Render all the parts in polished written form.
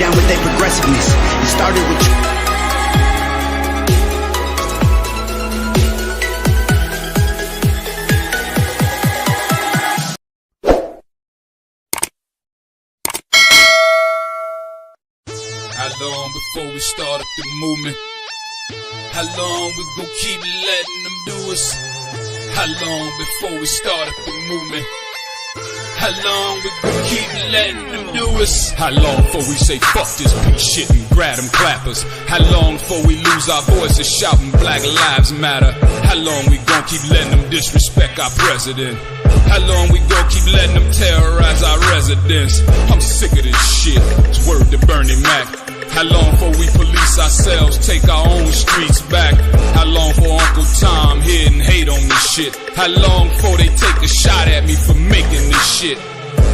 down with their progressiveness. It started with How long before we start up the movement? How long we gon' keep letting them do us? How long before we start up the movement? How long we gon' keep letting them do us? How long before we say fuck this bitch shit and grab them clappers? How long before we lose our voices shouting Black Lives Matter? How long we gon' keep letting them disrespect our president? How long we gon' keep letting them terrorize our residents? I'm sick of this shit, it's word to Bernie Mac. How long before we police ourselves, take our own streets back? How long for Uncle Tom here and hate on this shit? How long before they take a shot at me for making this shit?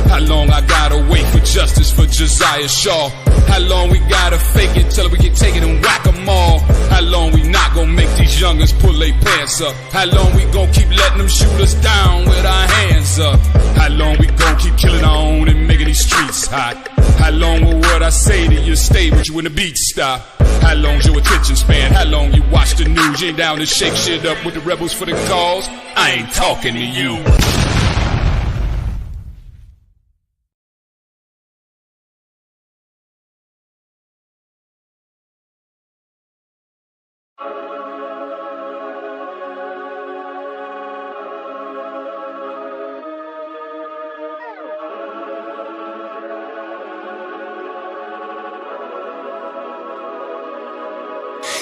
How long I gotta wait for justice for Josiah Shaw? How long we gotta fake it till we can take it and whack 'em all? How long we not gonna make these youngers pull their pants up? How long we gon' keep letting them shoot us down with our hands up? How long we gon' keep killing our own and making these streets hot? How long will what I say to you stay with you when the beat stop? How long's your attention span? How long you watch the news? You ain't down to shake shit up with the rebels for the cause? I ain't talking to you.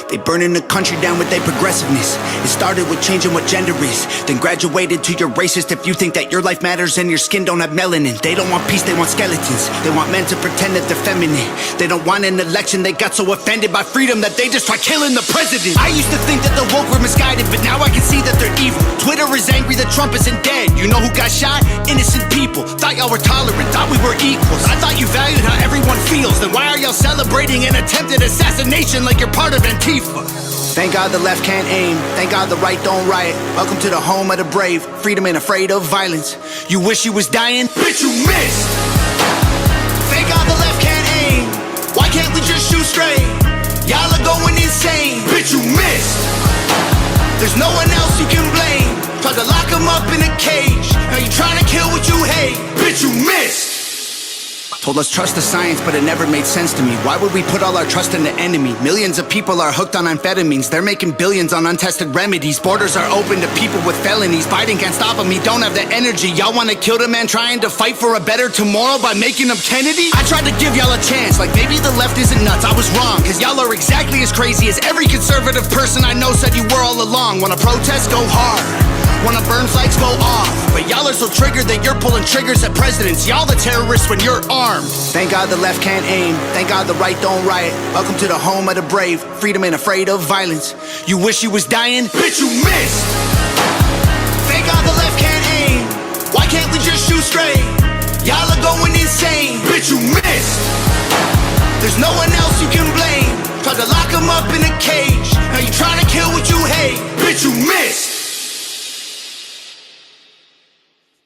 They burning the country down with their progressiveness. It started with changing what gender is, then graduated to you're racist if you think that your life matters and your skin don't have melanin. They don't want peace, they want skeletons. They want men to pretend that they're feminine. They don't want an election, they got so offended by freedom that they just try killing the president. I used to think that the woke were misguided, but now I can see that they're evil. Twitter is angry that Trump isn't dead. You know who got shot? Innocent people. Thought y'all were tolerant, thought we were equals. I thought you valued how everyone feels. Then why are y'all celebrating an attempted assassination like you're part of Antifa? Thank God the left can't aim. Thank God the right don't riot. Welcome to the home of the brave. Freedom ain't afraid of violence. You wish you was dying? Bitch, you missed. Thank God the left can't aim. Why can't we just shoot straight? Y'all are going insane. Bitch, you missed. There's no one else you can blame. Tried to lock him up in a cage. Now you trying to kill what you hate. Bitch, you missed. Told us trust the science, but it never made sense to me. Why would we put all our trust in the enemy? Millions of people are hooked on amphetamines. They're making billions on untested remedies. Borders are open to people with felonies. Biden can't stop them, he don't have the energy. Y'all wanna kill the man trying to fight for a better tomorrow by making him Kennedy? I tried to give y'all a chance, like maybe the left isn't nuts. I was wrong, cause y'all are exactly as crazy as every conservative person I know said you were all along. Wanna protest? Go hard. Wanna burn flags? Go off. But y'all are so triggered that you're pulling triggers at presidents. Y'all the terrorists when you're armed. Thank God the left can't aim. Thank God the right don't riot. Welcome to the home of the brave. Freedom ain't afraid of violence. You wish you was dying? Bitch, you missed. Thank God the left can't aim. Why can't we just shoot straight? Y'all are going insane. Bitch, you missed. There's no one else you can blame. Tried to lock him up in a cage. Now you trying to kill what you hate. Bitch, you missed.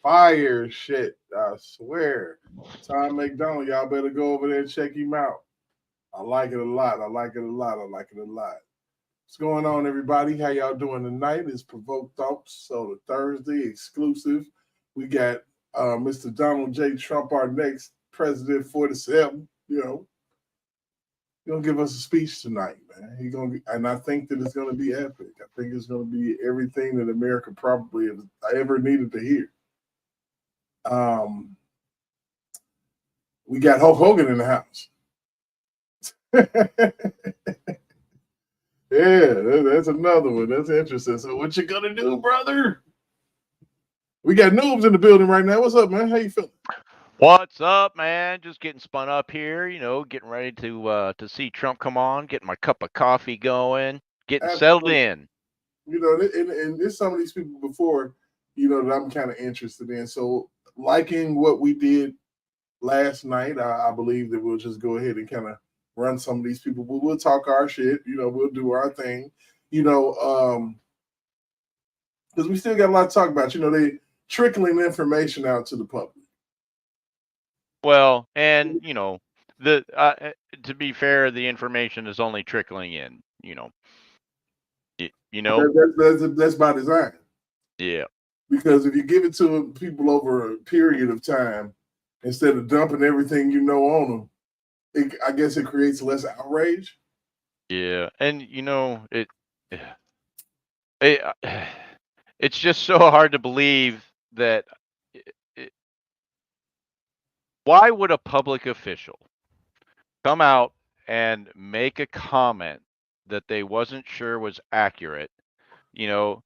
Fire shit, I swear. Tom McDonald, y'all better go over there and check him out. I like it a lot. I like it a lot. I like it a lot. What's going on, everybody? How y'all doing tonight? It's Provoked Thoughts, so the Thursday exclusive. We got Mr. Donald J. Trump, our next president 47. You know, he's gonna give us a speech tonight, man. He's gonna be, and I think that it's gonna be epic. I think it's gonna be everything that America probably has ever needed to hear. We got Hulk Hogan in the house. Yeah, that's another one. That's interesting. So what you gonna do, brother? We got Noobs in the building right now. What's up, man? How you feeling? What's up, man? Just getting spun up here, you know, getting ready to see Trump come on, getting my cup of coffee going, getting settled in. You know, and there's some of these people before, you know, that I'm kind of interested in. So liking what we did last night, I believe that we'll just go ahead and kind of run some of these people. We'll talk our shit, you know, we'll do our thing, you know, because we still got a lot to talk about. You know, they trickling information out to the public. Well, and, you know, to be fair, the information is only trickling in. That's by design. Yeah. Because if you give it to people over a period of time, instead of dumping everything you know on them, I guess it creates less outrage. Yeah, and it it's just so hard to believe that. i- Why would a public official come out and make a comment that they wasn't sure was accurate? You know,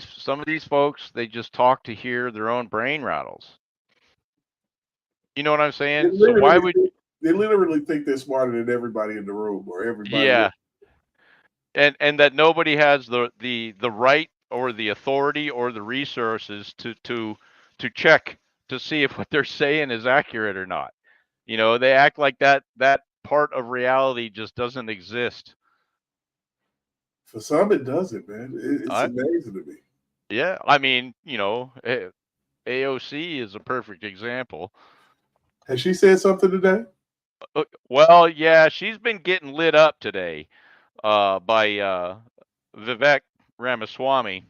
some of these folks, they just talk to hear their own brain rattles. You know what I'm They saying? So why literally, would they literally think they're smarter than everybody in the room or everybody. yeah, and that nobody has the right or the authority or the resources to check to see if what they're saying is accurate or not. They act like that part of reality just doesn't exist. For some, it doesn't, man. It's I amazing to me. Yeah, I mean, AOC is a perfect example. Has she said something today? Well, yeah, she's been getting lit up today by Vivek Ramaswamy,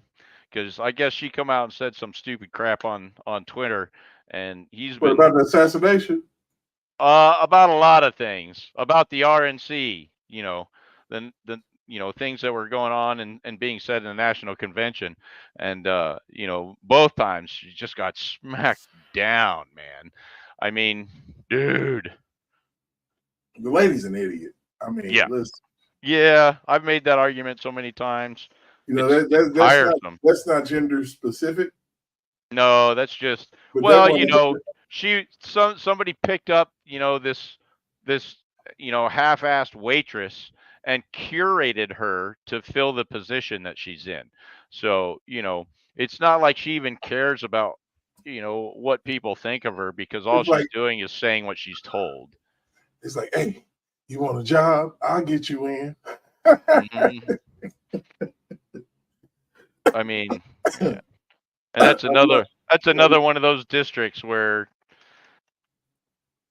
because I guess she come out and said some stupid crap on Twitter, and he's What been about the assassination? about a lot of things, about the RNC, the things that were going on and being said in the national convention, and both times she just got smacked down, man. I mean, dude. The lady's an idiot. I mean, Yeah, listen, yeah, I've made that argument so many times. you know It's tiresome. that's not gender specific, No, that's just, but that well, one, somebody picked up, this half-assed waitress and curated her to fill the position that she's in. So, it's not like she even cares about, what people think of her, because all it's like she's doing is saying what she's told. hey, you want a job? I'll get you in. Hmm. I mean, yeah. And that's another one of those districts where,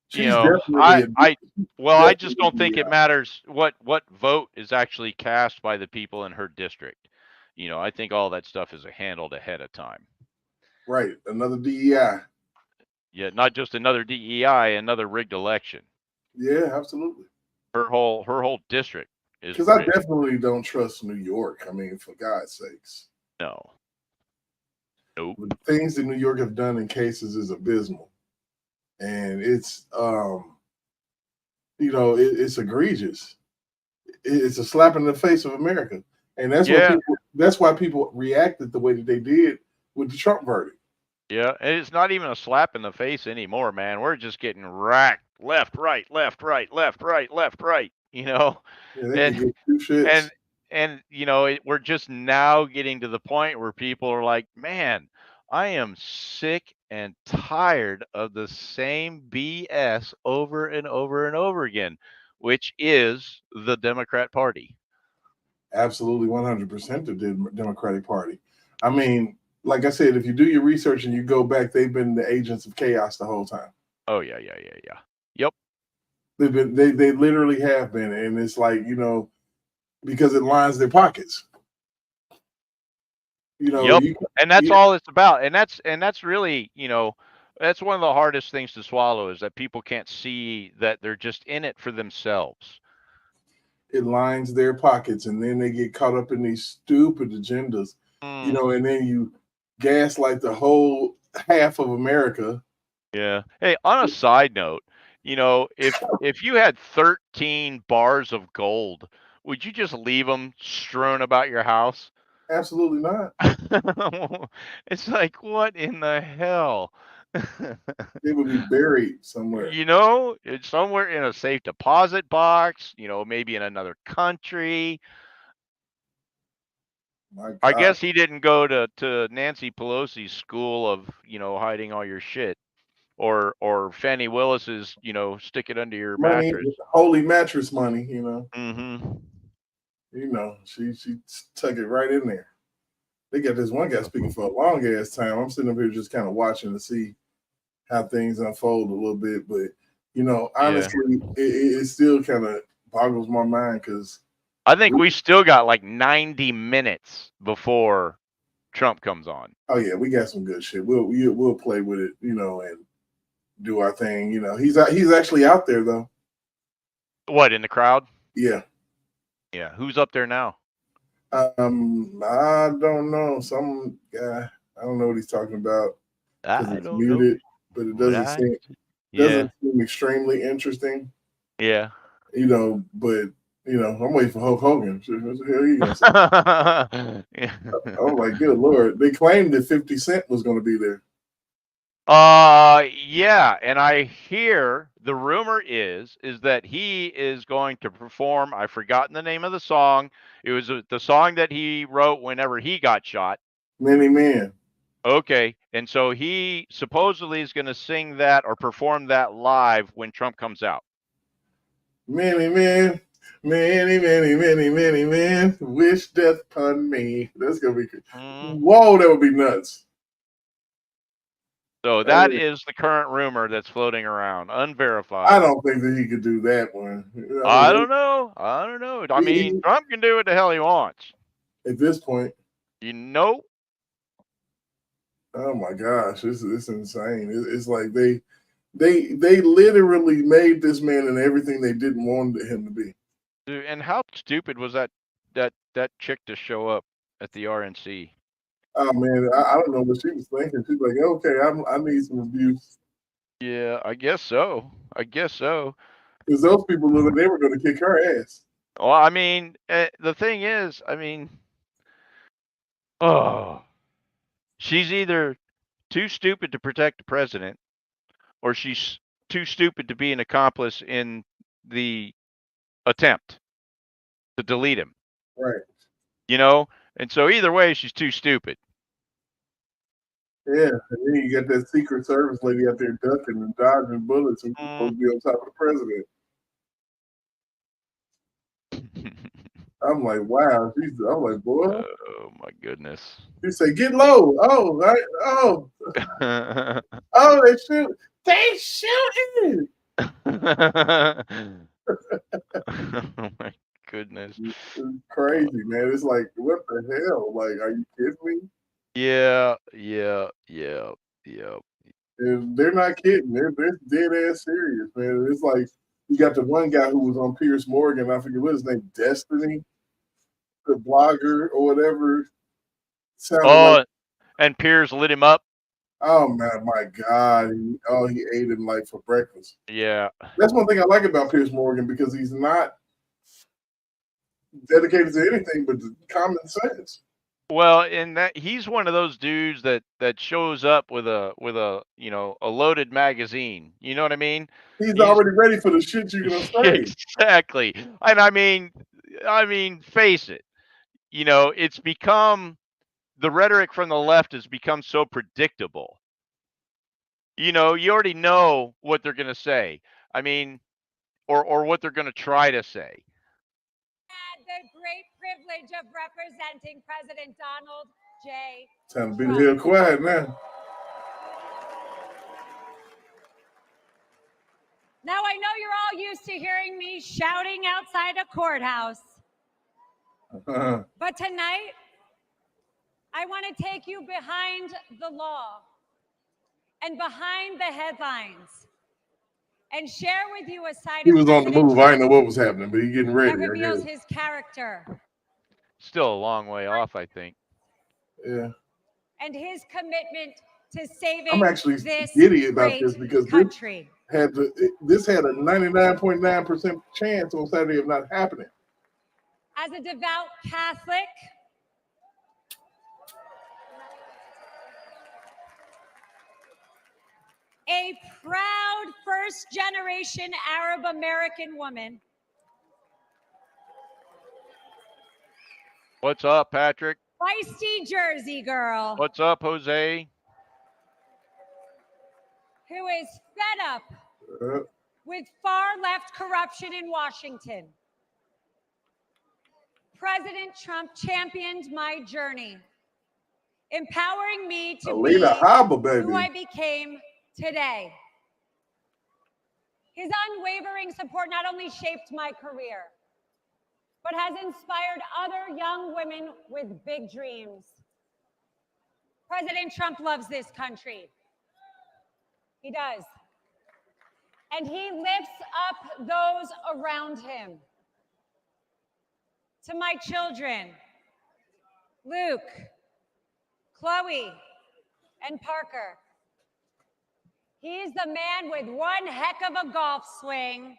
She's definitely I just don't think definitely it matters what vote is actually cast by the people in her district. I think all that stuff is handled ahead of time. right. Another DEI. Yeah, not just another DEI, another rigged election. Yeah, absolutely. Her whole district is Because I rigged. definitely don't trust New York. I mean, for God's sakes, No. Nope. the things that New York have done in cases is abysmal, and it's egregious. It's a slap in the face of America, and Yeah. that's why people reacted the way that they did with the Trump verdict. Yeah. And it's not even a slap in the face anymore, man. We're just getting racked left, right, left, right, left, right, left, right. Yeah, they could And give two shits. and we're just now getting to the point where people are like, man, I am sick and tired of the same BS over and over and over again, which is the Democrat Party. Absolutely, 100% the Democratic Party. I mean, like I said, if you do your research and you go back, they've been the agents of chaos the whole time. Oh yeah, yeah, yeah, yeah. Yep. They literally have been, and it's like, because it lines their pockets. Yep. And that's all it's about. And that's really, that's one of the hardest things to swallow, is that people can't see that they're just in it for themselves. it lines their pockets, and then they get caught up in these stupid agendas, and then you gaslight the whole half of America. Yeah. Hey, on a side note, if you had 13 bars of gold, would you just leave them strewn about your house? Absolutely not. It's like, what in the hell? They would be buried somewhere. It's somewhere in a safe deposit box, maybe in another country. My I God. guess he didn't go to Nancy Pelosi's school of, hiding all your shit. Or Fannie Willis's, stick it under your Money, mattress. holy mattress money, Mm-hmm. She tuck it right in there. They got this one guy speaking for a long ass time. I'm sitting up here just kind of watching to see how things unfold a little bit, but You know, honestly, it still kind of boggles my mind because I think we still got like 90 minutes before Trump comes on. oh yeah, we got some good shit. We'll play with it, you know, and do our thing. You know, he's actually out there though. What, in the crowd? Yeah. Yeah. Who's up there now? I don't know. Some guy. I don't know what he's talking about because I it's don't muted, know. but it doesn't Yeah. seem extremely interesting. Yeah. You know, but you know, I'm waiting for Hulk Hogan. What the hell are you gonna say? Yeah. I'm like, good lord. They claimed that 50 Cent was going to be there. Yeah, and I hear the rumor is that he is going to perform. I've forgotten the name of the song. It was the song that he wrote whenever he got shot. Many men. Okay, and so he supposedly is going to sing that or perform that live when Trump comes out. Many men. Many men wish death upon me. That's gonna be whoa, that would be nuts. So that is the current rumor that's floating around, unverified. I don't think that he could do that one. I don't know. I don't know. I mean, Trump can do what the hell he wants. At this point. You know? Oh my gosh, it's insane. It's like they literally made this man and everything they didn't want him to be. Dude, and how stupid was that chick to show up at the RNC? Oh man, I don't know what she was thinking. She's like, okay, I need some abuse. Yeah, I guess so. Because those people knew that they were going to kick her ass. Well, I mean, the thing is, I mean, oh, she's either too stupid to protect the president, or she's too stupid to be an accomplice in the attempt to delete him. Right. You know? And so either way, she's too stupid. Yeah, and then you got that Secret Service lady out there ducking and dodging bullets and supposed to be on top of the president. I'm like, wow. I'm like, boy. Oh my goodness. You say, get low. Oh, right. Oh. Oh, they shoot. They shooting. Oh my goodness. It's crazy, man. It's like, what the hell? Like, are you kidding me? Yeah. And they're not kidding. They're dead ass serious, man. It's like you got the one guy who was on Piers Morgan. I forget what his name, Destiny, the blogger or whatever. Like, and Piers lit him up. Oh man, my God! He ate him like for breakfast. Yeah, that's one thing I like about Piers Morgan because he's not dedicated to anything but common sense. Well, and that he's one of those dudes that shows up with a a loaded magazine. You know what I mean? He's already ready for the shit you're gonna say. Exactly. And I mean, face it. You know, it's become the rhetoric from the left has become so predictable. You know, you already know what they're going to say. I mean, or what they're going to try to say. Had the great privilege of representing President Donald J. Time to be real quiet now. Now, I know you're all used to hearing me shouting outside a courthouse. But tonight, I want to take you behind the law and behind the headlines and share with you a side he was on the move. I didn't know what was happening, but he's getting ready. That reveals his character. Still a long way off, I think. Yeah. And his commitment to saving I'm actually this giddy about this because country. This had a 99.9% chance on Saturday of not happening. As a devout Catholic, a proud first-generation Arab American woman. What's up, Patrick? Feisty Jersey girl. What's up, Jose? Who is fed up with far-left corruption in Washington. President Trump championed my journey, empowering me to be who I became today. His unwavering support not only shaped my career, but has inspired other young women with big dreams. President Trump loves this country. He does. And he lifts up those around him. To my children, Luke, Chloe, and Parker, he's the man with one heck of a golf swing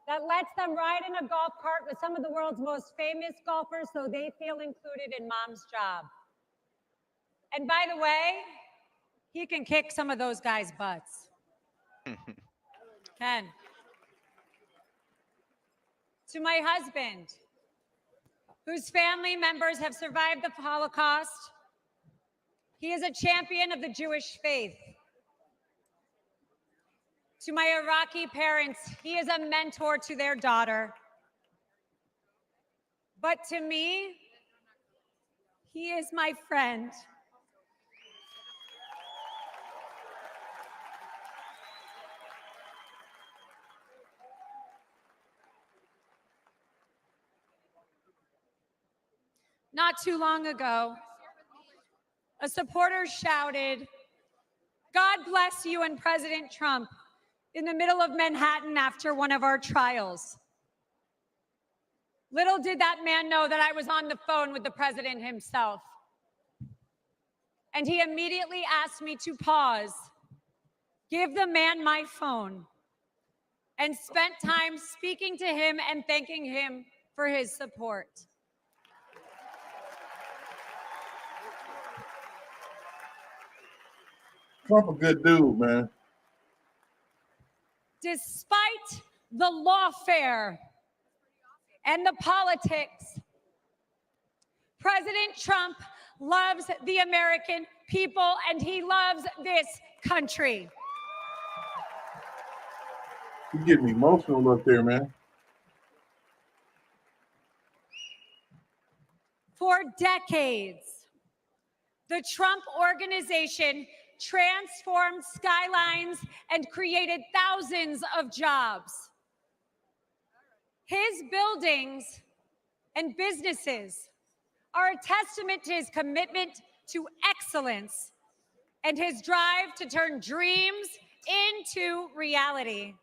that lets them ride in a golf cart with some of the world's most famous golfers so they feel included in mom's job. And by the way, he can kick some of those guys' butts. Ken. To my husband, whose family members have survived the Holocaust, he is a champion of the Jewish faith. To my Iraqi parents, he is a mentor to their daughter. But to me, he is my friend. Not too long ago, a supporter shouted, "God bless you and President Trump," in the middle of Manhattan after one of our trials. Little did that man know that I was on the phone with the president himself. And he immediately asked me to pause, give the man my phone, and spent time speaking to him and thanking him for his support. Trump a good dude, man. Despite the lawfare and the politics, President Trump loves the American people and he loves this country. You get me emotional up there, man. For decades, the Trump Organization transformed skylines and created thousands of jobs. His buildings and businesses are a testament to his commitment to excellence and his drive to turn dreams into reality.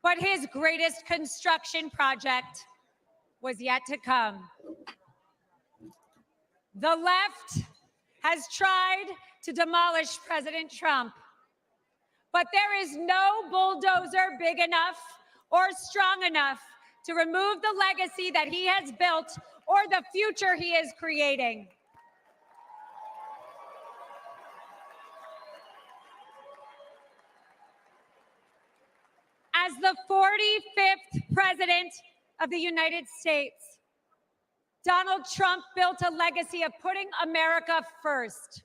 But his greatest construction project was yet to come. The left has tried to demolish President Trump, but there is no bulldozer big enough or strong enough to remove the legacy that he has built or the future he is creating. As the 45th president of the United States, Donald Trump built a legacy of putting America first.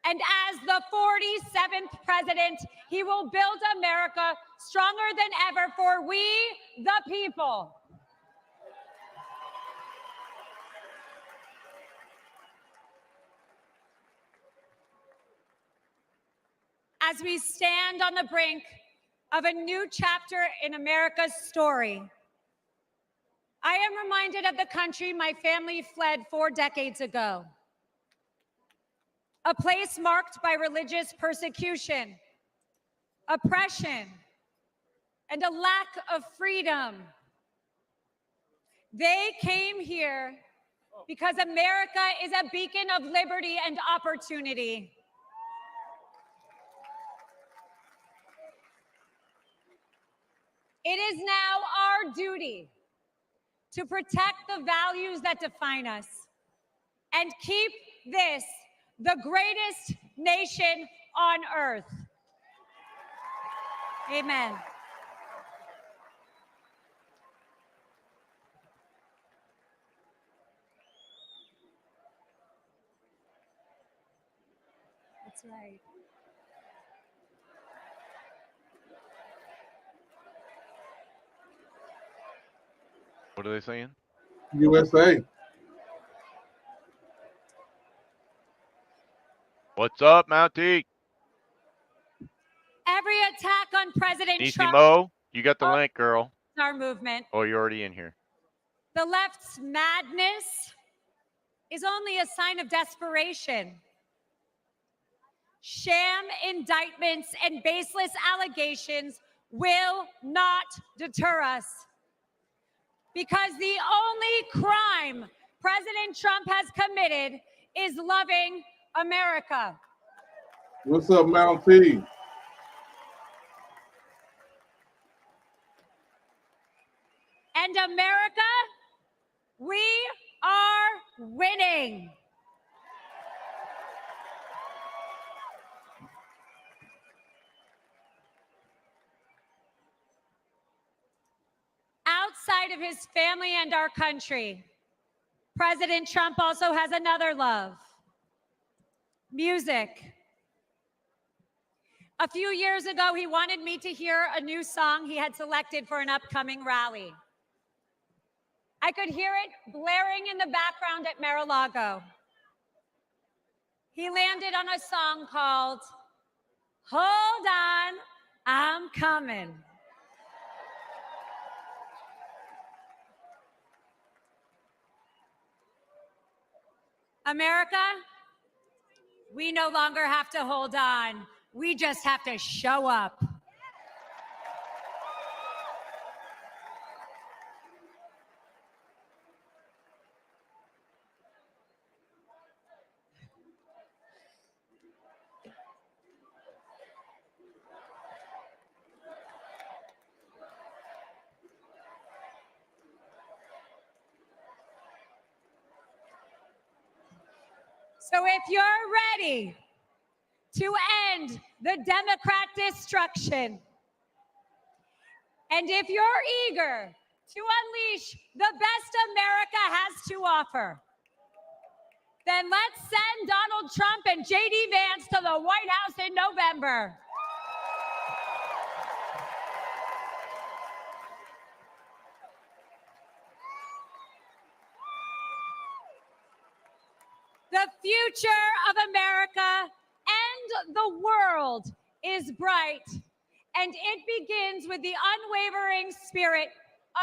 And as the 47th president, he will build America stronger than ever for we, the people. As we stand on the brink of a new chapter in America's story, I am reminded of the country my family fled 4 decades ago. A place marked by religious persecution, oppression, and a lack of freedom. They came here because America is a beacon of liberty and opportunity. It is now our duty to protect the values that define us and keep this the greatest nation on earth. Amen. That's right. What are they saying? USA. What's up, Mountie? Every attack on President Easy Trump Mo, you got the Oh. link, girl. is our movement. Oh, you're already in here. The left's madness is only a sign of desperation. Sham indictments and baseless allegations will not deter us. Because the only crime President Trump has committed is loving America. What's up, Mount P? And America, we are winning. Outside of his family and our country, President Trump also has another love: music. A few years ago, he wanted me to hear a new song he had selected for an upcoming rally. I could hear it blaring in the background at Mar-a-Lago. He landed on a song called "Hold On, I'm Coming." America, we no longer have to hold on. We just have to show up. So if you're ready to end the Democrat destruction, and if you're eager to unleash the best America has to offer, then let's send Donald Trump and J.D. Vance to the White House in November. The future of America and the world is bright, and it begins with the unwavering spirit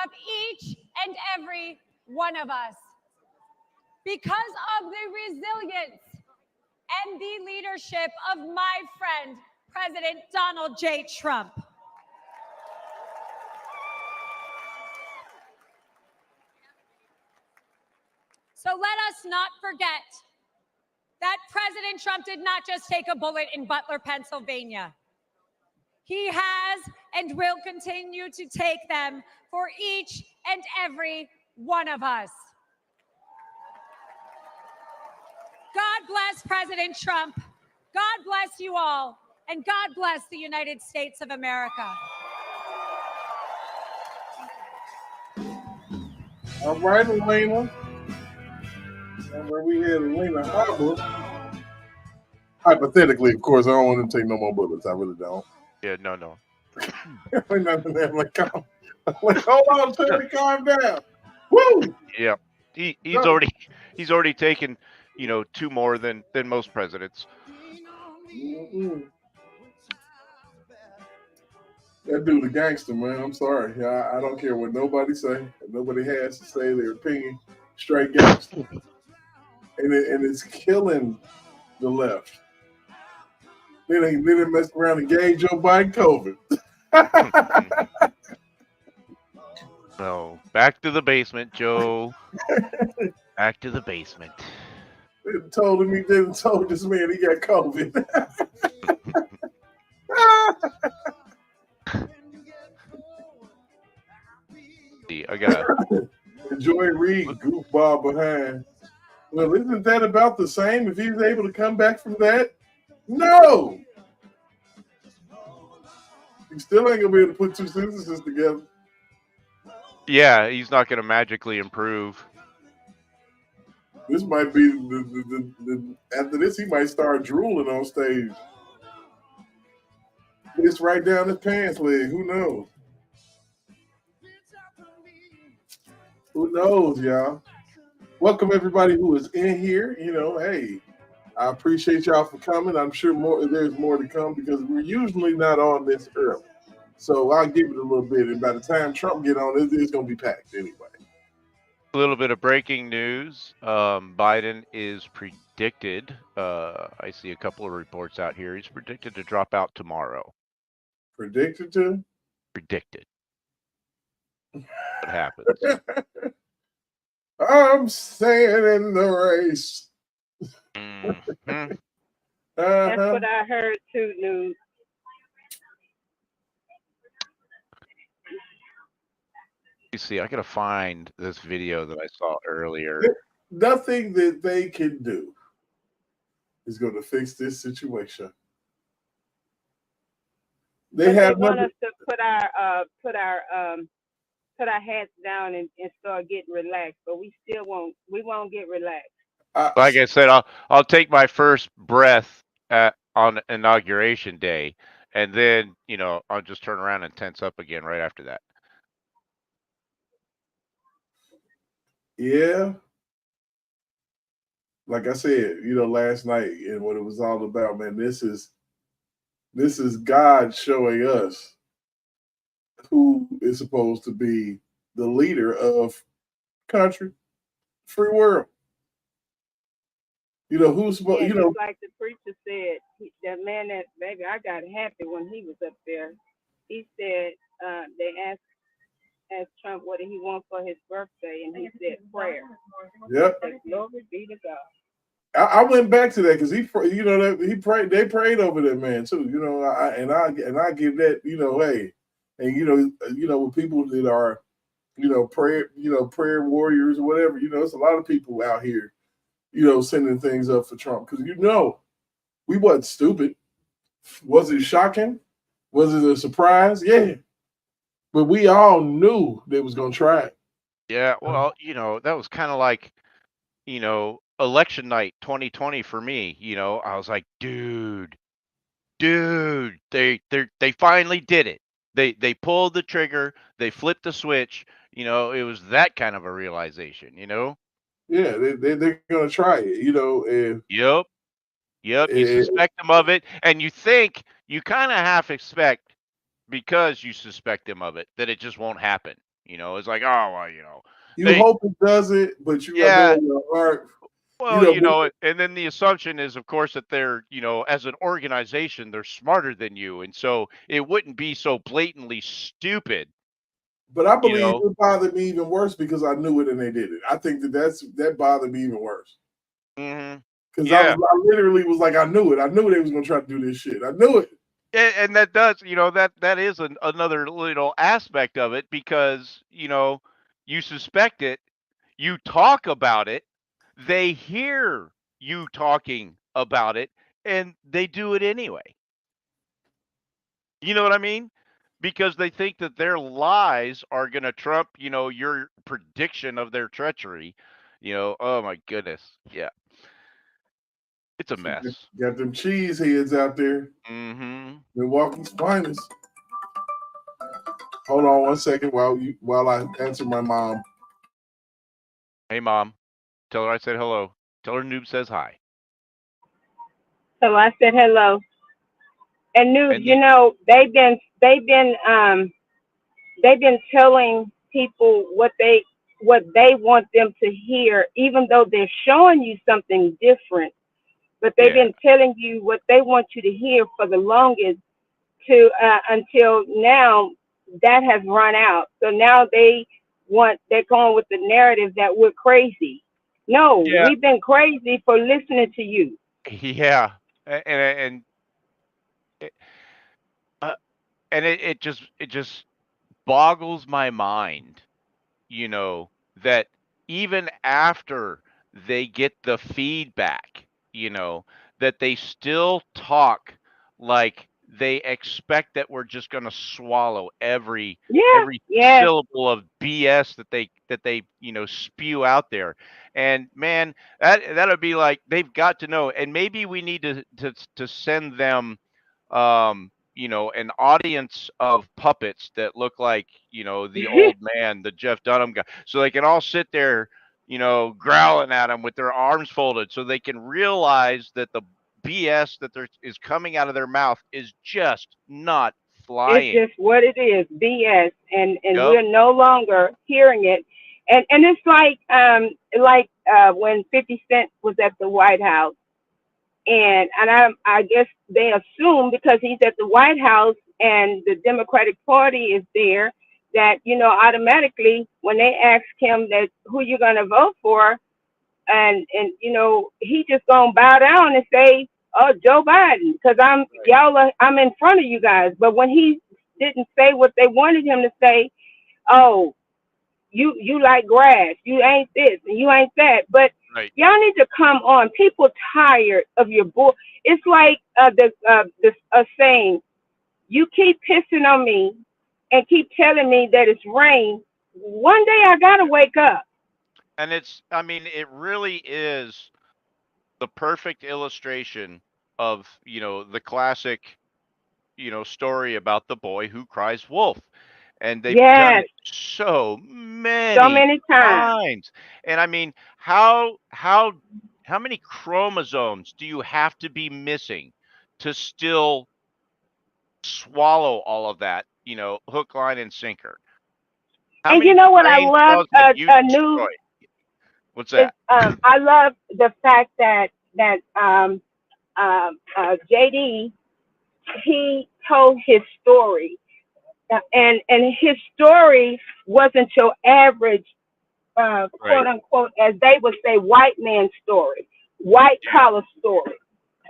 of each and every one of us. Because of the resilience and the leadership of my friend, President Donald J. Trump. So let us not forget that President Trump did not just take a bullet in Butler, Pennsylvania. He has and will continue to take them for each and every one of us. God bless President Trump. God bless you all. And God bless the United States of America. All right, Elena. And where we had Elena Harbor. Hypothetically, of course, I don't want to take no more bullets. I really don't. Yeah, no. Nothing there. Like, hold on, tell me, calm down. Woo! Yeah, he's already taken, two more than most presidents. Mm-hmm. That dude a gangster, man. I'm sorry. I don't care what nobody say. Nobody has to say their opinion. Straight gangster. And it's killing the left. Then they mess around and gave Joe Biden COVID. No, back to the basement, Joe. Back to the basement. They told him he didn't told this man he got COVID. I got Joy Reid, goofball behind. Well, isn't that about the same if he's able to come back from that? No! He still ain't gonna be able to put two sentences together. Yeah, he's not gonna magically improve. This might be the after this he might start drooling on stage. It's right down his pants leg. Who knows? Who knows, y'all? Welcome everybody who is in here. Hey, I appreciate y'all for coming. I'm sure there's more to come because we're usually not on this early. So I'll give it a little bit, and by the time Trump get on, it's going to be packed anyway. A little bit of breaking news. Biden is predicted. I see a couple of reports out here. He's predicted to drop out tomorrow. Predicted to? Predicted. What happens? I'm staying in the race. Mm-hmm. That's what I heard too, News. You see, I gotta find this video that I saw earlier. Nothing that they can do is going to fix this situation. They want us to put our hats down and start getting relaxed, but we won't get relaxed. Like I said, I'll take my first breath on inauguration day, and then I'll just turn around and tense up again right after that. Yeah. Like I said, last night and what it was all about, man, this is God showing us who is supposed to be the leader of country, free world. Who's supposed, like the preacher said, that man that baby, I got happy when he was up there. He said, they asked Trump what did he want for his birthday, and he said prayer. Yep. He said, glory be to God. I went back to that because he prayed. They prayed over that man too. I give that. Hey, and with people that are, prayer warriors or whatever. It's a lot of people out here, sending things up for Trump because we wasn't stupid. Was it shocking? Was it a surprise? Yeah, but we all knew they was gonna try it. Yeah, well, that was kind of like, election night 2020 for me. I was like, dude, they finally did it. They pulled the trigger, they flipped the switch. It was that kind of a realization. Yeah, they're gonna try it. And Yep. You suspect them of it, and you kind of half expect because you suspect them of it that it just won't happen. It's like, oh well, you hope it doesn't, but you know in your heart. Well, and then the assumption is, of course, that they're, as an organization, they're smarter than you, and so it wouldn't be so blatantly stupid. But I believe it bothered me even worse because I knew it and they did it. I think that bothered me even worse. Mm-hmm. Because I literally was like, I knew it. I knew they was gonna try to do this shit. I knew it. And that does, that is another little aspect of it because you suspect it, you talk about it, they hear you talking about it, and they do it anyway. You know what I mean? Because they think that their lies are going to trump, your prediction of their treachery. Oh my goodness. Yeah. It's a mess. Got them cheese heads out there. Mm-hmm. Milwaukee's finest. Hold on 1 second while I answer my mom. Hey, Mom. Tell her I said hello. Tell her Noob says hi. So I said hello. And Noob, they've been telling people what they want them to hear, even though they're showing you something different. But they've been telling you what they want you to hear for the longest until now that has run out. So now they're going with the narrative that we're crazy. No, we've been crazy for listening to you. Yeah. And it just boggles my mind, that even after they get the feedback, that they still talk like they expect that we're just going to swallow every syllable of BS that they spew out there. And man, that'll be like, they've got to know, and maybe we need to send them an audience of puppets that look like, the old man, the Jeff Dunham guy, so they can all sit there growling at them with their arms folded so they can realize that the BS that is coming out of their mouth is just not flying. It's just what it is, BS, and Yep. we're no longer hearing it. And it's like when 50 Cent was at the White House, and I guess they assume because he's at the White House and the Democratic Party is there that automatically when they ask him that who you're gonna vote for, and he just gonna bow down and say, oh, Joe Biden, because I'm in front of you guys. But when he didn't say what they wanted him to say, oh, you like grass, you ain't this and you ain't that. But Right. y'all need to come on. People tired of your bull. It's like this saying, you keep pissing on me and keep telling me that it's rain. One day I gotta wake up. And it really is the perfect illustration of, the classic, story about the boy who cries wolf. And they've done Yes, it so many times. times. And how many chromosomes do you have to be missing to still swallow all of that, hook, line, and sinker? How And many you know what I brain love? cells have you A new. destroyed? What's that? I love the fact that JD, he told his story, and his story wasn't your average Right. quote unquote, as they would say, white man story, white collar story.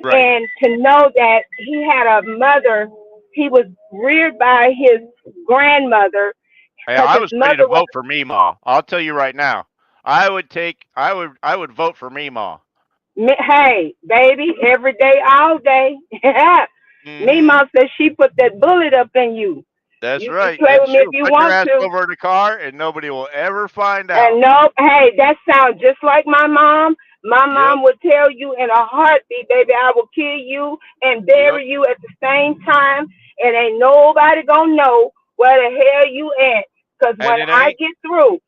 Right. And to know that he had a mother, he was reared by his grandmother. Hey, Because I his was ready to mother was, vote for Meemaw. I'll tell you right now. I would vote for Meemaw. hey, baby, every day, all day. Me, Mhm. mom said she put that bullet up in you. That's You right. play That's with me true. if you Put your want ass to. over in the car, and nobody will ever find out. And no, hey, that sounds just like my mom. My Yep. mom would tell you in a heartbeat, baby, I will kill you and bury you at the same time. And ain't nobody gonna know where the hell you at. Because And when it I ain't. get through,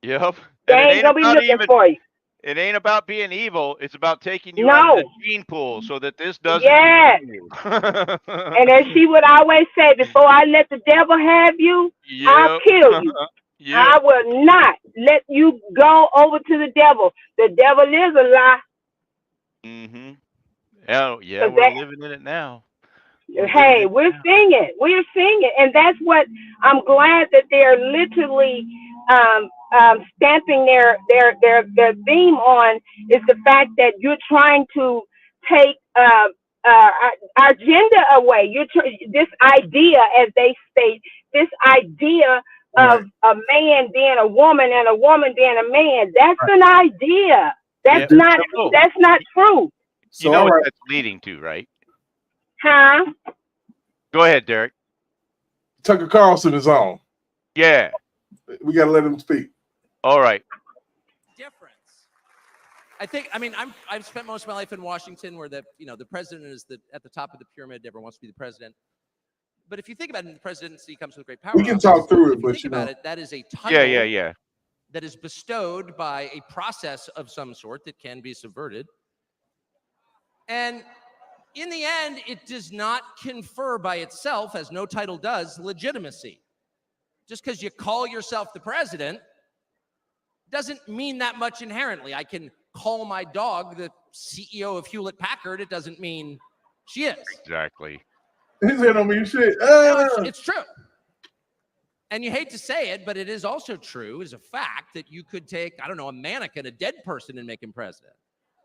Yep. they And it ain't ain't gonna be about looking even. for you. It ain't about being evil. It's about taking you out of the No. gene pool so that this doesn't Yes. continue. And as she would always say, before I let the devil have you, I'll Yep. kill you. Yep. I will not let you go over to the devil. The devil is a lie. Mm-hmm. Oh, yeah, 'Cause we're living in it now. hey, we're singing. We're singing. And that's what I'm glad that they're literally stamping their theme on, is the fact that you're trying to take our gender away. This idea, as they state, this idea Right. of a man being a woman and a woman being a man. That's an idea. That's Yeah. not No. that's not true. So You know all what right. that's leading to, right? Huh? Go ahead, Derek. Tucker Carlson is on. Yeah. We gotta let him speak. All right. Difference. I've spent most of my life in Washington, where the president is at the top of the pyramid. Everyone wants to be the president. But if you think about it, the presidency comes with great power. We can talk through it, If you but think about it, that is a title Yeah. that is bestowed by a process of some sort that can be subverted. And in the end, it does not confer by itself, as no title does, legitimacy. Just because you call yourself the president doesn't mean that much inherently. I can call my dog the CEO of Hewlett Packard. It doesn't mean she is. Exactly. He said, "Don't mean shit." No, it's true. And you hate to say it, but it is also true, as a fact, that you could take, I don't know, a mannequin, a dead person, and make him president.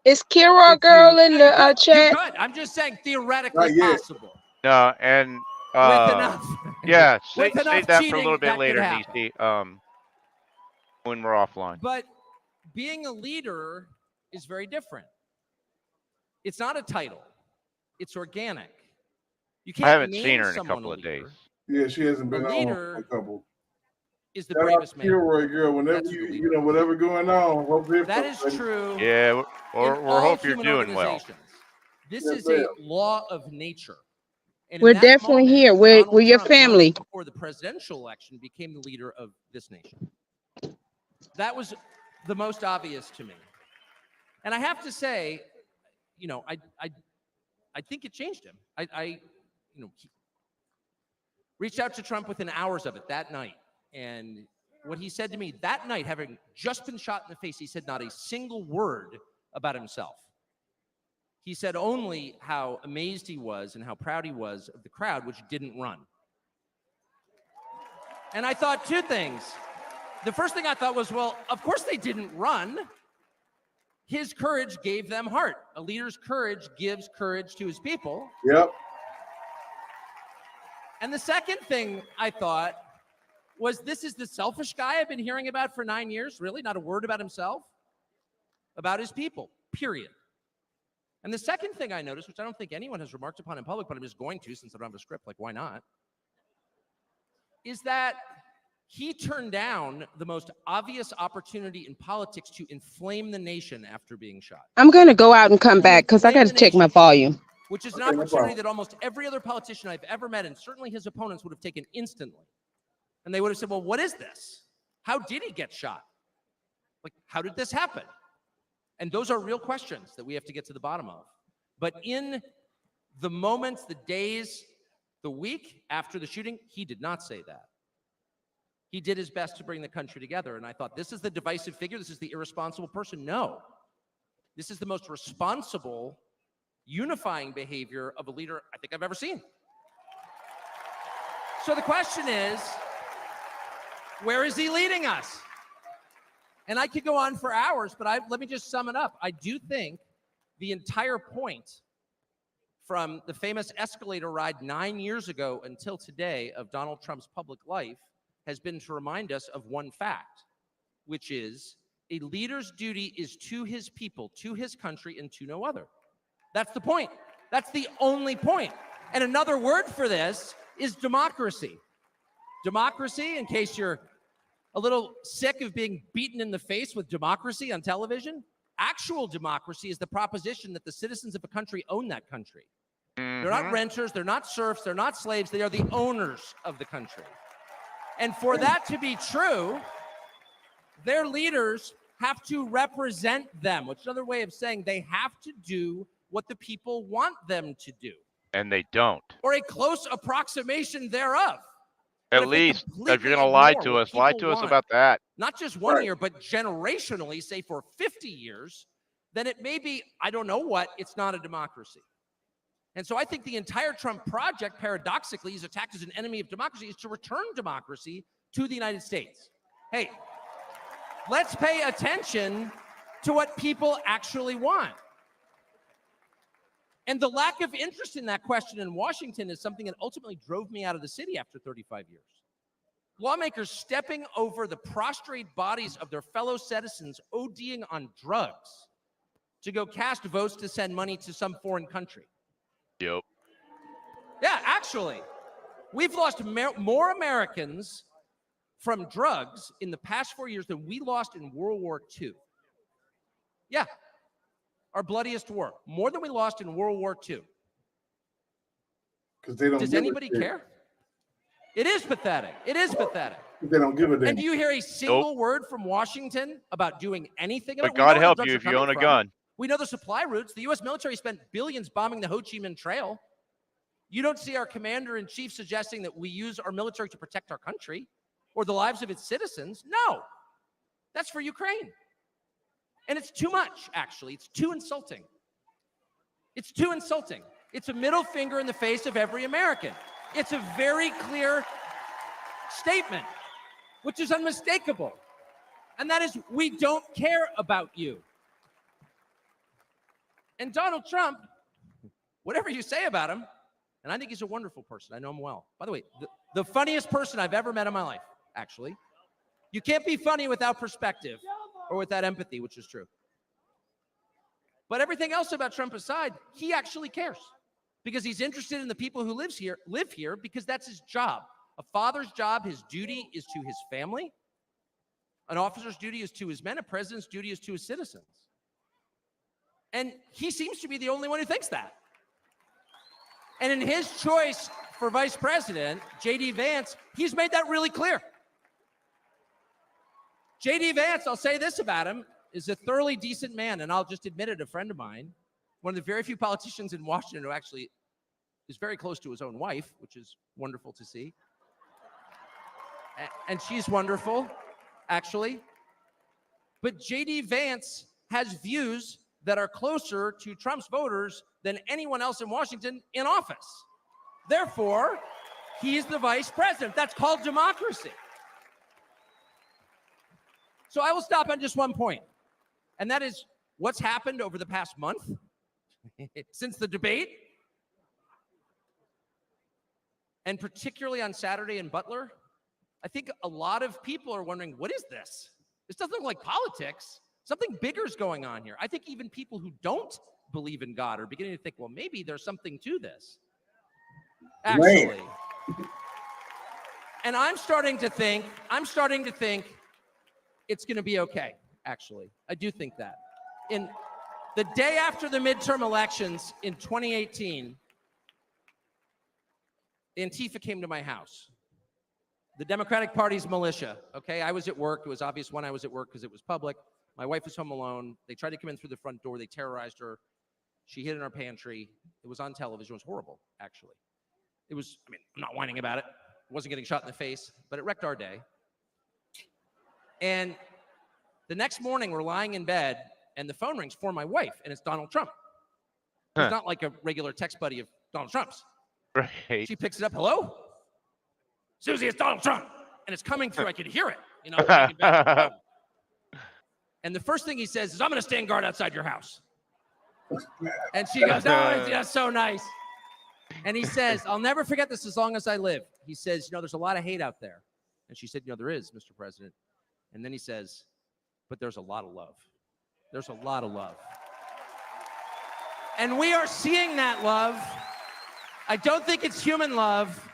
Is Kira a girl in the chat? You could. I'm just saying theoretically possible. No, and with enough. Yeah, with enough save that for a cheating, little bit that later, could happen. Niecy. When we're offline. But being a leader is very different. It's not a title. It's organic. You can't I haven't name seen her in a someone couple of days. Yeah, she hasn't been A on leader a couple. is the Shout out bravest to man. Kilroy, girl. Whenever That's you the leader. whatever going on, hope That is true. Yeah, in we're all hope you're human doing well. organizations. This Yes, is a ma'am. law of nature. And We're in that definitely moment, here. We're Donald your Trump, family. moments before the presidential election, became the leader of this nation. That was the most obvious to me. And I have to say, I think it changed him. I reached out to Trump within hours of it that night. And what he said to me that night, having just been shot in the face, he said not a single word about himself. He said only how amazed he was and how proud he was of the crowd, which didn't run. And I thought two things. The first thing I thought was, well, of course they didn't run. His courage gave them heart. A leader's courage gives courage to his people. Yep. And the second thing I thought was, this is the selfish guy I've been hearing about for 9 years. Really? Not a word about himself? About his people, period. And the second thing I noticed, which I don't think anyone has remarked upon in public, but I'm just going to since I don't have a script, like why not, is that he turned down the most obvious opportunity in politics to inflame the nation after being shot. I'm going to go out and come back because I got to check my volume. Which is an opportunity that almost every other politician I've ever met, and certainly his opponents, would have taken instantly. And they would have said, well, what is this? How did he get shot? Like, how did this happen? And those are real questions that we have to get to the bottom of. But in the moments, the days, the week after the shooting, he did not say that. He did his best to bring the country together. And I thought, this is the divisive figure? This is the irresponsible person? No. This is the most responsible, unifying behavior of a leader I think I've ever seen. So the question is, where is he leading us? And I could go on for hours, but let me just sum it up. I do think the entire point from the famous escalator ride 9 years ago until today of Donald Trump's public life has been to remind us of one fact, which is a leader's duty is to his people, to his country, and to no other. That's the point. That's the only point. And another word for this is democracy. Democracy, in case you're a little sick of being beaten in the face with democracy on television, actual democracy is the proposition that the citizens of a country own that country. They're not renters, they're not serfs, they're not slaves, they are the owners of the country. And for that to be true, their leaders have to represent them, which is another way of saying they have to do what the people want them to do. And they don't. Or a close approximation thereof. At least, if you're going to lie to us about that. Not just 1 year, but generationally, say for 50 years, then it may be, I don't know what, it's not a democracy. And so I think the entire Trump project, paradoxically, is attacked as an enemy of democracy, is to return democracy to the United States. Hey, let's pay attention to what people actually want. And the lack of interest in that question in Washington is something that ultimately drove me out of the city after 35 years. Lawmakers stepping over the prostrate bodies of their fellow citizens ODing on drugs to go cast votes to send money to some foreign country. Yep. Yeah, actually, we've lost more Americans from drugs in the past 4 years than we lost in World War II. Yeah. Our bloodiest war, more than we lost in World War II. Because they don't. Does anybody care? It is pathetic. It is pathetic. They don't give a damn. And do you hear a single word from Washington about doing anything about it? But God help you if you own a gun. We know the supply routes. The U.S. military spent billions bombing the Ho Chi Minh Trail. You don't see our commander-in-chief suggesting that we use our military to protect our country or the lives of its citizens. No, that's for Ukraine. And it's too much, actually. It's too insulting. It's too insulting. It's a middle finger in the face of every American. It's a very clear statement, which is unmistakable. And that is, we don't care about you. And Donald Trump, whatever you say about him, and I think he's a wonderful person. I know him well. By the way, the funniest person I've ever met in my life, actually. You can't be funny without perspective or without empathy, which is true. But everything else about Trump aside, he actually cares because he's interested in the people who live here because that's his job. A father's job, his duty is to his family. An officer's duty is to his men. A president's duty is to his citizens. And he seems to be the only one who thinks that. And in his choice for vice president, J.D. Vance, he's made that really clear. J.D. Vance, I'll say this about him, is a thoroughly decent man, and I'll just admit it, a friend of mine, one of the very few politicians in Washington who actually is very close to his own wife, which is wonderful to see. And she's wonderful, actually. But J.D. Vance has views that are closer to Trump's voters than anyone else in Washington in office. Therefore, he's the vice president. That's called democracy. So I will stop on just one point, and that is what's happened over the past month since the debate, and particularly on Saturday in Butler. I think a lot of people are wondering, what is this? This doesn't look like politics. Something bigger is going on here. I think even people who don't believe in God are beginning to think, well, maybe there's something to this. Actually. Man. And I'm starting to think it's going to be okay, actually. I do think that. In the day after the midterm elections in 2018, Antifa came to my house. The Democratic Party's militia, okay? I was at work. It was obvious when I was at work because it was public. My wife was home alone. They tried to come in through the front door. They terrorized her. She hid in our pantry. It was on television. It was horrible, actually. It was, I mean, I'm not whining about it. I wasn't getting shot in the face, but it wrecked our day. And the next morning, we're lying in bed, and the phone rings for my wife, and it's Donald Trump. He's not like a regular text buddy of Donald Trump's. Right. She picks it up. Hello? Susie, it's Donald Trump. And it's coming through. I could hear it. You know, lying in bed. And the first thing he says is, I'm going to stand guard outside your house. And she goes, oh, that's so nice. And he says, I'll never forget this as long as I live. He says, you know, there's a lot of hate out there. And she said, you know, there is, Mr. President. And then he says, but there's a lot of love. There's a lot of love. And we are seeing that love. I don't think it's human love.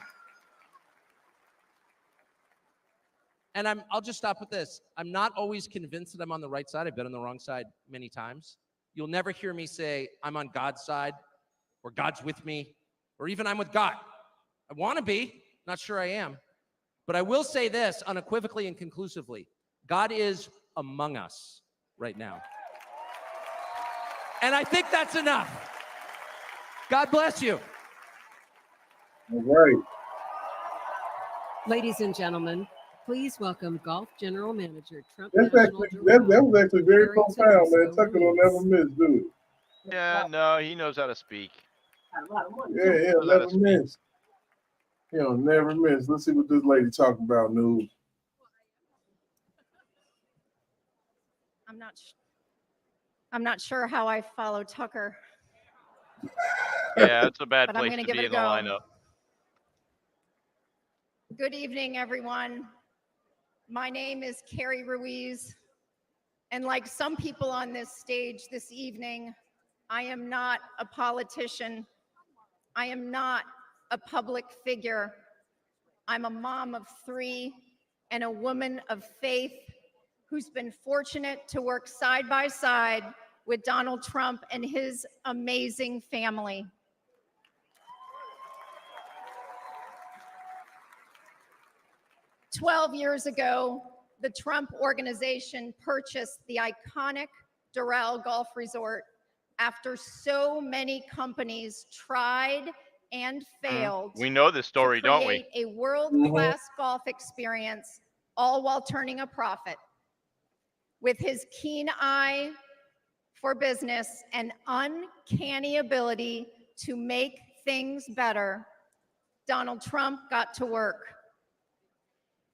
And I'll just stop with this. I'm not always convinced that I'm on the right side. I've been on the wrong side many times. You'll never hear me say I'm on God's side or God's with me or even I'm with God. I want to be, not sure I am. But I will say this unequivocally and conclusively. God is among us right now. And I think that's enough. God bless you. All right. Ladies and gentlemen, please welcome Golf General Manager Trump. That was actually very profound, man. Tucker don't never miss, dude. Yeah, no, he knows how to speak. Yeah, never miss. He'll never miss. Let's see what this lady talking about, Noob. I'm not sure how I follow Tucker. Yeah, it's a bad But I'm place gonna to give be it in a the go. lineup. Good evening, everyone. My name is Carrie Ruiz, and like some people on this stage this evening, I am not a politician. I am not a public figure. I'm a mom of 3 and a woman of faith who's been fortunate to work side by side with Donald Trump and his amazing family. "12 years ago, the Trump Organization purchased the iconic Doral Golf Resort after so many companies tried and failed. We know this story, to don't we? create a world-class golf experience, all while turning a profit. With his keen eye for business and uncanny ability to make things better, Donald Trump got to work.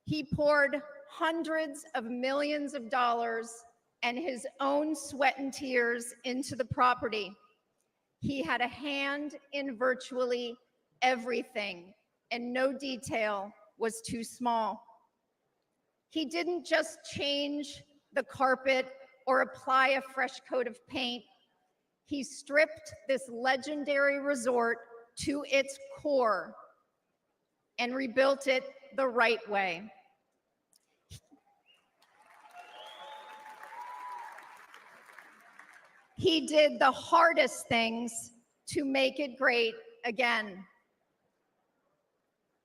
He poured hundreds of millions of dollars and his own sweat and tears into the property. He had a hand in virtually everything, and no detail was too small. He didn't just change the carpet or apply a fresh coat of paint. He stripped this legendary resort to its core and rebuilt it the right way. He did the hardest things to make it great again.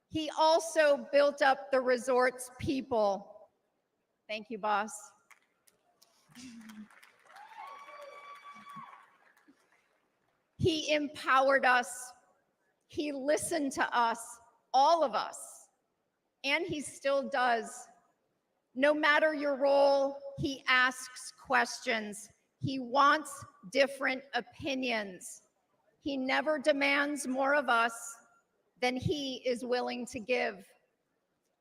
He also built up the resort's people Thank you, boss. He empowered us. He listened to us, all of us, and he still does. No matter your role, he asks questions. He wants different opinions. He never demands more of us than he is willing to give.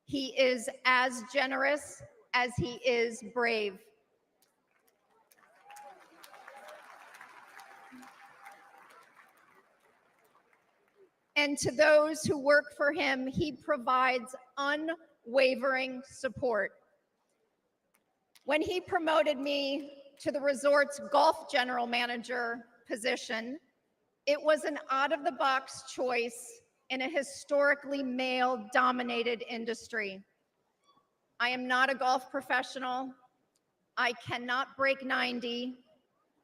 He is as generous as he is brave. And to those who work for him, he provides unwavering support. When he promoted me to the resort's golf general manager position, it was an out-of-the-box choice in a historically male-dominated industry. I am not a golf professional. I cannot break 90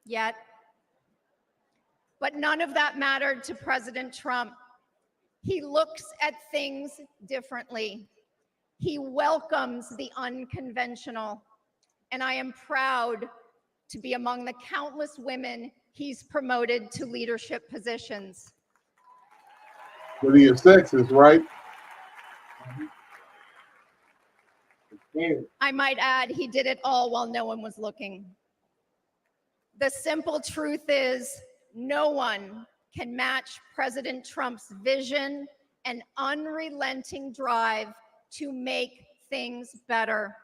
yet. But none of that mattered to President Trump. He looks at things differently. He welcomes the unconventional. And I am proud to be among the countless women he's promoted to leadership positions. But he is sexist, right? I might add, he did it all while no one was looking. The simple truth is, no one can match President Trump's vision and unrelenting drive to make things better.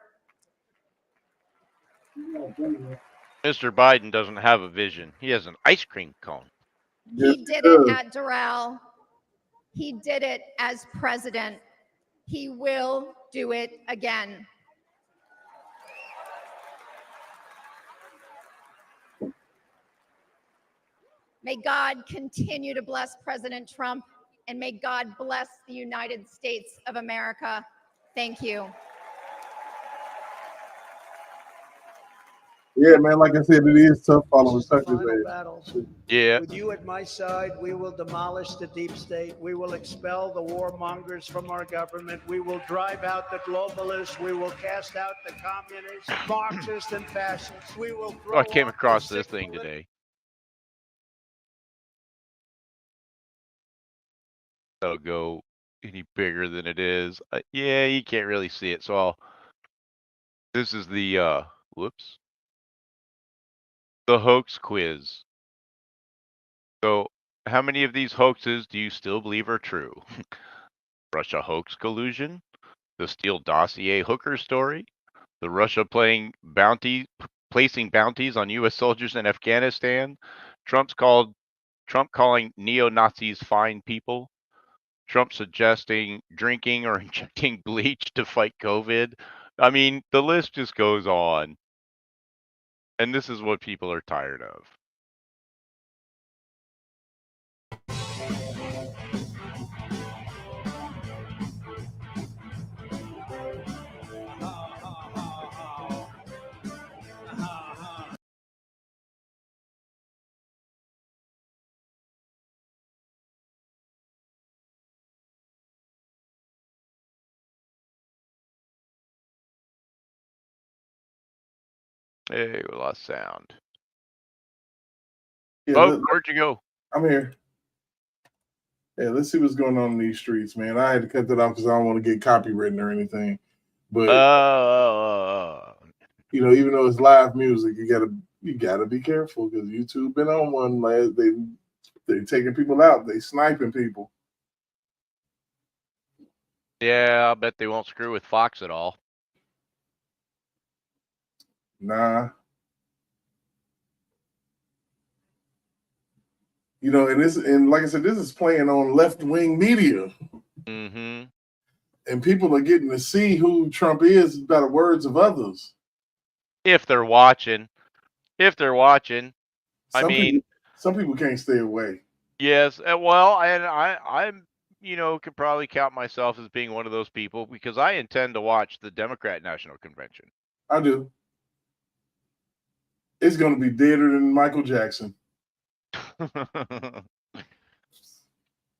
Mr. Biden doesn't have a vision. He has an ice cream cone. He did it at Doral. He did it as president. He will do it again. May God continue to bless President Trump, and may God bless the United States of America. Thank you. Yeah, man, like I said, it is tough following Tucker's Final age. battle. Yeah. With you at my side, we will demolish the deep state. We will expel the warmongers from our government. We will drive out the globalists. We will cast out the communists, Marxists, and fascists. We will throw I came off across the this sick thing today. I'll go any bigger than it is. Yeah, you can't really see it. So this is the whoops. The hoax quiz. So how many of these hoaxes do you still believe are true? Russia hoax collusion, the Steele dossier hooker story, the Russia placing bounties on U.S. soldiers in Afghanistan, Trump calling neo-Nazis fine people, Trump suggesting drinking or injecting bleach to fight COVID. I mean, the list just goes on. And this is what people are tired of. Hey, we lost sound. Yeah, oh, where'd you go? I'm here. Yeah, let's see what's going on in these streets, man. I had to cut that off because I don't want to get copywritten or anything. But you know, even though it's live music, you gotta be careful because YouTube been on one. They taking people out. They sniping people. Yeah, I bet they won't screw with Fox at all. Nah. You know, and like I said, this is playing on left-wing media. Mm-hmm. And people are getting to see who Trump is by the words of others. If they're watching. Some people can't stay away. Yes, well, and I'm could probably count myself as being one of those people because I intend to watch the Democrat National Convention. I do. It's going to be deader than Michael Jackson. You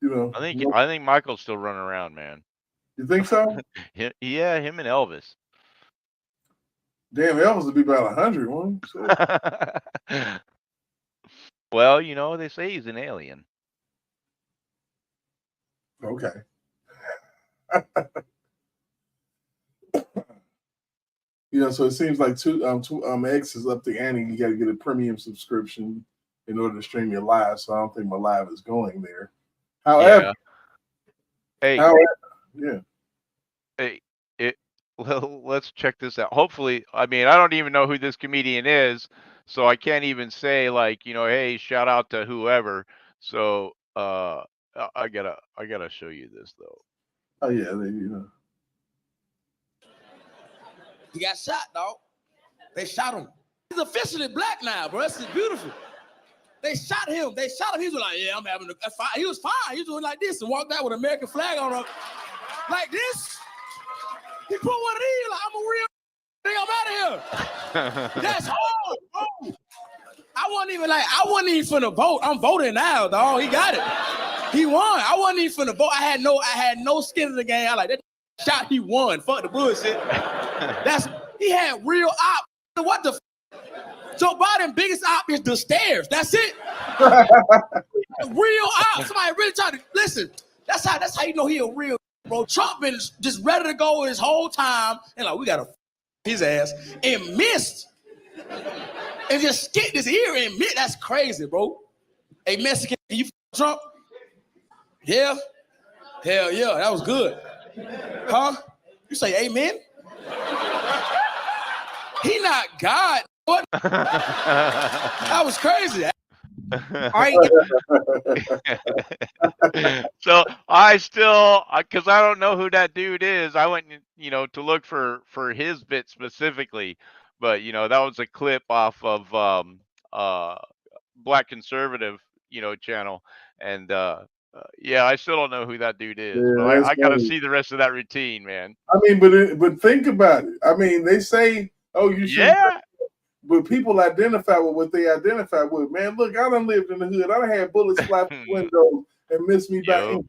know, I think Michael's still running around, man. You think so? Yeah, him and Elvis. Damn, Elvis would be about 100, one. Well, you know, they say he's an alien. Okay. So it seems like X is up the ante. You got to get a premium subscription in order to stream your live. So I don't think my live is going there. However, yeah. Well, let's check this out. Hopefully, I mean, I don't even know who this comedian is, so I can't even say like, you know, hey, shout out to whoever. So, I gotta show you this though. Oh yeah, He got shot, dog. They shot him. He's officially black now, bro. This is beautiful. They shot him. He was like, yeah, I'm having a fire. He was fine. He was doing like this and walked out with an American flag on him. Like this. He put one of these, like, I'm a real thing, I'm out of here. That's hard, bro. I wasn't even finna vote. I'm voting now, dog. He got it. He won. I wasn't even finna vote. I had no skin in the game. I like that shot, he won. Fuck the bullshit. He had real op. What the Joe Biden biggest op is the stairs. That's it. Real op. Somebody really trying to listen. That's how you know he a real bro. Trump been just ready to go this whole time, and like we gotta his ass and missed, and just skipped his ear and missed. That's crazy, bro. Hey Mexican, you Trump? Yeah, hell yeah, that was good. Huh? You say amen? He not God. What? That was crazy. So I still, because I don't know who that dude is, I went, to look for his bit specifically, but that was a clip off of Black Conservative, channel, and yeah, I still don't know who that dude is, but I got to see the rest of that routine, man. I mean, but think about it. I mean, they say, oh, you should. Yeah. But people identify with what they identify with. Man, look, I done lived in the hood. I done had bullets fly through windows and miss me by inch.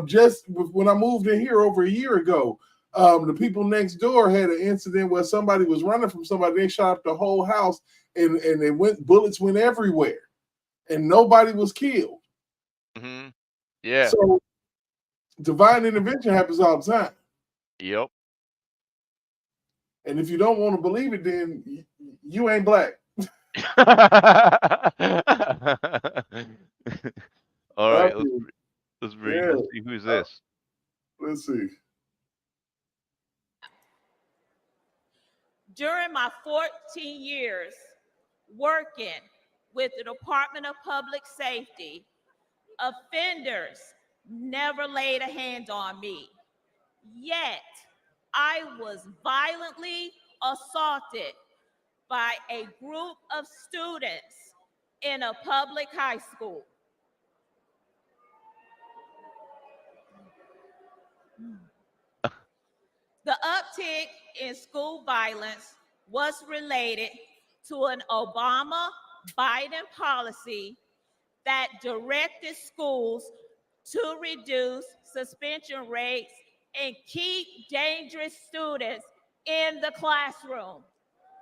Just when I moved in here over a year ago, the people next door had an incident where somebody was running from somebody. They shot up the whole house, and bullets went everywhere, and nobody was killed. Mm-hmm. Yeah. So divine intervention happens all the time. Yep. And if you don't want to believe it, then you ain't black. All right, let's read. Yeah. Let's see who's this. Let's see. During my 14 years working with the Department of Public Safety, offenders never laid a hand on me. Yet, I was violently assaulted by a group of students in a public high school. The uptick in school violence was related to an Obama-Biden policy that directed schools to reduce suspension rates and keep dangerous students in the classroom.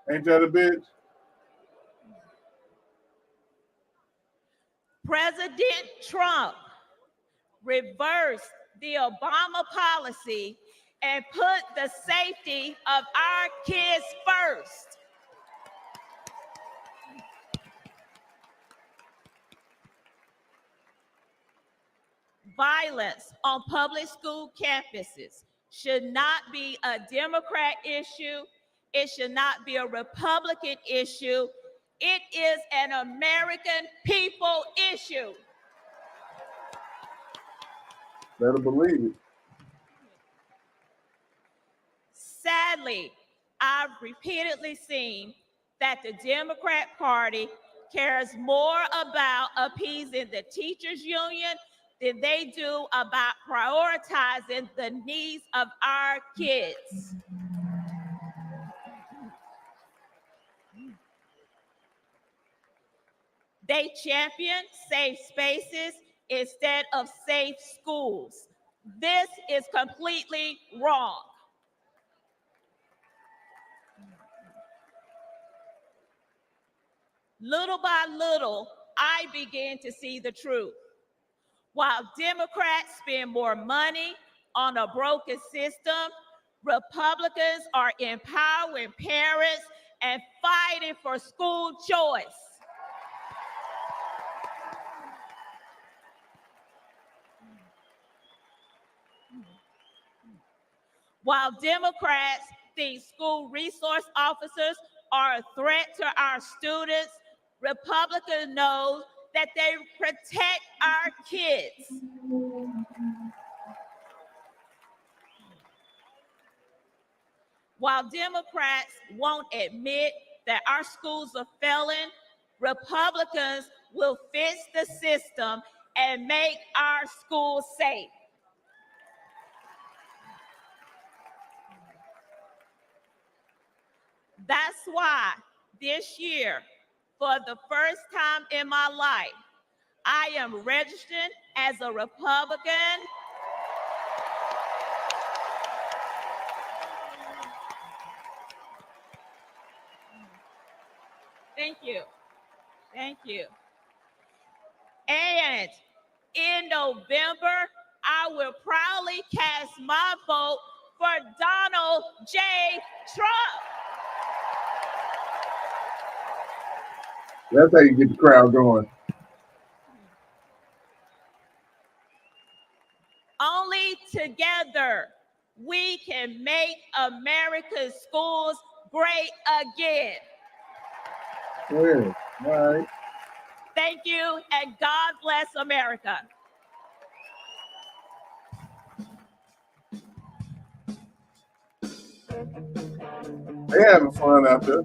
Ain't that a bitch? President Trump reversed the Obama policy and put the safety of our kids first. Violence on public school campuses should not be a Democrat issue. It should not be a Republican issue. It is an American people issue. Better believe it. Sadly, I've repeatedly seen that the Democrat Party cares more about appeasing the teachers union than they do about prioritizing the needs of our kids. They champion safe spaces instead of safe schools. This is completely wrong. Little by little, I began to see the truth. While Democrats spend more money on a broken system, Republicans are empowering parents and fighting for school choice. While Democrats think school resource officers are a threat to our students, Republicans know that they protect our kids. While Democrats won't admit that our schools are failing, Republicans will fix the system and make our schools safe. That's why this year, for the first time in my life, I am registered as a Republican. Thank you. Thank you. And in November, I will proudly cast my vote for Donald J. Trump. That's how you get the crowd going. Only together we can make America's schools great again. Yeah, all right. Thank you, and God bless America. They having fun out there.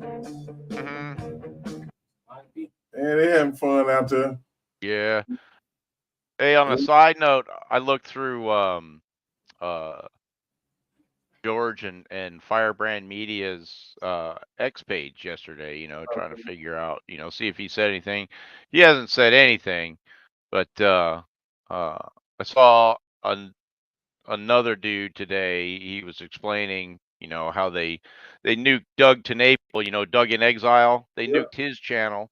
Yeah, they having fun out there. Yeah. Hey, on a side note, I looked through George and Firebrand Media's X page yesterday, trying to figure out, see if he said anything. He hasn't said anything, but I saw another dude today. He was explaining, how they nuked Doug TenNapel, Doug in Exile. They nuked his channel.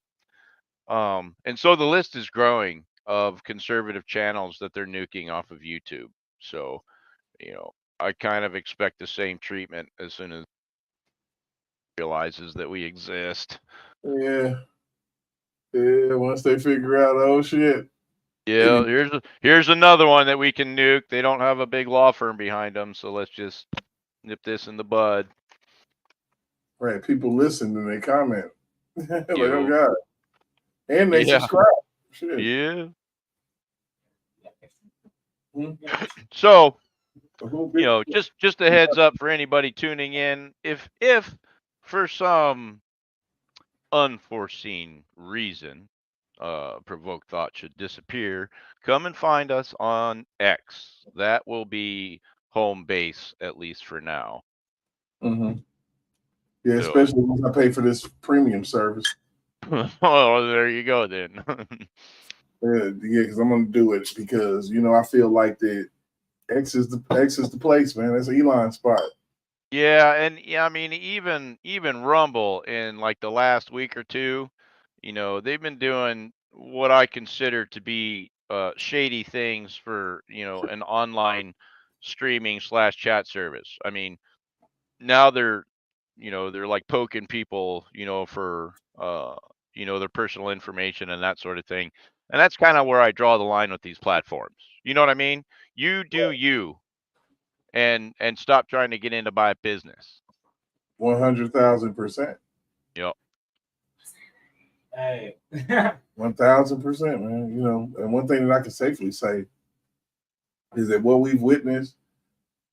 And so the list is growing of conservative channels that they're nuking off of YouTube. So, I kind of expect the same treatment as soon as it realizes that we exist. Yeah. Yeah, once they figure out, oh shit. Yeah, here's another one that we can nuke. They don't have a big law firm behind them, so let's just nip this in the bud. Right, people listen and they comment. Like, oh God. And they Yeah. subscribe. Shit. Yeah. So, just a heads up for anybody tuning in. If for some unforeseen reason, provoked thought should disappear, come and find us on X. That will be home base, at least for now. Mm-hmm. Yeah, especially once I pay for this premium service. Oh, there you go then. Yeah, because I'm gonna do it because I feel like that X is the place, man. That's Elon's spot. Yeah, and I mean even Rumble in like the last week or two, they've been doing what I consider to be shady things for, an online streaming / chat service. I mean, now they're like poking people, for their personal information and that sort of thing. And that's kind of where I draw the line with these platforms. You know what I mean? You do you, and stop trying to get into my business. 100,000%. Yep. Hey. 1,000%, man. And one thing that I can safely say is that what we've witnessed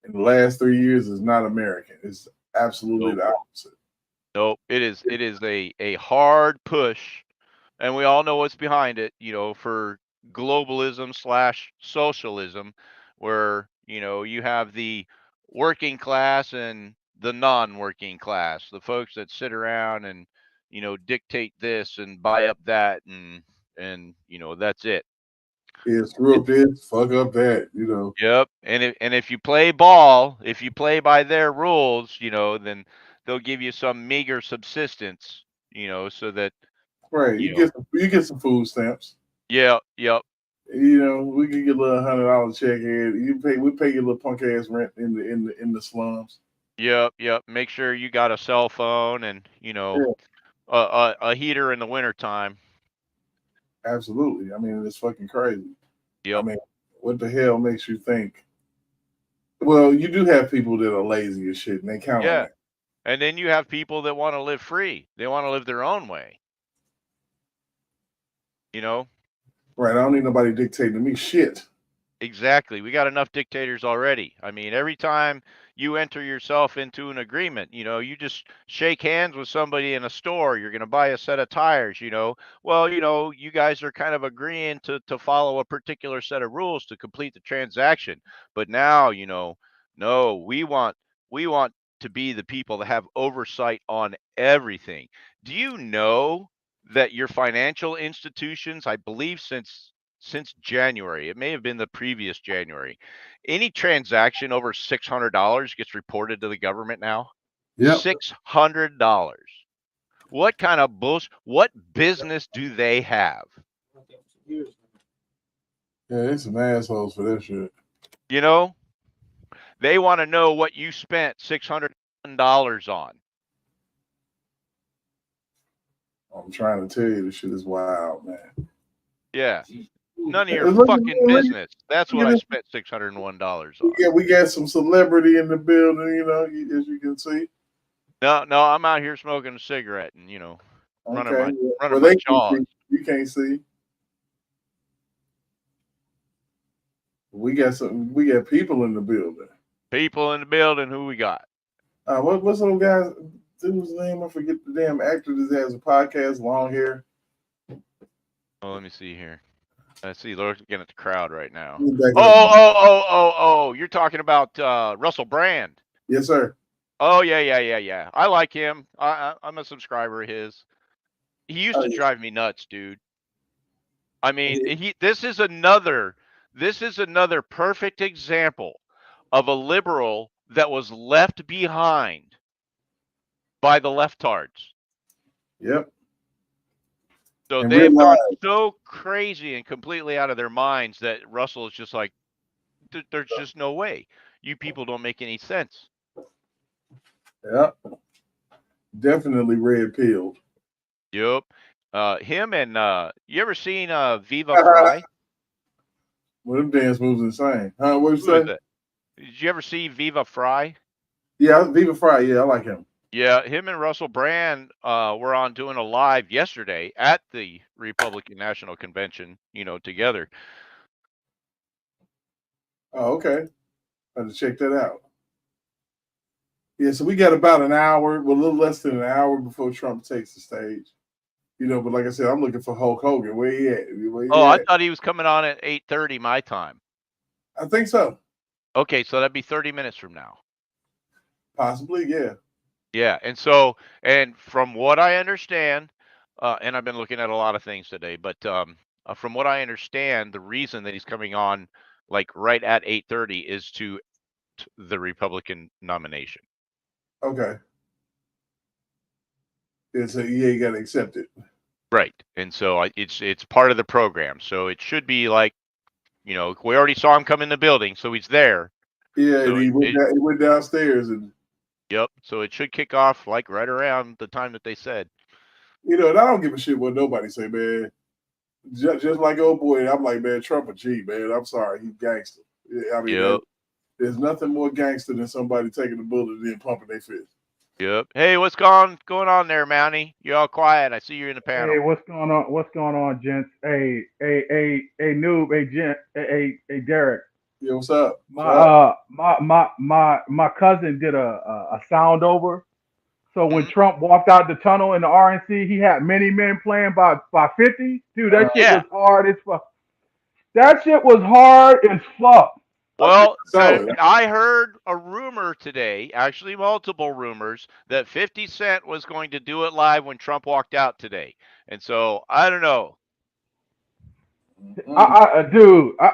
in the last 3 years is not American. It's absolutely the opposite. Nope. It is a hard push, and we all know what's behind it, for globalism / socialism, where, you have the working class and the non-working class, the folks that sit around and, dictate this and buy up that and that's it. Yeah, screw up this, fuck up that, Yep. And if you play ball, if you play by their rules, then they'll give you some meager subsistence, so that Right. You know. You get some food stamps. Yeah. Yep. You know, we can get a little $100 check here. We pay your little punk ass rent in the slums. Yep. Yep. Make sure you got a cell phone and Yeah, a heater in the wintertime. absolutely. I mean, it's fucking crazy. I Yep. mean, what the hell makes you think? Well, you do have people that are lazy as shit, and they count on Yeah. that. And then you have people that want to live free. They want to live their own way. You know. Right. I don't need nobody dictating to me shit. Exactly. We got enough dictators already. I mean, every time you enter yourself into an agreement, you just shake hands with somebody in a store, you're going to buy a set of tires, Well, you guys are kind of agreeing to follow a particular set of rules to complete the transaction. But now, no, we want to be the people that have oversight on everything. Do you know that your financial institutions, I believe since January. It may have been the previous January. Any transaction over $600 gets reported to the government now. Yep. $600. What kind of bullshit? What business do they have? Yeah, they some assholes for that shit. They want to know what you spent $600 on. I'm trying to tell you, this shit is wild, man. Yeah. None of your Look, fucking look, business. That's what I spent $601 on. Yeah, we got some celebrity in the building, as you can see. No, I'm out here smoking a cigarette and running Okay. my They can jaws. see. You can't see. We got people in the building. People in the building. Who we got? What's some guys? Dude's name? I forget the damn actor that has a podcast, long hair. Oh, let me see here. I see. Looking at the crowd right now. He's back in Oh! You're talking about Russell Brand. Yes, sir. Oh yeah. I like him. I'm a subscriber of his. He used to drive me nuts, dude. I mean, this is another perfect example of a liberal that was left behind by the leftards. Yep. So And they've gone so crazy and completely out of their minds that Russell is just like, there's just no way. You people don't make any sense. Yep. Definitely red pilled. Yep. Him and you ever seen Viva Fry? Well, them dance moves insane. Huh? What you say? Did you ever see Viva Fry? Yeah, Viva Fry. Yeah, I like him. Yeah, him and Russell Brand were on doing a live yesterday at the Republican National Convention, together. Oh, okay. I have to check that out. Yeah, so we got about an hour, well, a little less than an hour before Trump takes the stage. But like I said, I'm looking for Hulk Hogan. Where he at? I thought he was coming on at 8:30 my time. I think so. Okay, so that'd be 30 minutes from now. Possibly, yeah. Yeah, and from what I understand, and I've been looking at a lot of things today, but from what I understand, the reason that he's coming on like right at 8:30 is to the Republican nomination. Okay. Yeah, so you got to accept it. Right, and so it's part of the program. So it should be like, we already saw him come in the building, so he's there. Yeah, so and he went downstairs and. Yep. So it should kick off like right around the time that they said. And I don't give a shit what nobody say, man. Just like old boy, I'm like, man, Trump a G, man. I'm sorry, he's gangster. I mean, there's nothing more gangster than somebody taking the bullet and then pumping their fist. Yep. Hey, what's going on there, Mountie? You're all quiet. I see you're in the panel. Hey, what's going on? What's going on, gents? Hey, noob, hey, Derek. Yeah, what's up? My cousin did a sound over. So when Trump walked out the tunnel in the RNC, he had Many Men playing by 50. Dude, that shit was hard as fuck. That shit was hard as fuck. Well, I heard a rumor today, actually multiple rumors, that 50 Cent was going to do it live when Trump walked out today. And so, I don't know.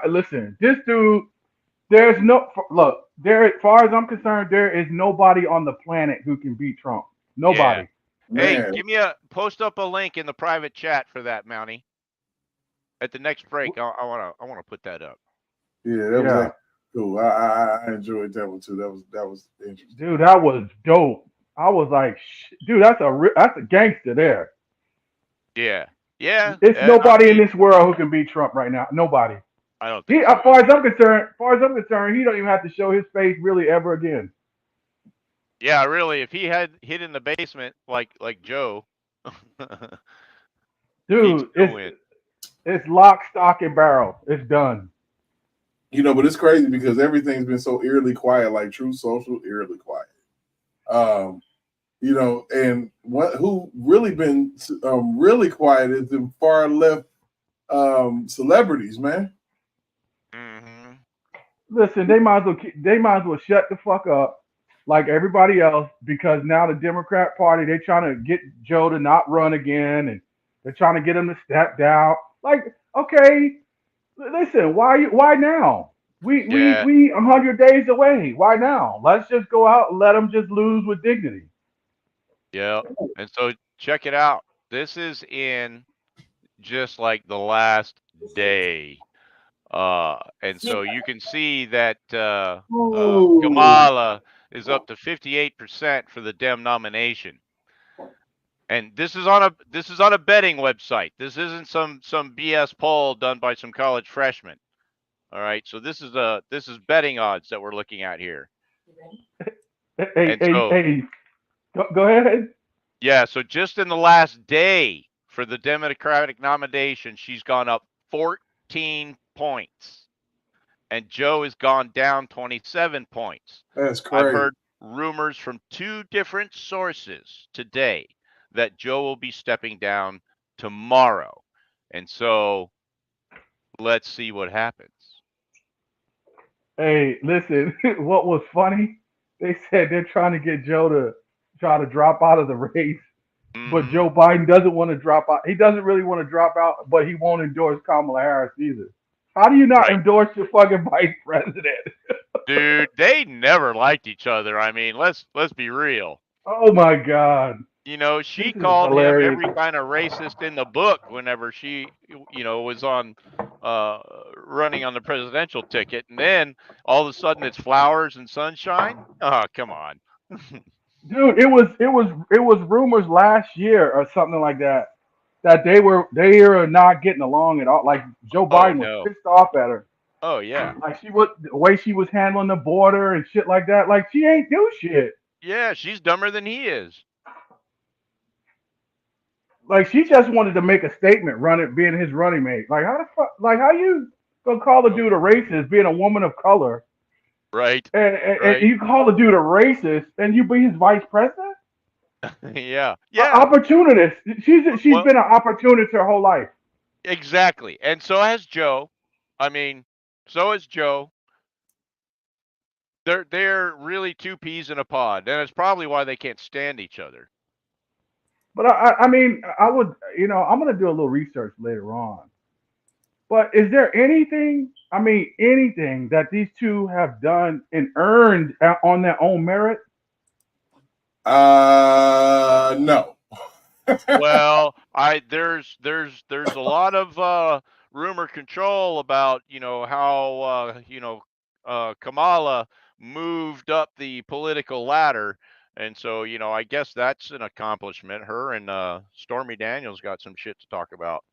Listen, this dude, there's no, look, as far as I'm concerned, there is nobody on the planet who can beat Trump. Nobody. Man. Hey, post up a link in the private chat for that, Mountie. At the next break, I wanna put that up. Yeah, that was actually cool. I enjoyed that one too. That was interesting. Dude, that was dope. I was like, dude, that's a gangster there. Yeah, yeah. It's I nobody in mean, this world who can beat Trump right now. Nobody. I don't He, think as so. far as I'm concerned, he don't even have to show his face really ever again. Yeah, really. If he had hid in the basement like Joe, he'd Dude, still win. it's lock, stock, and barrel. It's done. You know, but it's crazy because everything's been so eerily quiet, like True Social, eerily quiet. You know, and who really been really quiet is the far left celebrities, man. Mm-hmm. Listen, they might as well shut the fuck up like everybody else because now the Democrat Party they're trying to get Joe to not run again and they're trying to get him to step down. Like, okay, listen, why now? We 100 days away. Why now? Let's just go out and let them just lose with dignity. Yeah. And so check it out. This is in just like the last day. And so you can see that Kamala is up to 58% for the Dem nomination. And this is on a betting website. This isn't some BS poll done by some college freshmen. All right. So this is betting odds that we're looking at here. Hey, go ahead. Yeah, so just in the last day for the Democratic nomination, she's gone up 14 points. And Joe has gone down 27 points. That's crazy. I've heard rumors from 2 different sources today that Joe will be stepping down tomorrow. And so let's see what happens. Hey, listen, what was funny? They said they're trying to get Joe to try to drop out of the race, but Joe Biden doesn't want to drop out. He doesn't really want to drop out, but he won't endorse Kamala Harris either. How do you not endorse your fucking vice president? Dude, they never liked each other. I mean, let's be real. Oh my God. You know, she This is called him hilarious. every kind of racist in the book whenever she, was on running on the presidential ticket. And then all of a sudden it's flowers and sunshine. Oh, come on. Dude, it was rumors last year or something like that they are not getting along at all. Like Joe Biden was pissed off at her. Oh yeah. Like the way she was handling the border and shit like that. Like she ain't do shit. Yeah, she's dumber than he is. Like she just wanted to make a statement, being his running mate. Like how the fuck? Like how you gonna call the dude a racist, being a woman of color? Right. And you call the dude a racist, and you be his vice president? Yeah. Opportunist. She's been an opportunist her whole life. Exactly. And so has Joe. I mean, so has Joe. They're really 2 peas in a pod, and it's probably why they can't stand each other. But I mean, I would, I'm gonna do a little research later on. But is there anything that these two have done and earned on their own merit? No. Well, there's a lot of rumor control about how Kamala moved up the political ladder, and so I guess that's an accomplishment. Her and Stormy Daniels got some shit to talk about.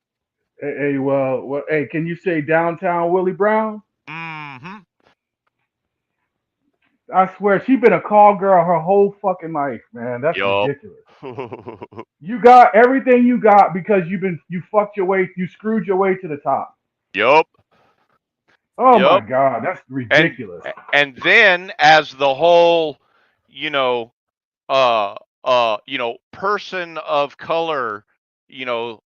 Hey, hey, can you say downtown Willie Brown? Mm-hmm. I swear, she's been a call girl her whole fucking life, man. That's ridiculous. You got everything you got because you screwed your way to the top. Yup. Oh my God, that's ridiculous. And then as the whole, person of color,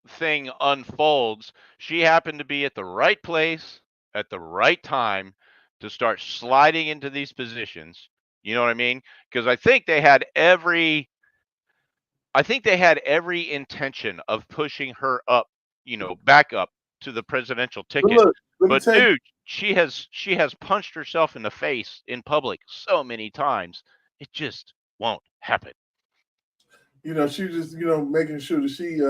thing unfolds, she happened to be at the right place at the right time to start sliding into these positions. You know what I mean? Because I think they had every intention of pushing her up, back up to the presidential ticket. But dude, she has punched herself in the face in public so many times. It just won't happen. You know, she just, you know, making sure that she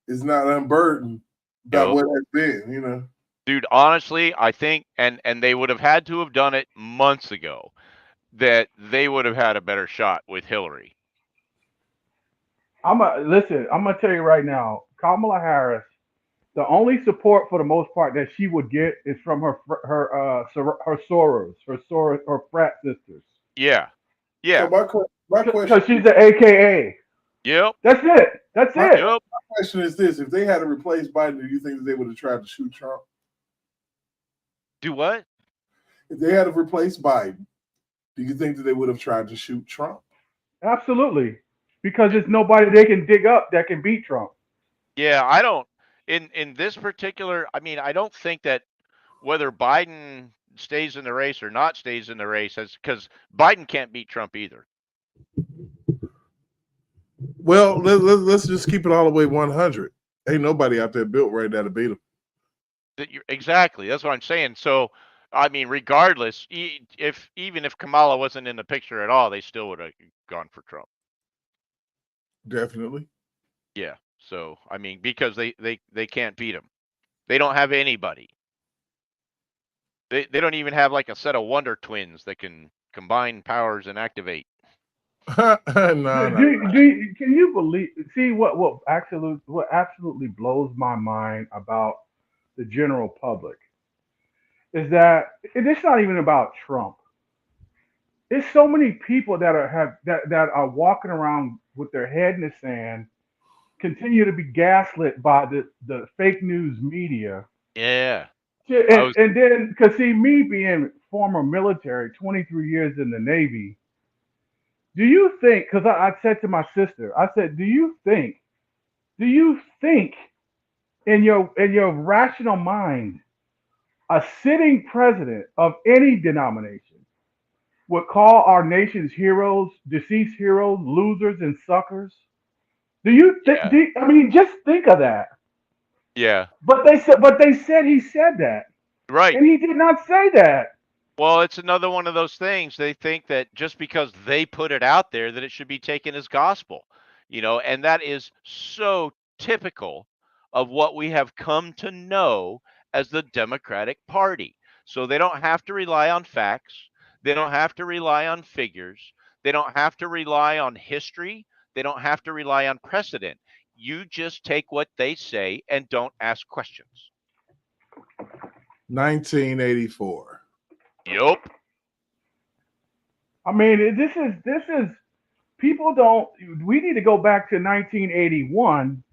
is not unburdened about Yep. what has been, you know. Dude, honestly, I think, and they would have had to have done it months ago, that they would have had a better shot with Hillary. I'm gonna tell you right now, Kamala Harris. The only support for the most part that she would get is from her frat sisters. Yeah. So Yeah. my question Because she's an AKA. Yep. That's it. That's my, it. Yep. my question is this: if they had to replace Biden, do you think that they would have tried to shoot Trump? Do what? If they had to replace Biden, do you think that they would have tried to shoot Trump? Absolutely. Because there's nobody they can dig up that can beat Trump. Yeah, I don't in this particular, I mean, I don't think that whether Biden stays in the race or not stays in the race, because Biden can't beat Trump either. Well, let's just keep it all the way 100. Ain't nobody out there built right now to beat him. Exactly. That's what I'm saying. So, I mean, regardless, even if Kamala wasn't in the picture at all, they still would have gone for Trump. Definitely. Yeah. So, I mean, because they can't beat him. They don't have anybody. They don't even have like a set of Wonder Twins that can combine powers and activate. No. Can you believe? See what absolutely blows my mind about the general public is that it's not even about Trump. There's so many people that are walking around with their head in the sand, continue to be gaslit by the fake news media. Yeah. And then, because see, me being former military, 23 years in the Navy, do you think, because I said to my sister, I said, do you think in your rational mind, a sitting president of any denomination would call our nation's heroes, deceased heroes, losers and suckers? Do you think? Yeah. I mean, just think of that. Yeah. But they said he said that, Right. and he did not say that. Well, it's another one of those things. They think that just because they put it out there, that it should be taken as gospel, and that is so typical of what we have come to know as the Democratic Party. So they don't have to rely on facts. They don't have to rely on figures. They don't have to rely on history. They don't have to rely on precedent. You just take what they say and don't ask questions. 1984. Yup. I mean, this is people don't. We need to go back to 1981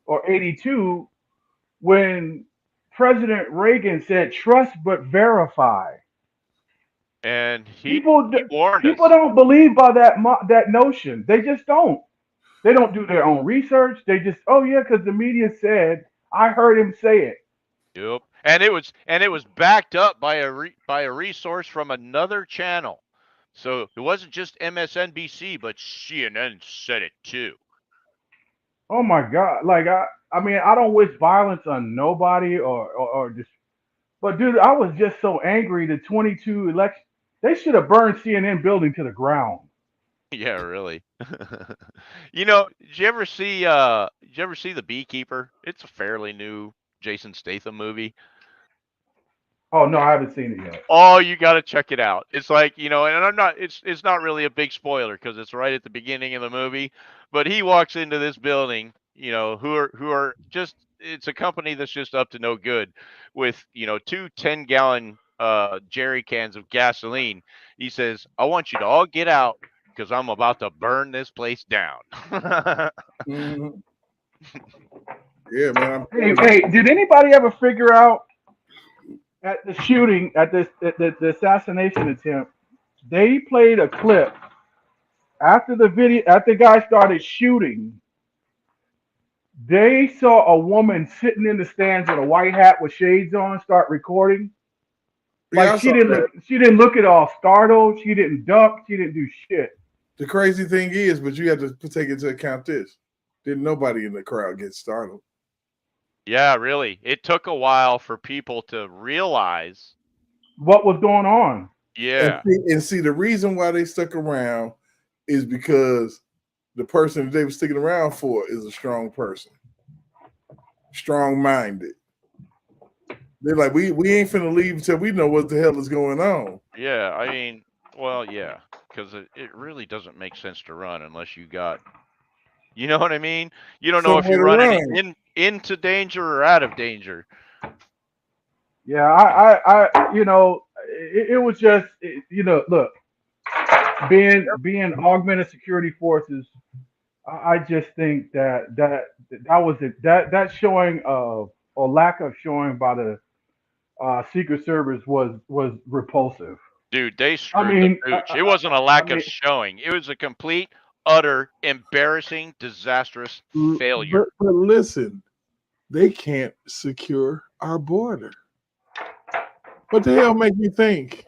or 82 when President Reagan said, "Trust but verify." And he warned People us. don't believe by that notion. They just don't. They don't do their own research. They just, oh yeah, because the media said. I heard him say it. Yep. And it was backed up by a resource from another channel. So it wasn't just MSNBC, but CNN said it too. Oh my God! Like I mean, I don't wish violence on nobody or just. But dude, I was just so angry. The 22 election, they should have burned CNN building to the ground. Yeah, really. Did you ever see The Beekeeper? It's a fairly new Jason Statham movie. Oh no, I haven't seen it yet. Oh, you got to check it out. It's like, and I'm not it's not really a big spoiler because it's right at the beginning of the movie, but he walks into this building, who are just, it's a company that's just up to no good with, two 10-gallon jerry cans of gasoline. He says, "I want you to all get out because I'm about to burn this place down." Mm-hmm. Yeah, man. Hey, did anybody ever figure out at the shooting, at the assassination attempt, they played a clip after the guy started shooting. They saw a woman sitting in the stands with a white hat with shades on start recording. Yeah, Like she didn't look at all startled. She didn't duck. She didn't do shit. The crazy thing is, but you have to take into account this. Didn't nobody in the crowd get startled? Yeah, really. It took a while for people to realize what was going on. Yeah. And see, the reason why they stuck around is because the person that they were sticking around for is a strong person, strong-minded. They're like, we ain't finna leave until we know what the hell is going on. Yeah, I mean, well, yeah, because it really doesn't make sense to run unless you got, you know what I mean? You don't know if Somewhere you're to running run. into danger or out of danger. Yeah, I you know, it was just, you know, look, being augmented security forces. I just think that was it. That showing of or lack of showing by the Secret Service was repulsive. Dude, they I screwed the mean, pooch. It wasn't a I lack of mean, showing. It was a complete, utter, embarrassing, disastrous failure. But listen, they can't secure our border. What the hell make you think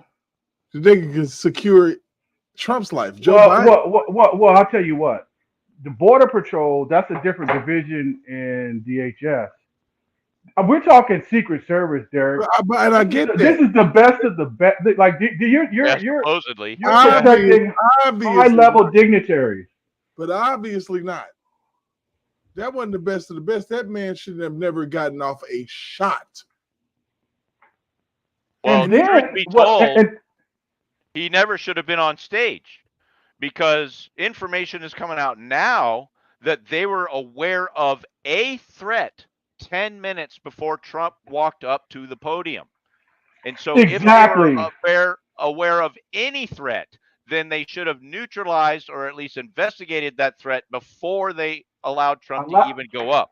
that they can secure Trump's life? Joe Biden? I'll tell you what. The Border Patrol, that's a different division in DHS. We're talking Secret Service, Derek. And I get This that. is the best of the best. Like Yeah, supposedly. you're protecting high Obviously level not. dignitaries. But obviously not. That wasn't the best of the best. That man should have never gotten off a shot. Well, And then truth be told, he never should have been on stage because information is coming out now that they were aware of a threat 10 minutes before Trump walked up to the podium. And so if they exactly. were aware of any threat, then they should have neutralized or at least investigated that threat before they allowed Trump to even go up.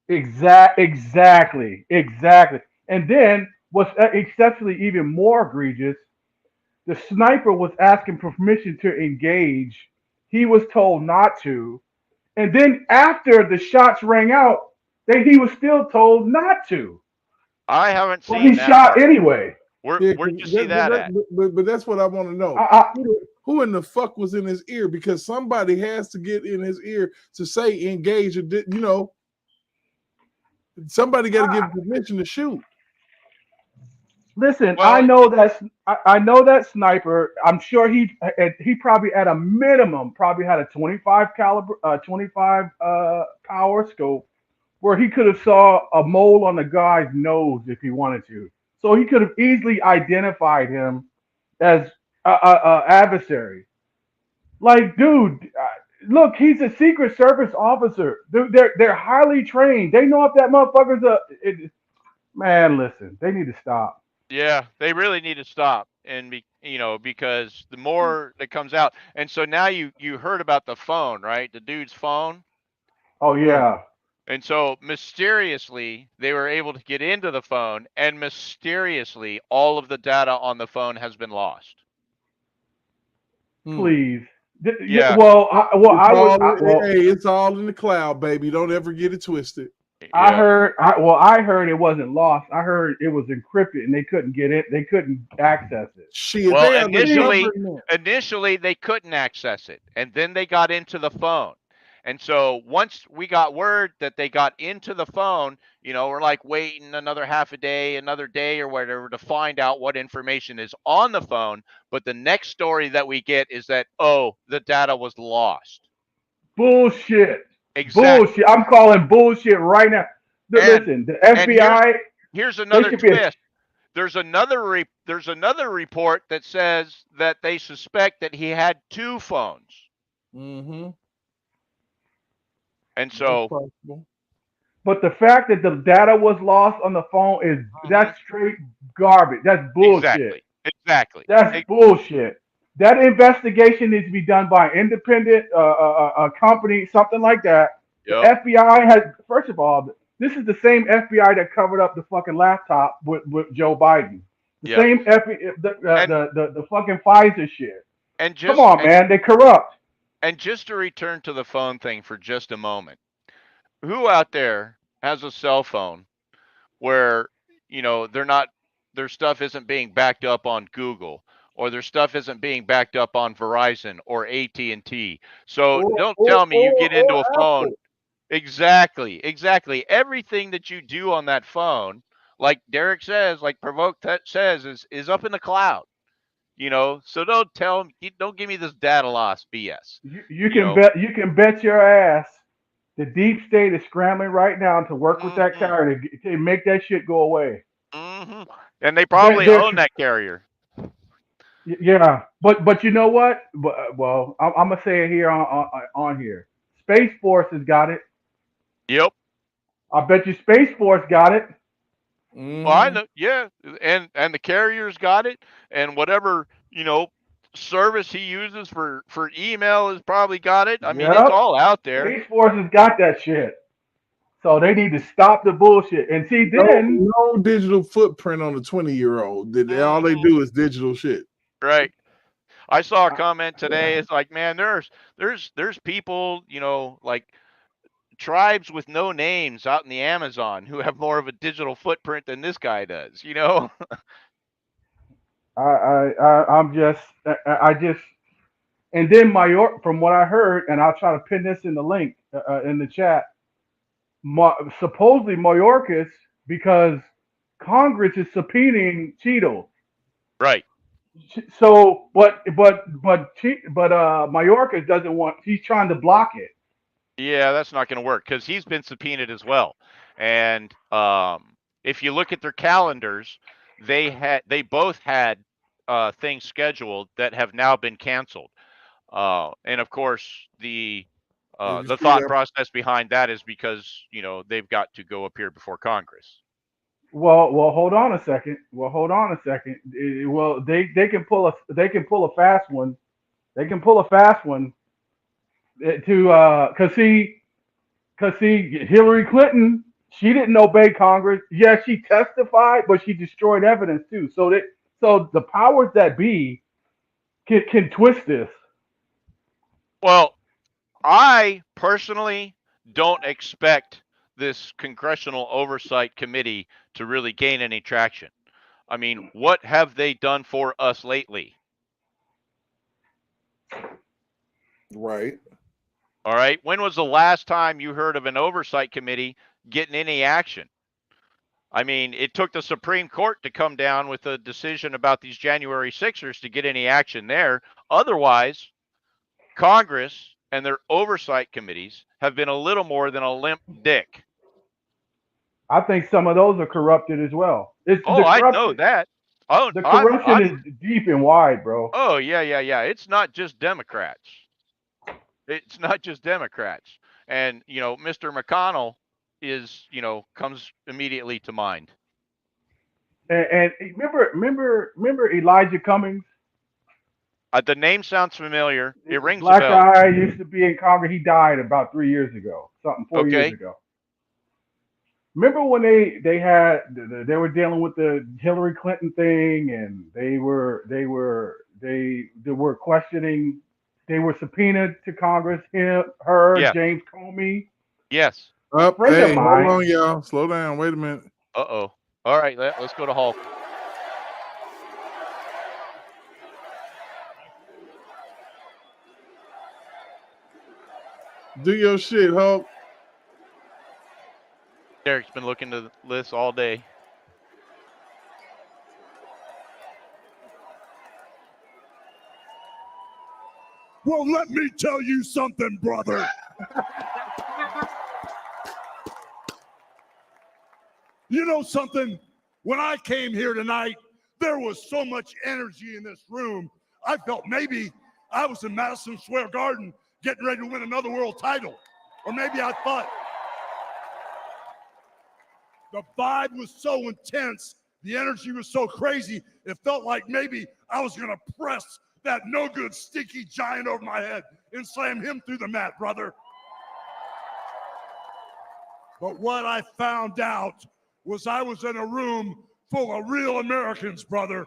Exactly. And then what's exceptionally even more egregious, the sniper was asking for permission to engage. He was told not to. And then after the shots rang out, then he was still told not to. I haven't Well, seen he that shot part. anyway. Where'd you see that at? But that's what I want to know. Who in the fuck was in his ear? Because somebody has to get in his ear to say engage. You know, somebody got to give permission to shoot. Listen, I know that sniper. I'm sure he probably at a minimum probably had a 25 caliber, 25 power scope, where he could have saw a mole on the guy's nose if he wanted to. So he could have easily identified him as a adversary. Like, dude, look, he's a Secret Service officer. They're highly trained. They know if that motherfucker's man. Listen, they need to stop. Yeah, they really need to stop, and because the more that comes out, and so now you heard about the phone, right? The dude's phone. Oh yeah. And so mysteriously, they were able to get into the phone, and mysteriously, all of the data on the phone has been lost. Please. Yeah. It's all in the cloud, baby. Don't ever get it twisted. I heard it wasn't lost. I heard it was encrypted and they couldn't get it. They couldn't access it. Shit, well, initially they couldn't access it, and then they got into the phone. And so once we got word that they got into the phone, we're like waiting another half a day, another day or whatever to find out what information is on the phone. But the next story that we get is that, the data was lost. Bullshit. Exactly. Bullshit. I'm calling bullshit right now. Listen, the FBI. Here's another twist. There's another report that says that they suspect that he had two phones. Mm-hmm. And so, but the fact that the data was lost on the phone that's straight garbage. That's bullshit. Exactly. That's bullshit. That investigation needs to be done by an independent company, something like that. Yep. The FBI has, first of all, this is the same FBI that covered up the fucking laptop with Joe Biden. The same the fucking Pfizer shit. Come on, man, they corrupt. And just to return to the phone thing for just a moment, who out there has a cell phone where their stuff isn't being backed up on Google, or their stuff isn't being backed up on Verizon or AT&T? So don't tell me you get into a phone. Exactly. Everything that you do on that phone, like Derek says, like Provoke says, is up in the cloud. You know, so don't tell them. Don't give me this data loss BS. You can bet your ass the deep state is scrambling right now to work with that carrier to make that shit go away. And they probably own that carrier. Yeah, but you know what? Well, I'm gonna say it here on here. Space Force has got it. Yep. I bet you Space Force got it. Well, I know, yeah, and the carrier's got it, and whatever service he uses for email has probably got it. I mean, it's Yep. all out there. Space Force has got that shit. So they need to stop the bullshit. And see, then no digital footprint on a 20-year-old. All they do is digital shit. Right. I saw a comment today. It's like, man, there's people, like tribes with no names out in the Amazon who have more of a digital footprint than this guy does. I'm just and then from what I heard, and I'll try to pin this in the link in the chat. Supposedly Mayorkas, because Congress is subpoenaing Cheeto. Right. So, but Mayorkas doesn't want. He's trying to block it. Yeah, that's not going to work because he's been subpoenaed as well. And if you look at their calendars, they both had things scheduled that have now been canceled. And of course, the thought process behind that is because they've got to go appear before Congress. Well, hold on a second. Well, they can pull a fast one. They can pull a fast one to cause see Hillary Clinton, she didn't obey Congress. Yeah, she testified, but she destroyed evidence too. So the powers that be can twist this. Well, I personally don't expect this Congressional Oversight Committee to really gain any traction. I mean, what have they done for us lately? Right. All right. When was the last time you heard of an oversight committee getting any action? I mean, it took the Supreme Court to come down with a decision about these January 6ers to get any action there. Otherwise, Congress and their oversight committees have been a little more than a limp dick. I think some of those are corrupted as well. I know that. Oh, the corruption is deep and wide, bro. Oh, yeah. It's not just Democrats. It's not just Democrats. And, Mr. McConnell is, comes immediately to mind. And remember Elijah Cummings? The name sounds familiar. It rings Black a bell. guy used to be in Congress. He died about 4 years ago. Four years ago. Remember when they were dealing with the Hillary Clinton thing, and they were questioning. They were subpoenaed to Congress. James Comey. Yes. Hold on, y'all. Slow down. Wait a minute. Uh-oh. All right, let's go to Hulk. Do your shit, Hulk. Derek's been looking to this all day. Well, let me tell you something, brother. You know something? When I came here tonight, there was so much energy in this room. I felt maybe I was in Madison Square Garden getting ready to win another world title. Or maybe I thought the vibe was so intense, the energy was so crazy, it felt like maybe I was going to press that no good stinky giant over my head and slam him through the mat, brother. But what I found out was I was in a room full of real Americans, brother.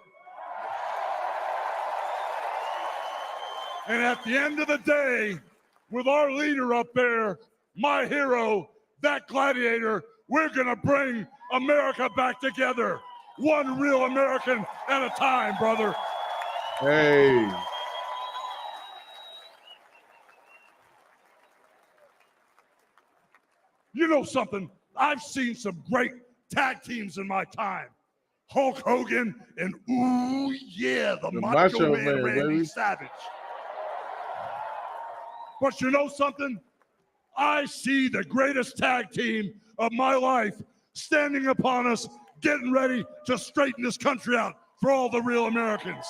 And at the end of the day, with our leader up there, my hero, that gladiator, we're gonna bring America back together. One real American at a time, brother. Hey. You know something? I've seen some great tag teams in my time. Hulk Hogan and ooh yeah, the Macho Man, Randy baby. Savage. But you know something? I see the greatest tag team of my life standing upon us, getting ready to straighten this country out for all the real Americans.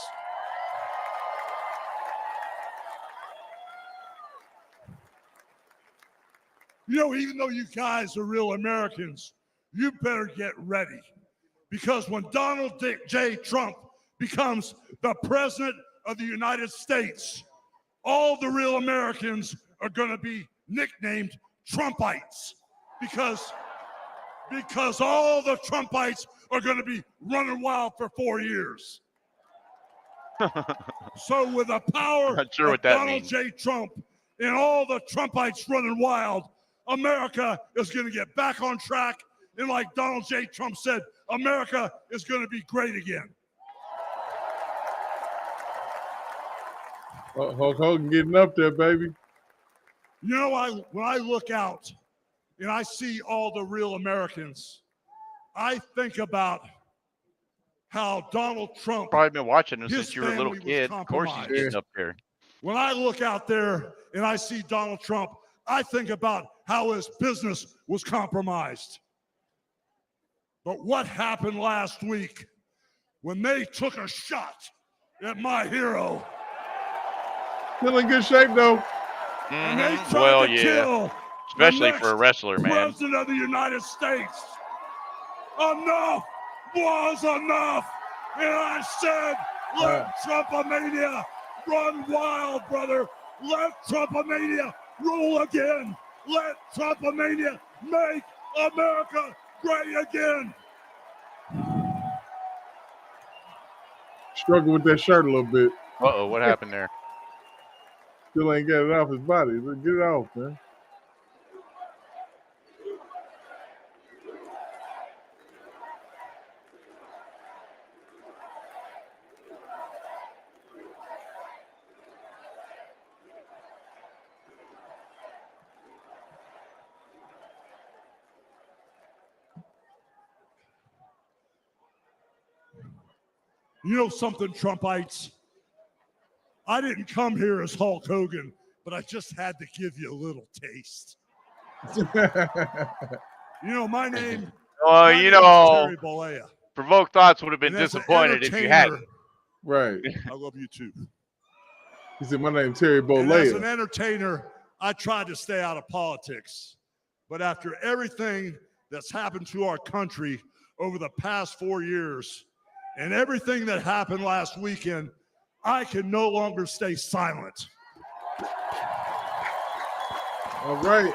You know, even though you guys are real Americans, you better get ready. Because when Donald J. Trump becomes the president of the United States, all the real Americans are going to be nicknamed Trumpites. Because all the Trumpites are going to be running wild for 4 years. So with the power Not sure of what that Donald means. J. Trump and all the Trumpites running wild, America is going to get back on track. And like Donald J. Trump said, America is going to be great again. Hulk Hogan getting up there, baby. You know, when I look out and I see all the real Americans, I think about how Donald Trump Probably been watching him his since you were a little family was kid. Of course he's compromised. getting up there. When I look out there and I see Donald Trump, I think about how his business was compromised. But what happened last week when they took a shot at my hero? Still in good shape, though. And they tried Well, to yeah. kill Especially the for a wrestler, next man. President of the United States. Enough was enough. And I said, let Trumpomania run wild, brother. Let Trumpomania rule again. Let Trumpomania make America great again. Struggle with that shirt a little bit. Uh-oh, what happened there? Still ain't got it off his body. Let's get it off, man. You know something, Trumpites? I didn't come here as Hulk Hogan, but I just had to give you a little taste. You know, my name. Oh, my you name's know, Terry Bollea. Provoked Thoughts would have been And as an disappointed if you hadn't. entertainer, Right. I love you too. He said, my name's Terry And as an Bollea. entertainer, I tried to stay out of politics. But after everything that's happened to our country over the past 4 years and everything that happened last weekend, I can no longer stay silent. All right.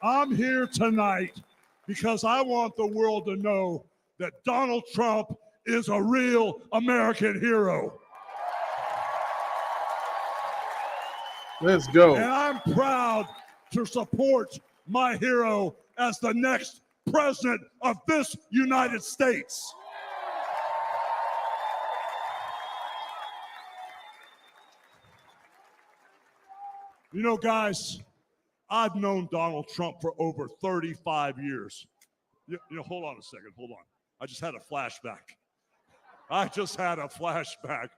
I'm here tonight because I want the world to know that Donald Trump is a real American hero. Let's go. And I'm proud to support my hero as the next president of this United States. You know, guys, I've known Donald Trump for over 35 years. You know, hold on a second, hold on. I just had a flashback.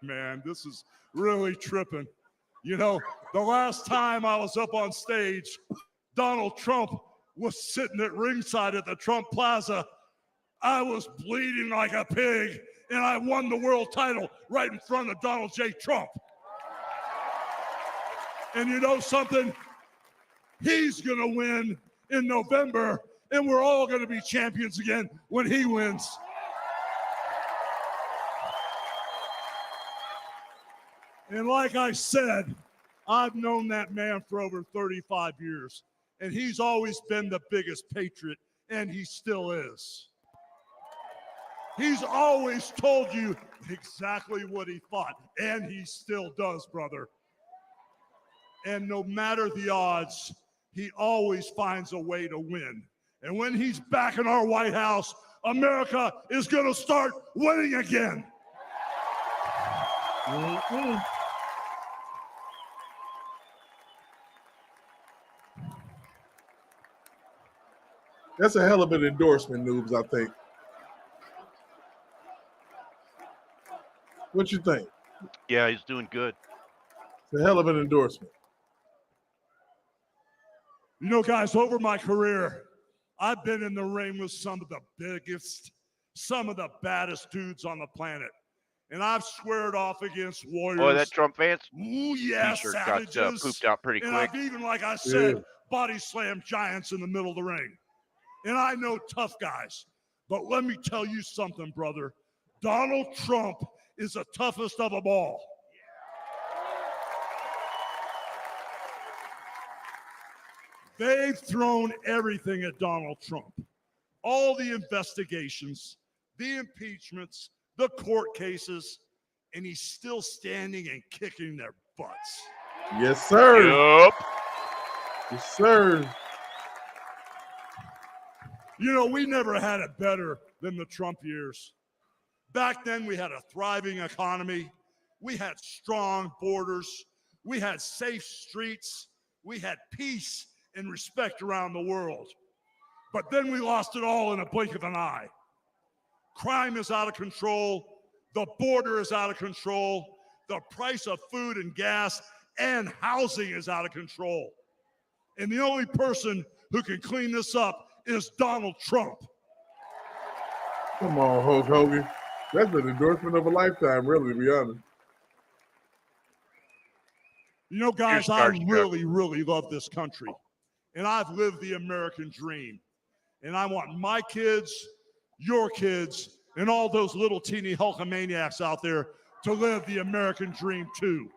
Man. This is really tripping. You know, the last time I was up on stage, Donald Trump was sitting at ringside at the Trump Plaza. I was bleeding like a pig, and I won the world title right in front of Donald J. Trump. And you know something? He's going to win in November, and we're all going to be champions again when he wins. And like I said, I've known that man for over 35 years, and he's always been the biggest patriot, and he still is. He's always told you exactly what he thought, and he still does, brother. And no matter the odds, he always finds a way to win. And when he's back in our White House, America is going to start winning again. Mm-hmm. That's a hell of an endorsement, Noobs, I think. What you think? Yeah, he's doing good. It's a hell of an endorsement. You know, guys, over my career, I've been in the ring with some of the biggest, some of the baddest dudes on the planet. And I've squared off against warriors. Boy, that Trump Vance Ooh, yeah, t-shirt savages. got pooped out pretty and quick. I've even, like I said, body slammed giants in the middle of the ring. And I know tough guys. But let me tell you something, brother. Donald Trump is the toughest of them all. They've thrown everything at Donald Trump. All the investigations, the impeachments, the court cases, and he's still standing and kicking their butts. Yes, sir. Yup. Yes, sir. You know, we never had it better than the Trump years. Back then, we had a thriving economy. We had strong borders. We had safe streets. We had peace and respect around the world. But then we lost it all in a blink of an eye. Crime is out of control. The border is out of control. The price of food and gas and housing is out of control. And the only person who can clean this up is Donald Trump. Come on, Hulk Hogan. That's an endorsement of a lifetime, really, to be honest. You know, guys, I really, really love this country. And I've lived the American dream. And I want my kids, your kids, and all those little teeny Hulkamaniacs out there to live the American dream too.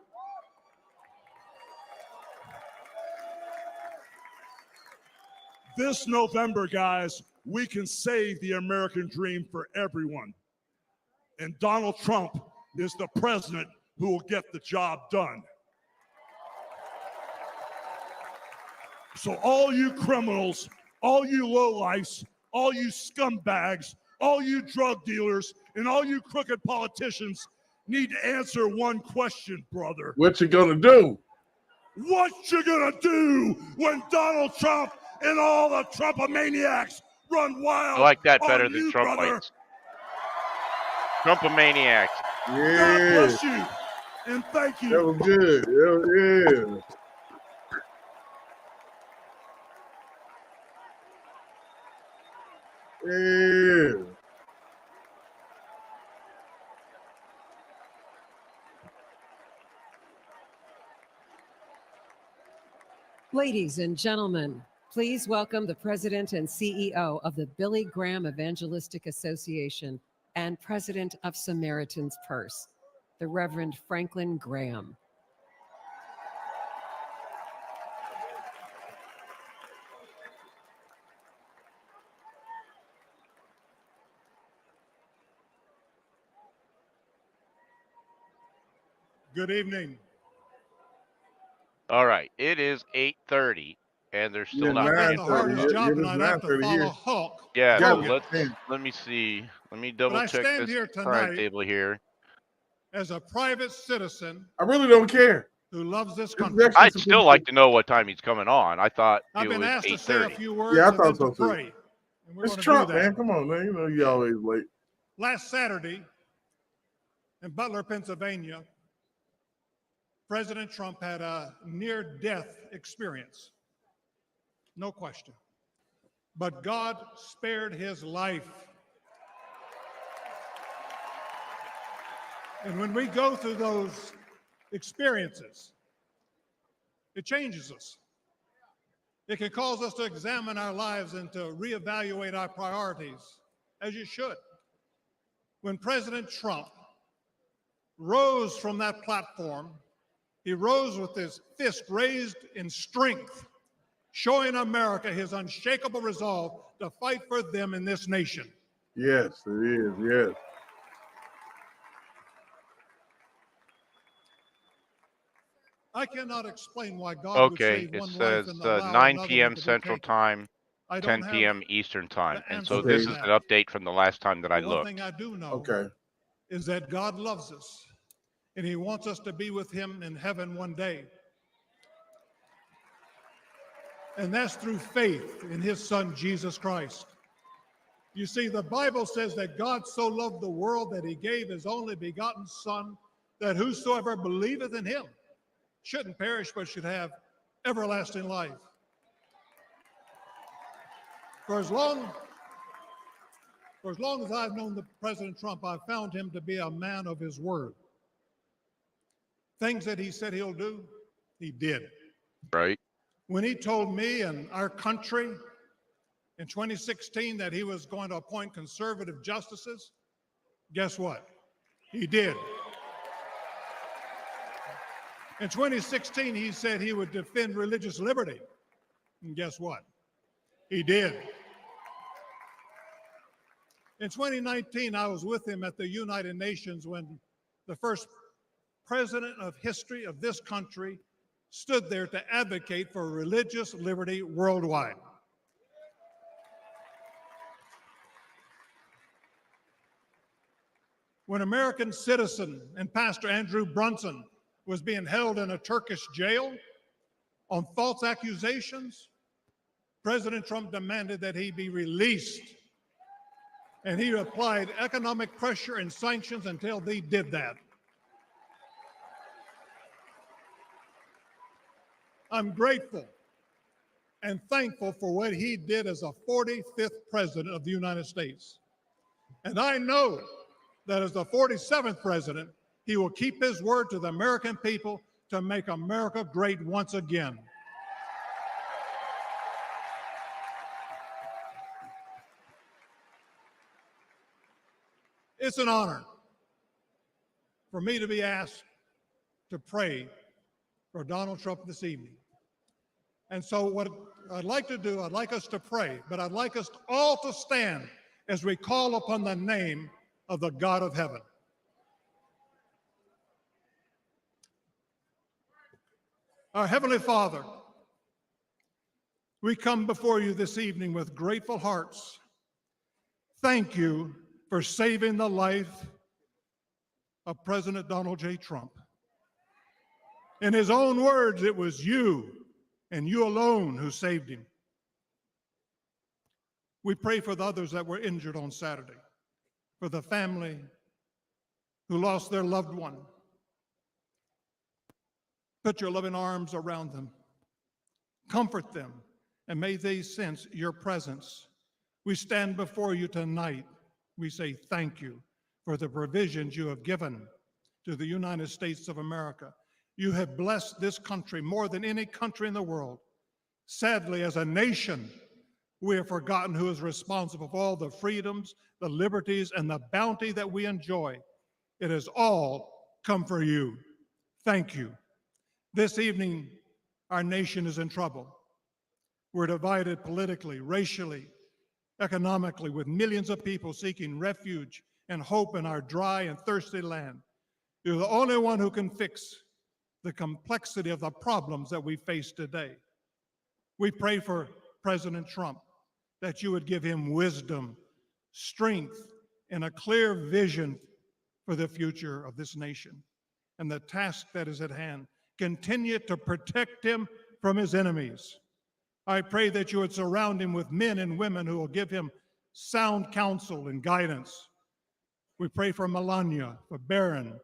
This November, guys, we can save the American dream for everyone. And Donald Trump is the president who will get the job done. So all you criminals, all you lowlifes, all you scumbags, all you drug dealers, and all you crooked politicians need to answer one question, brother. What you gonna do? What you gonna do when Donald Trump and all the Trumpomaniacs run wild? I like that better on than you, Trump brother? fights. Trumpomaniacs. Yeah. God bless you, and thank you. That was good. Yeah. Yeah. Ladies and gentlemen, please welcome the president and CEO of the Billy Graham Evangelistic Association and president of Samaritan's Purse, the Reverend Franklin Graham. Good evening. All right, it is 8:30, and there's still Yeah, not many. 9:30. Yeah, it is 9:30 here. Yeah, Go. let me see. Let me But double I check stand this here tonight timetable here. as a private citizen I really don't care. who loves this country. I'd still like to know what time he's coming on. I thought I've it been was asked to say a 8:30. few words Yeah, I and then thought to so too. pray. And we're It's going to Trump, do that. man. Come on, man. You know you always late. Last Saturday in Butler, Pennsylvania, President Trump had a near-death experience. No question. But God spared his life. And when we go through those experiences, it changes us. It can cause us to examine our lives and to reevaluate our priorities, as you should. When President Trump rose from that platform, he rose with his fist raised in strength, showing America his unshakable resolve to fight for them in this nation. Yes, it is. Yes. I cannot explain why God would Okay, save it one life says and allow 9 another p.m. one to be Central taken. Time, I 10 don't p.m. have Eastern Time, the and answer so to this is that. an update from the last time that I But one looked. thing I do know Okay. is that God loves us, and he wants us to be with him in heaven one day. and that's through faith in his son, Jesus Christ. You see, the Bible says that God so loved the world that he gave his only begotten Son, that whosoever believeth in him shouldn't perish but should have everlasting life. For as long as I've known the President Trump, I've found him to be a man of his word. Things that he said he'll do, he did. Right. When he told me and our country in 2016 that he was going to appoint conservative justices, guess what? He did. In 2016, he said he would defend religious liberty. And guess what? He did. In 2019, I was with him at the United Nations when the first president of history of this country stood there to advocate for religious liberty worldwide. When American citizen and Pastor Andrew Brunson was being held in a Turkish jail on false accusations, President Trump demanded that he be released. And he applied economic pressure and sanctions until they did that. I'm grateful and thankful for what he did as a 45th president of the United States. And I know that as the 47th president, he will keep his word to the American people to make America great once again. It's an honor for me to be asked to pray for Donald Trump this evening. And so what I'd like to do, I'd like us to pray, but I'd like us all to stand as we call upon the name of the God of heaven. Our Heavenly Father, we come before you this evening with grateful hearts. Thank you for saving the life of President Donald J. Trump. In his own words, it was you and you alone who saved him. We pray for the others that were injured on Saturday, for the family who lost their loved one. Put your loving arms around them. Comfort them, and may they sense your presence. We stand before you tonight. We say thank you for the provisions you have given to the United States of America. You have blessed this country more than any country in the world. Sadly, as a nation, we have forgotten who is responsible for all the freedoms, the liberties, and the bounty that we enjoy. It has all come for you. Thank you. This evening, our nation is in trouble. We're divided politically, racially, economically, with millions of people seeking refuge and hope in our dry and thirsty land. You're the only one who can fix the complexity of the problems that we face today. We pray for President Trump that you would give him wisdom, strength, and a clear vision for the future of this nation and the task that is at hand. Continue to protect him from his enemies. I pray that you would surround him with men and women who will give him sound counsel and guidance. We pray for Melania, for Barron,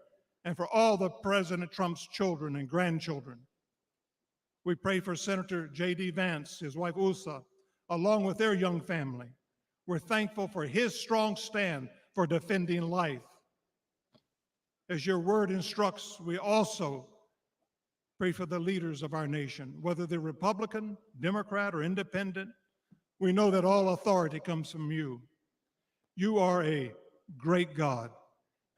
and for all the President Trump's children and grandchildren. We pray for Senator J.D. Vance, his wife Usa, along with their young family. We're thankful for his strong stand for defending life. As your word instructs, we also pray for the leaders of our nation, whether they're Republican, Democrat, or independent. We know that all authority comes from you. You are a great God,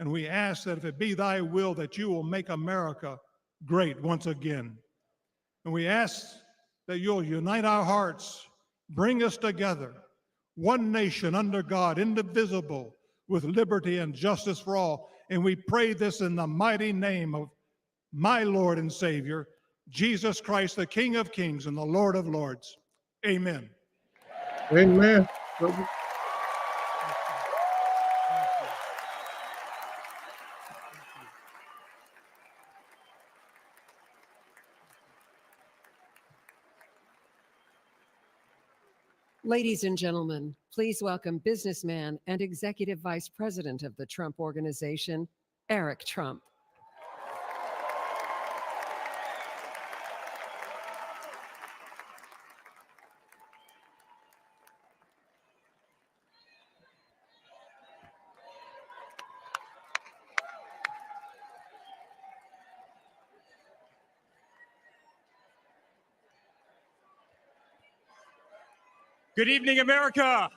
and we ask that if it be thy will that you will make America great once again. And we ask that you'll unite our hearts, bring us together, one nation under God, indivisible, with liberty and justice for all. And we pray this in the mighty name of my Lord and Savior, Jesus Christ, the King of Kings and the Lord of Lords. Amen. Amen. Ladies and gentlemen, please welcome businessman and executive vice president of the Trump Organization, Eric Trump. Good evening, America.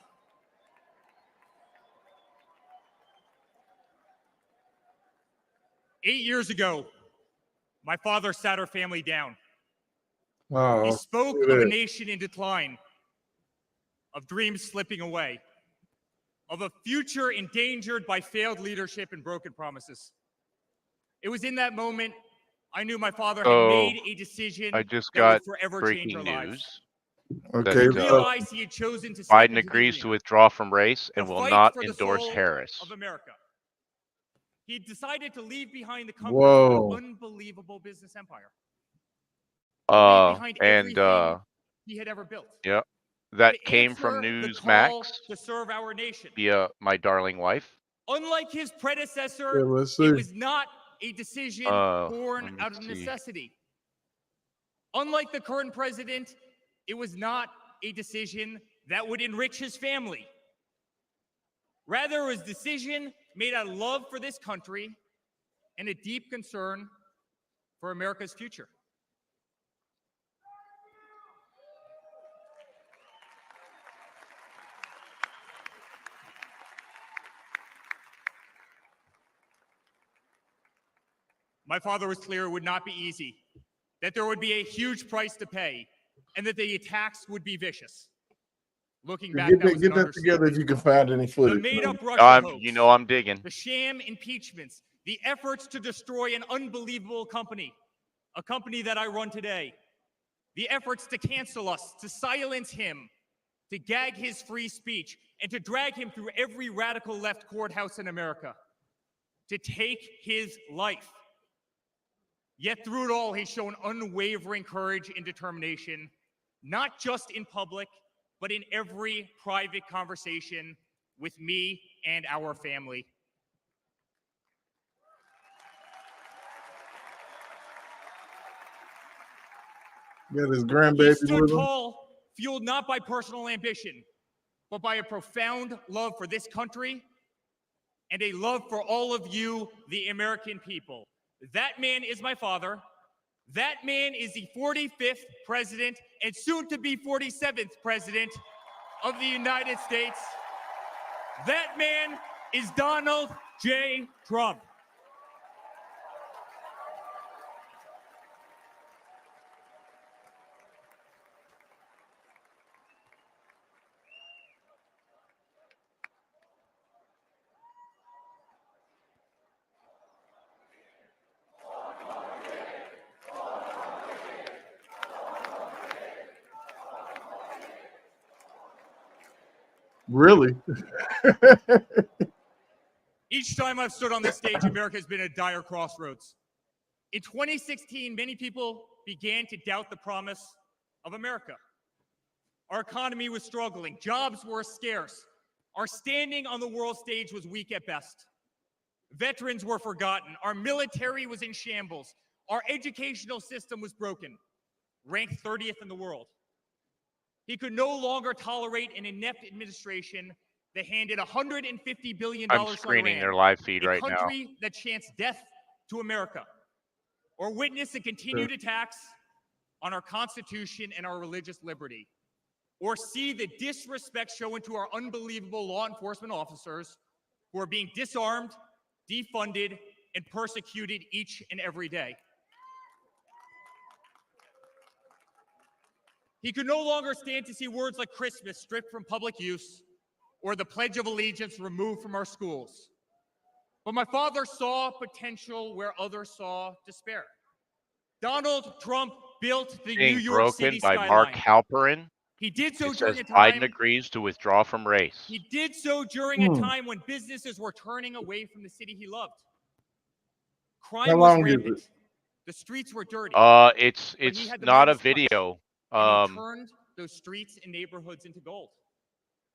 Eight years ago, my father sat our family down. Oh, He spoke look at of a that. nation in decline, of dreams slipping away, of a future endangered by failed leadership and broken promises. It was in that moment I knew my father had So made a decision I just that would got forever change our breaking lives. news Okay, He that realized he had chosen to step Biden into the agrees to arena withdraw from race and to will fight not for the endorse soul Harris. of America. He decided to leave behind the comforts Whoa. of an unbelievable business empire. To leave behind And everything he had ever built. yeah, that To came from answer the call Newsmax to serve our nation. via my darling wife. Unlike his Yeah, predecessor, let's see. it was not a decision born Let me out of see. necessity. Unlike the current president, it was not a decision that would enrich his family. Rather, it was a decision made out of love for this country and a deep concern for America's future. My father was clear it would not be easy, that there would be a huge price to pay, and that the attacks would be vicious. Looking back, that was Get an that together if you can find any The footage. made-up man. Russia hoax, You know I'm digging. the sham impeachments, the efforts to destroy an unbelievable company, a company that I run today, the efforts to cancel us, to silence him, to gag his free speech, and to drag him through every radical left courthouse in America, to take his life. Yet through it all, he's shown unwavering courage and determination, not just in public, but in every private conversation with me and our family. Got his He grandbaby stood with him. tall, fueled not by personal ambition, but by a profound love for this country and a love for all of you, the American people. That man is my father. That man is the 45th president and soon to be 47th president of the United States. That man is Donald J. Trump. Really? Each time I've stood on this stage, America has been at a dire crossroads. In 2016, many people began to doubt the promise of America. Our economy was struggling, jobs were scarce, our standing on the world stage was weak at best. Veterans were forgotten, our military was in shambles, our educational system was broken, ranked 30th in the world. He could no longer tolerate an inept administration that handed $150 billion I'm to screening Iran, their live feed a right now. country that chants death to America, or witness the continued attacks on our Constitution and our religious liberty, or see the disrespect shown to our unbelievable law enforcement officers who are being disarmed, defunded, and persecuted each and every day. He could no longer stand to see words like Christmas stripped from public use or the Pledge of Allegiance removed from our schools. But my father saw potential where others saw despair. Donald Trump built the New Being York broken City by Mark skyline. Halperin. He did so It during says a time Biden agrees to withdraw from race. He did so during a time when businesses were turning away from the city he loved. How Crime was long is rampant. it? The streets were dirty. It's but he had the not a Midas touch, video. and he turned those streets and neighborhoods into gold.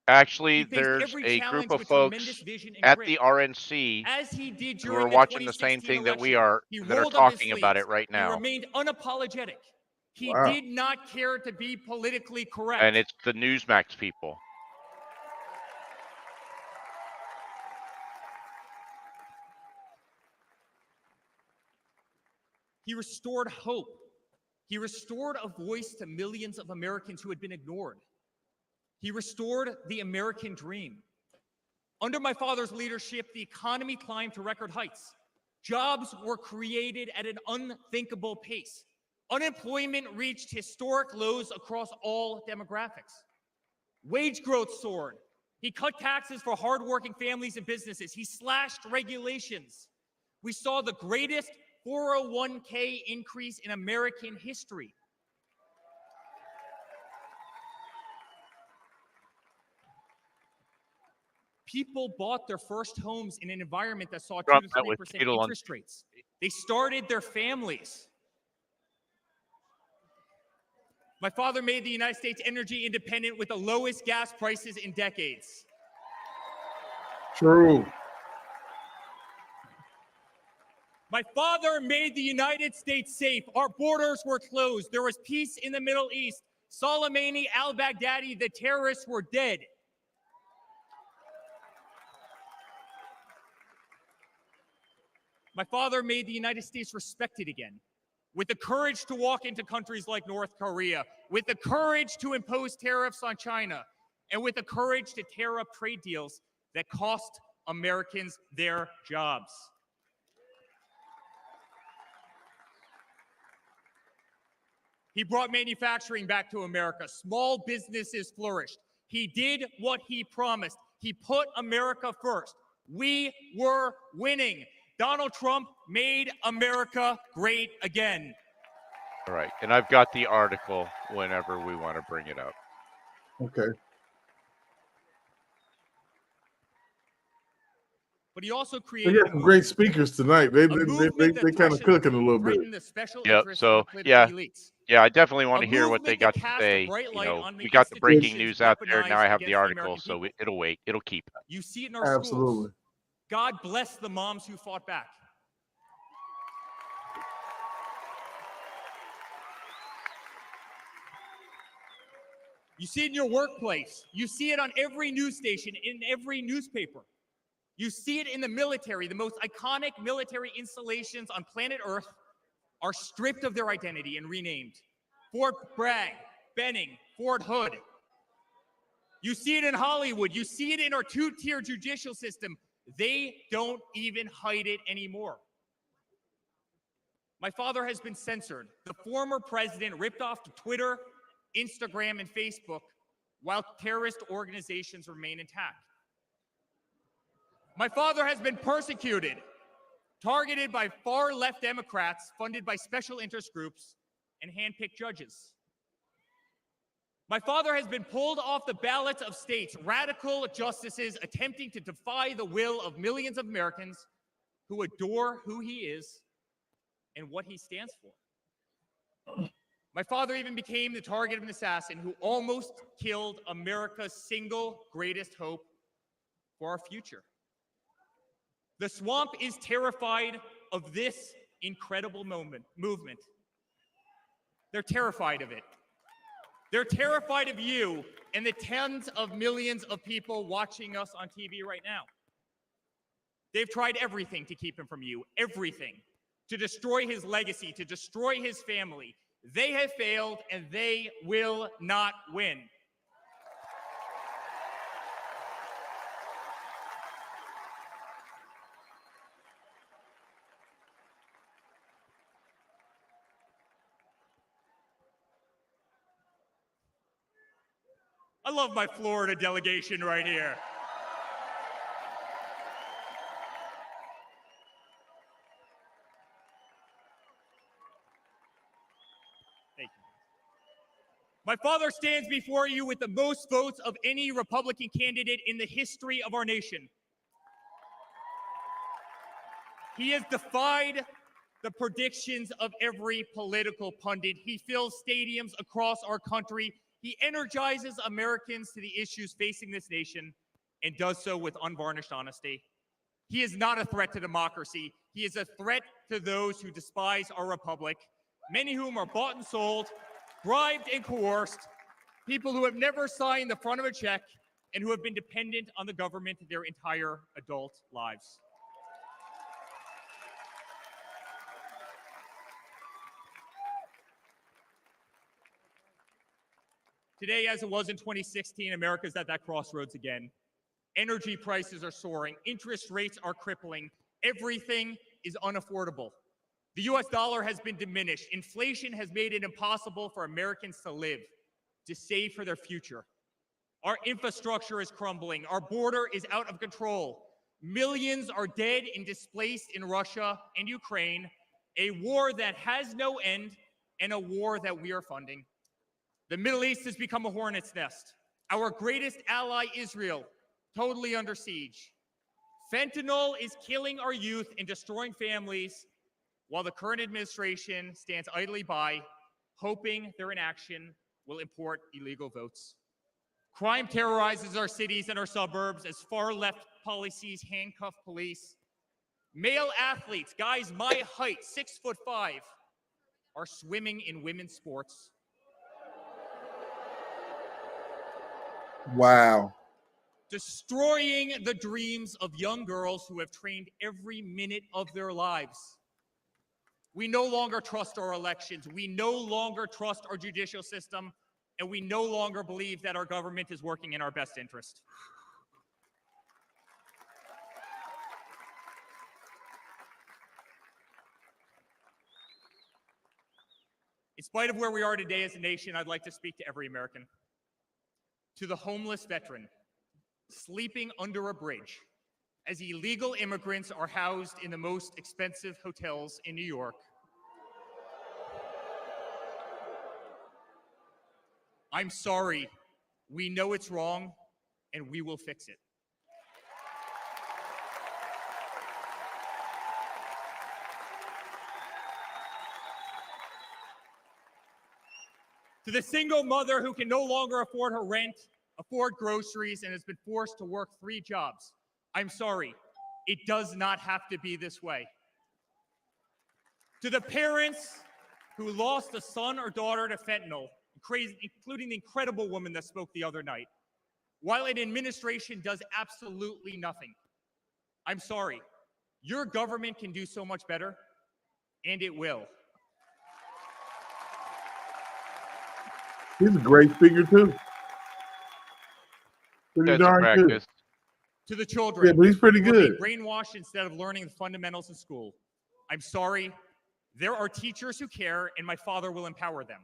Actually, He faced there's every a group challenge of with tremendous folks vision and at grit. the RNC As he did who are during the watching the same 2016 thing that we election, are, he that are rolled up his talking about sleeves it right and now. remained unapologetic. He Wow. did not care to be politically correct. And it's the Newsmax people. He restored hope. He restored a voice to millions of Americans who had been ignored. He restored the American dream. Under my father's leadership, the economy climbed to record heights. Jobs were created at an unthinkable pace. Unemployment reached historic lows across all demographics. Wage growth soared. He cut taxes for hardworking families and businesses. He slashed regulations. We saw the greatest 401k increase in American history. People bought their first homes in an environment that saw 2 Trump to met with 3% Beetle on interest rates. They started their families. My father made the United States energy independent with the lowest gas prices in decades. True. My father made the United States safe. Our borders were closed. There was peace in the Middle East. Soleimani, al-Baghdadi, the terrorists were dead. My father made the United States respected again, with the courage to walk into countries like North Korea, with the courage to impose tariffs on China, and with the courage to tear up trade deals that cost Americans their jobs. He brought manufacturing back to America. Small businesses flourished. He did what he promised. He put America first. We were winning. Donald Trump made America great again. All right. And I've got the article whenever we want to bring it up. Okay. But he also We created got some great speakers tonight. They kind of cooking a little bit. Yep. So yeah, I definitely want to hear what they got to say. You know, we got the breaking news out there. Now I have the article, so it'll wait. It'll keep. You see it in our Absolutely. schools. God bless the moms who fought back. You see it in your workplace. You see it on every news station, in every newspaper. You see it in the military. The most iconic military installations on planet Earth are stripped of their identity and renamed. Fort Bragg, Benning, Fort Hood. You see it in Hollywood. You see it in our two-tier judicial system. They don't even hide it anymore. My father has been censored. The former president ripped off Twitter, Instagram, and Facebook while terrorist organizations remain intact. My father has been persecuted, targeted by far-left Democrats, funded by special interest groups, and hand-picked judges. My father has been pulled off the ballots of states, radical justices attempting to defy the will of millions of Americans who adore who he is and what he stands for. My father even became the target of an assassin who almost killed America's single greatest hope for our future. The swamp is terrified of this incredible movement. They're terrified of it. They're terrified of you and the tens of millions of people watching us on TV right now. They've tried everything to keep him from you, everything, to destroy his legacy, to destroy his family. They have failed, and they will not win. I love my Florida delegation right here. Thank you. My father stands before you with the most votes of any Republican candidate in the history of our nation. He has defied the predictions of every political pundit. He fills stadiums across our country. He energizes Americans to the issues facing this nation and does so with unvarnished honesty. He is not a threat to democracy. He is a threat to those who despise our republic, many whom are bought and sold, bribed and coerced, people who have never signed the front of a check and who have been dependent on the government their entire adult lives. Today, as it was in 2016, America's at that crossroads again. Energy prices are soaring. Interest rates are crippling. Everything is unaffordable. The US dollar has been diminished. Inflation has made it impossible for Americans to live, to save for their future. Our infrastructure is crumbling. Our border is out of control. Millions are dead and displaced in Russia and Ukraine, a war that has no end and a war that we are funding. The Middle East has become a hornet's nest. Our greatest ally, Israel, totally under siege. Fentanyl is killing our youth and destroying families, while the current administration stands idly by, hoping their inaction will import illegal votes. Crime terrorizes our cities and our suburbs as far-left policies handcuff police. Male athletes, guys my height, 6'5", are swimming in women's sports. Wow. Destroying the dreams of young girls who have trained every minute of their lives. We no longer trust our elections. We no longer trust our judicial system, and we no longer believe that our government is working in our best interest. In spite of where we are today as a nation, I'd like to speak to every American. To the homeless veteran sleeping under a bridge as illegal immigrants are housed in the most expensive hotels in New York. I'm sorry. We know it's wrong, and we will fix it. To the single mother who can no longer afford her rent, afford groceries, and has been forced to work 3 jobs, I'm sorry. It does not have to be this way. To the parents who lost a son or daughter to fentanyl, including the incredible woman that spoke the other night, while an administration does absolutely nothing, I'm sorry. Your government can do so much better, and it will. He's a great speaker, too. Pretty darn good. To the children, Yeah, but he's pretty who are being good. brainwashed instead of learning the fundamentals in school, I'm sorry. There are teachers who care, and my father will empower them.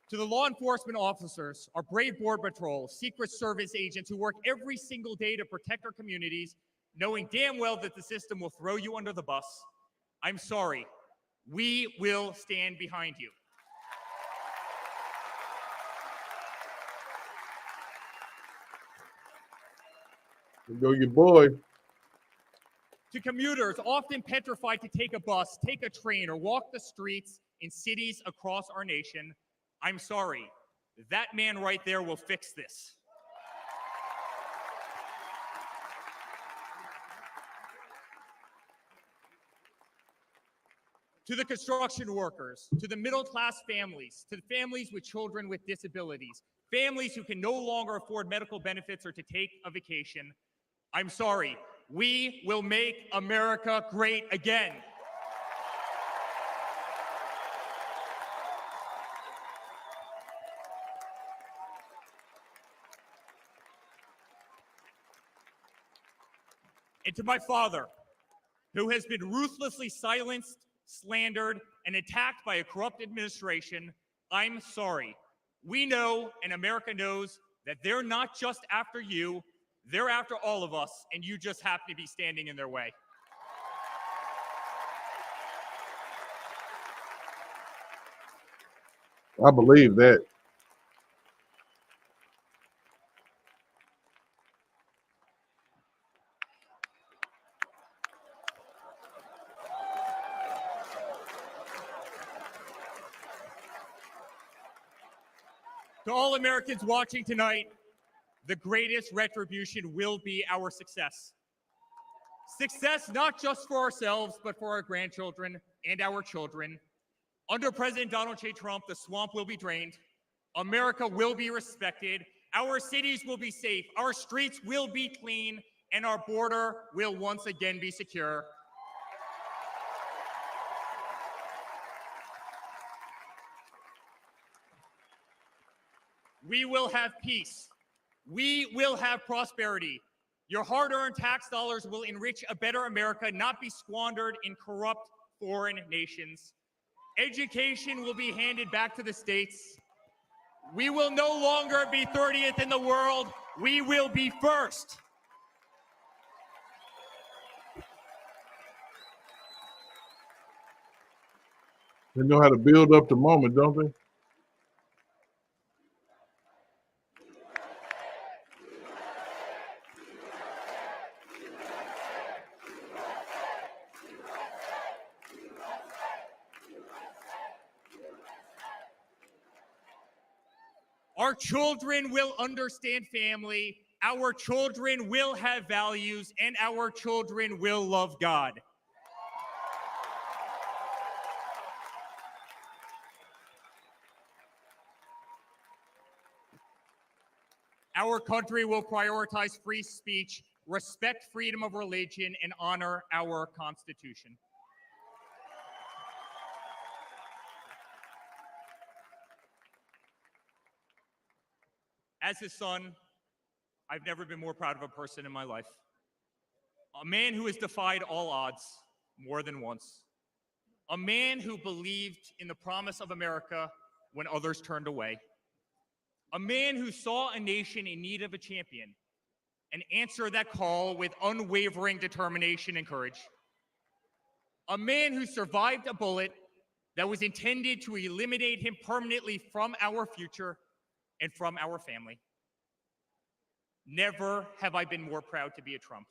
To the law enforcement officers, our brave border patrol, Secret Service agents who work every single day to protect our communities, knowing damn well that the system will throw you under the bus, I'm sorry. We will stand behind you. There go your boy. To commuters often petrified to take a bus, take a train, or walk the streets in cities across our nation, I'm sorry. That man right there will fix this. To the construction workers, to the middle-class families, to the families with children with disabilities, families who can no longer afford medical benefits or to take a vacation, I'm sorry. We will make America great again. And to my father, who has been ruthlessly silenced, slandered, and attacked by a corrupt administration, I'm sorry. We know, and America knows, that they're not just after you, they're after all of us, and you just happen to be standing in their way. I believe that. To all Americans watching tonight, the greatest retribution will be our success. Success not just for ourselves, but for our grandchildren and our children. Under President Donald J. Trump, the swamp will be drained. America will be respected. Our cities will be safe. Our streets will be clean. And our border will once again be secure. We will have peace. We will have prosperity. Your hard-earned tax dollars will enrich a better America, not be squandered in corrupt foreign nations. Education will be handed back to the states. We will no longer be 30th in the world. We will be first. They know how to build up the moment, don't they? Our children will understand family. Our children will have values, and our children will love God. Our country will prioritize free speech, respect freedom of religion, and honor our Constitution. As his son, I've never been more proud of a person in my life. A man who has defied all odds more than once. A man who believed in the promise of America when others turned away. A man who saw a nation in need of a champion and answered that call with unwavering determination and courage. A man who survived a bullet that was intended to eliminate him permanently from our future and from our family. Never have I been more proud to be a Trump.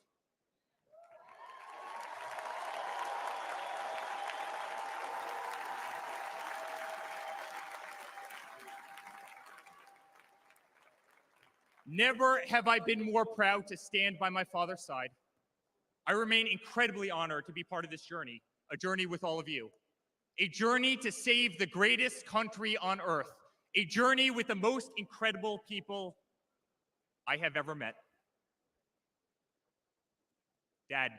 Never have I been more proud to stand by my father's side. I remain incredibly honored to be part of this journey, a journey with all of you, a journey to save the greatest country on earth, a journey with the most incredible people I have ever met. Dad,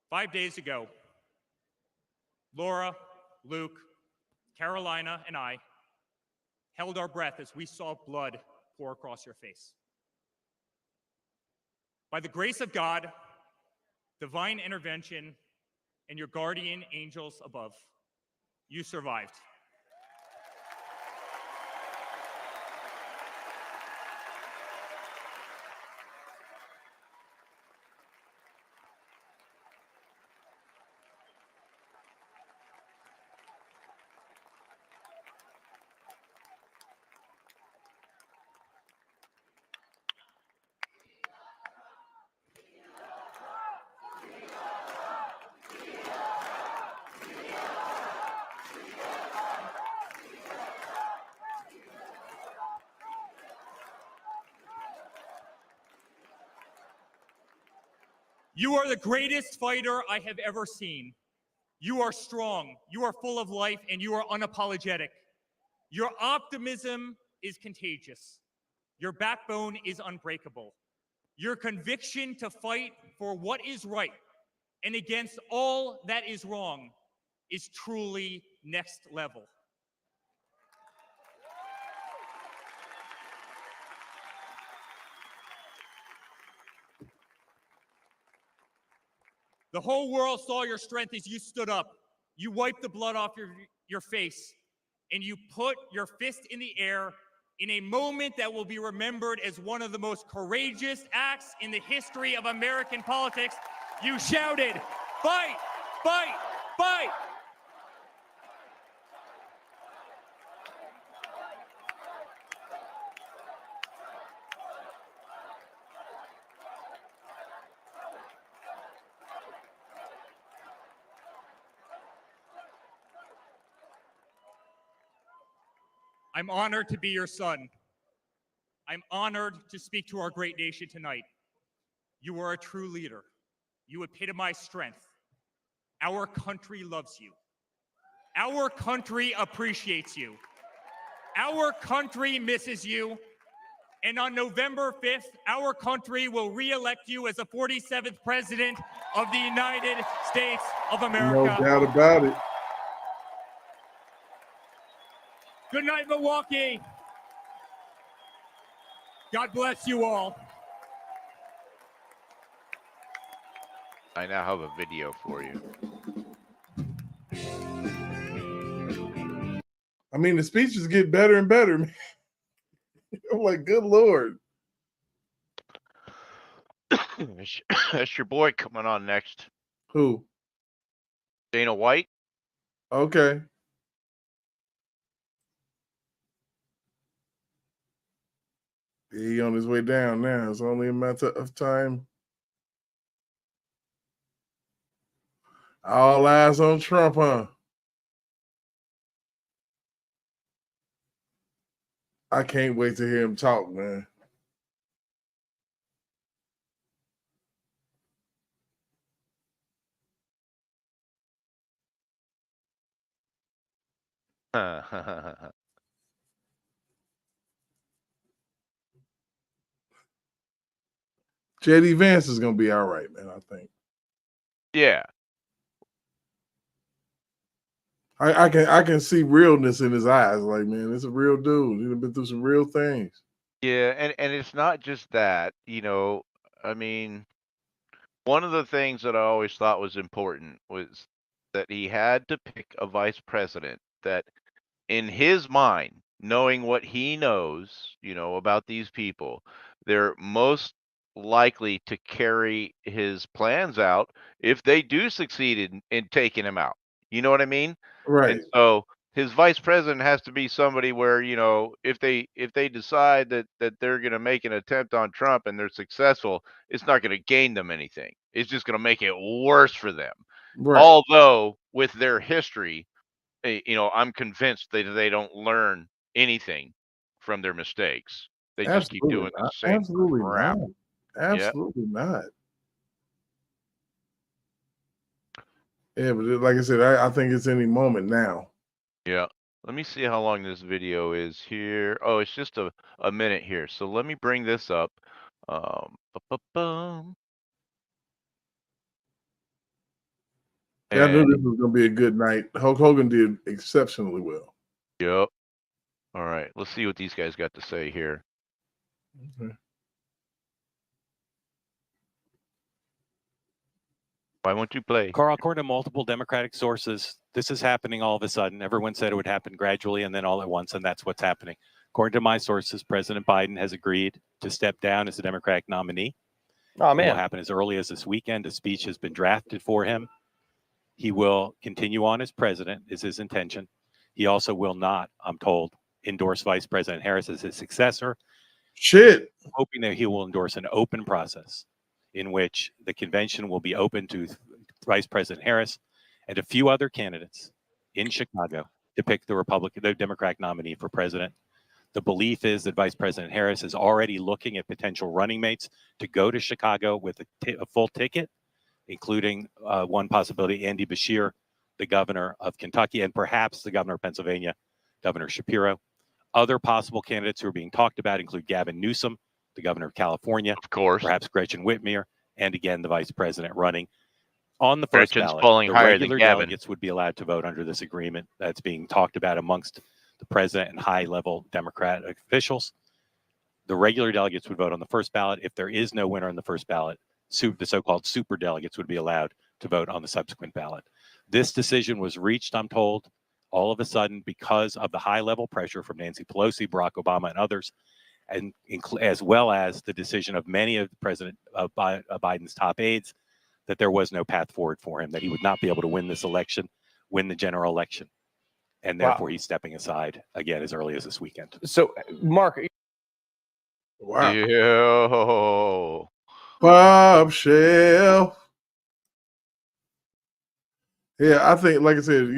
5 days ago, Laura, Luke, Carolina, and I held our breath as we saw blood pour across your face. By the grace of God, divine intervention, and your guardian angels above, you survived. You are the greatest fighter I have ever seen. You are strong, you are full of life, and you are unapologetic. Your optimism is contagious. Your backbone is unbreakable. Your conviction to fight for what is right and against all that is wrong is truly next level. The whole world saw your strength as you stood up. You wiped the blood off your face, and you put your fist in the air in a moment that will be remembered as one of the most courageous acts in the history of American politics. You shouted, "Fight, fight, fight!" I'm honored to be your son. I'm honored to speak to our great nation tonight. You are a true leader. You epitomize strength. Our country loves you. Our country appreciates you. Our country misses you. And on November 5th, our country will re-elect you as the 47th President of the United States of America. No doubt about it. Good night, Milwaukee. God bless you all. I now have a video for you. I mean, the speeches get better and better, man. I'm like, good Lord. That's your boy coming on next. Who? Dana White. Okay. He on his way down now. It's only a matter of time. All eyes on Trump, huh? I can't wait to hear him talk, man. JD Vance is gonna be all right, man. I think. Yeah. I can see realness in his eyes. Like, man, it's a real dude. He's been through some real things. Yeah, and it's not just that, I mean, one of the things that I always thought was important was that he had to pick a vice president that in his mind, knowing what he knows, about these people, they're most likely to carry his plans out if they do succeed in taking him out. You know what I mean? Right. And so his vice president has to be somebody where, if they decide that they're going to make an attempt on Trump and they're successful, it's not going to gain them anything. It's just going to make it worse for them. Right. Although with their history, I'm convinced they don't learn anything from their mistakes. They just keep doing the same Absolutely crap. not. Absolutely not. Yeah, but like I said, I think it's any moment now. Yeah. Let me see how long this video is here. Oh, it's just a minute here. So let me bring this up. Ba-ba-bum. Yeah, I knew And this was gonna be a good night. Hulk Hogan did exceptionally well. yep. All right. Let's see what these guys got to say here. Okay. Why won't you play? Carl, according to multiple Democratic sources, this is happening all of a sudden. Everyone said it would happen gradually and then all at once, and that's what's happening. According to my sources, President Biden has agreed to step down as the Democratic nominee. Oh, It man. will happen as early as this weekend. A speech has been drafted for him. He will continue on as president, is his intention. He also will not, I'm told, endorse Vice President Harris as his successor. Shit. Hoping that he will endorse an open process in which the convention will be open to Vice President Harris and a few other candidates in Chicago to pick the Democratic nominee for president. The belief is that Vice President Harris is already looking at potential running mates to go to Chicago with a full ticket, including one possibility, Andy Beshear, the governor of Kentucky, and perhaps the governor of Pennsylvania, Governor Shapiro. Other possible candidates who are being talked about include Gavin Newsom, the governor of California, of course, perhaps Gretchen Whitmer, and again, the vice president running. On the first Gretchen's ballot, polling the higher than regular Gavin. delegates would be allowed to vote under this agreement that's being talked about amongst the president and high-level Democratic officials. The regular delegates would vote on the first ballot. If there is no winner on the first ballot, the so-called super delegates would be allowed to vote on the subsequent ballot. This decision was reached, I'm told, all of a sudden because of the high-level pressure from Nancy Pelosi, Barack Obama, and others, and as well as the decision of many of President Biden's top aides that there was no path forward for him, that he would not be able to win this election, win the general election. And therefore, he's stepping aside again as early as this weekend. So, Mark. Wow. Yo. Bob Shelf. Yeah, I think, like I said,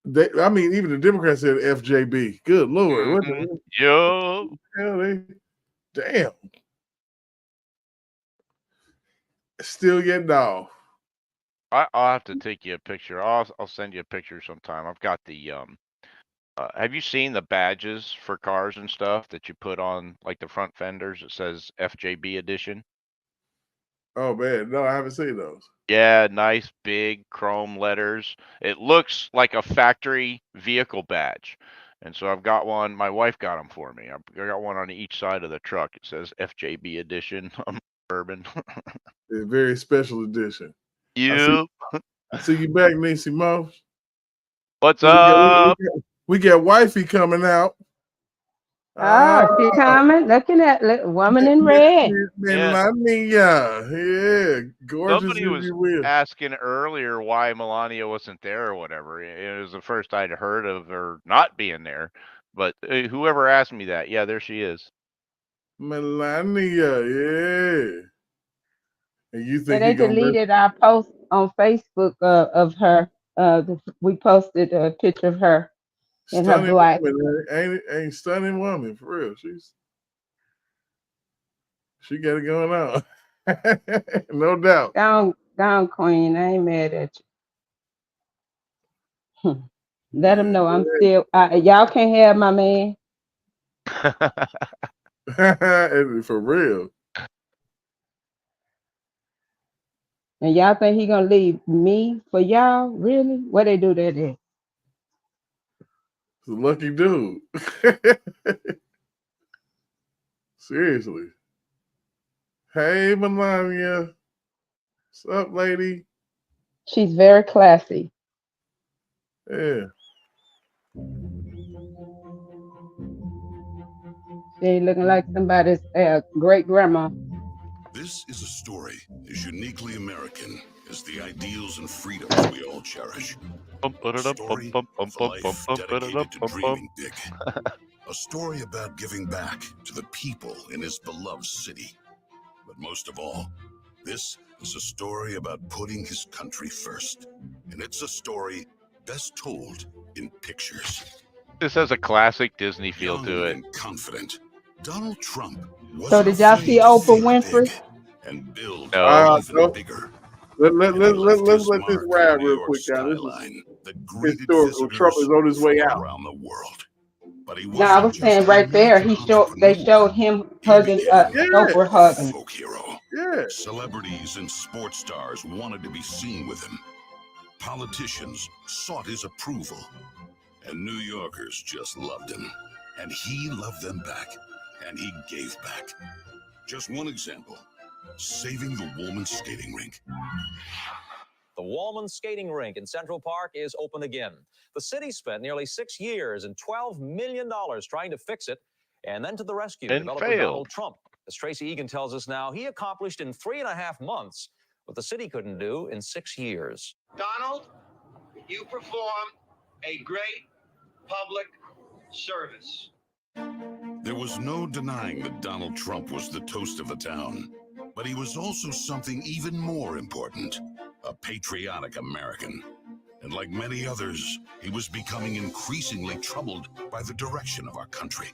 I mean, even the Democrats said FJB. Good Lord. What the Yo. hell? Damn. Still getting off. I'll have to take you a picture. I'll send you a picture sometime. I've got the have you seen the badges for cars and stuff that you put on like the front fenders? It says FJB edition. Oh man, no, I haven't seen those. Yeah, nice big chrome letters. It looks like a factory vehicle badge. And so I've got one. My wife got them for me. I got one on each side of the truck. It says FJB edition. I'm bourbon. A very special edition. You. I see you back, Niecy Moss. What's up? We got wifey coming out. She coming. Looking at woman in red. Melania. Yeah, gorgeous Somebody as was you will. asking earlier why Melania wasn't there or whatever. It was the first I'd heard of her not being there. But whoever asked me that, yeah, there she is. Melania, yeah. And you think They deleted our post on Facebook of her. We posted a picture of her in her stunning black. woman, ain't stunning woman for real. She got it going on. No doubt. Down, queen. I ain't mad at you. Let them know I'm still. Y'all can't have my man. For real. And y'all think he gonna leave me for y'all? Really? What they do that is? It's a lucky dude. Seriously. Hey, Melania. What's up, lady? She's very classy. Yeah. She ain't looking like somebody's great grandma. This is a story as uniquely American as the ideals and freedoms we all cherish. A story of a life dedicated to dreaming big. A story about giving back to the people in his beloved city. But most of all, this is a story about putting his country first. And it's a story best told in pictures. This has a classic Disney feel to it. And confident, Donald Trump wasn't So did y'all see Oprah Winfrey? and build No. bigger. Let's let this ride real quick, guys. This is historical. Trump is on his way out. Around the world. But he No, I was saying right there. They showed him hugging Oprah hugging. folk hero. Yeah. Celebrities and sports stars wanted to be seen with him. Politicians sought his approval. And New Yorkers just loved him. And he loved them back. And he gave back. Just one example. Saving the Woolman's skating rink. The Wallman Skating Rink in Central Park is open again. The city spent nearly 6 years and $12 million trying to fix it, and then to the rescue, And developer failed. Donald Trump. As Tracy Egan tells us now, he accomplished in 3.5 months what the city couldn't do in 6 years. Donald, you perform a great public service. There was no denying that Donald Trump was the toast of the town. But he was also something even more important, a patriotic American. And like many others, he was becoming increasingly troubled by the direction of our country.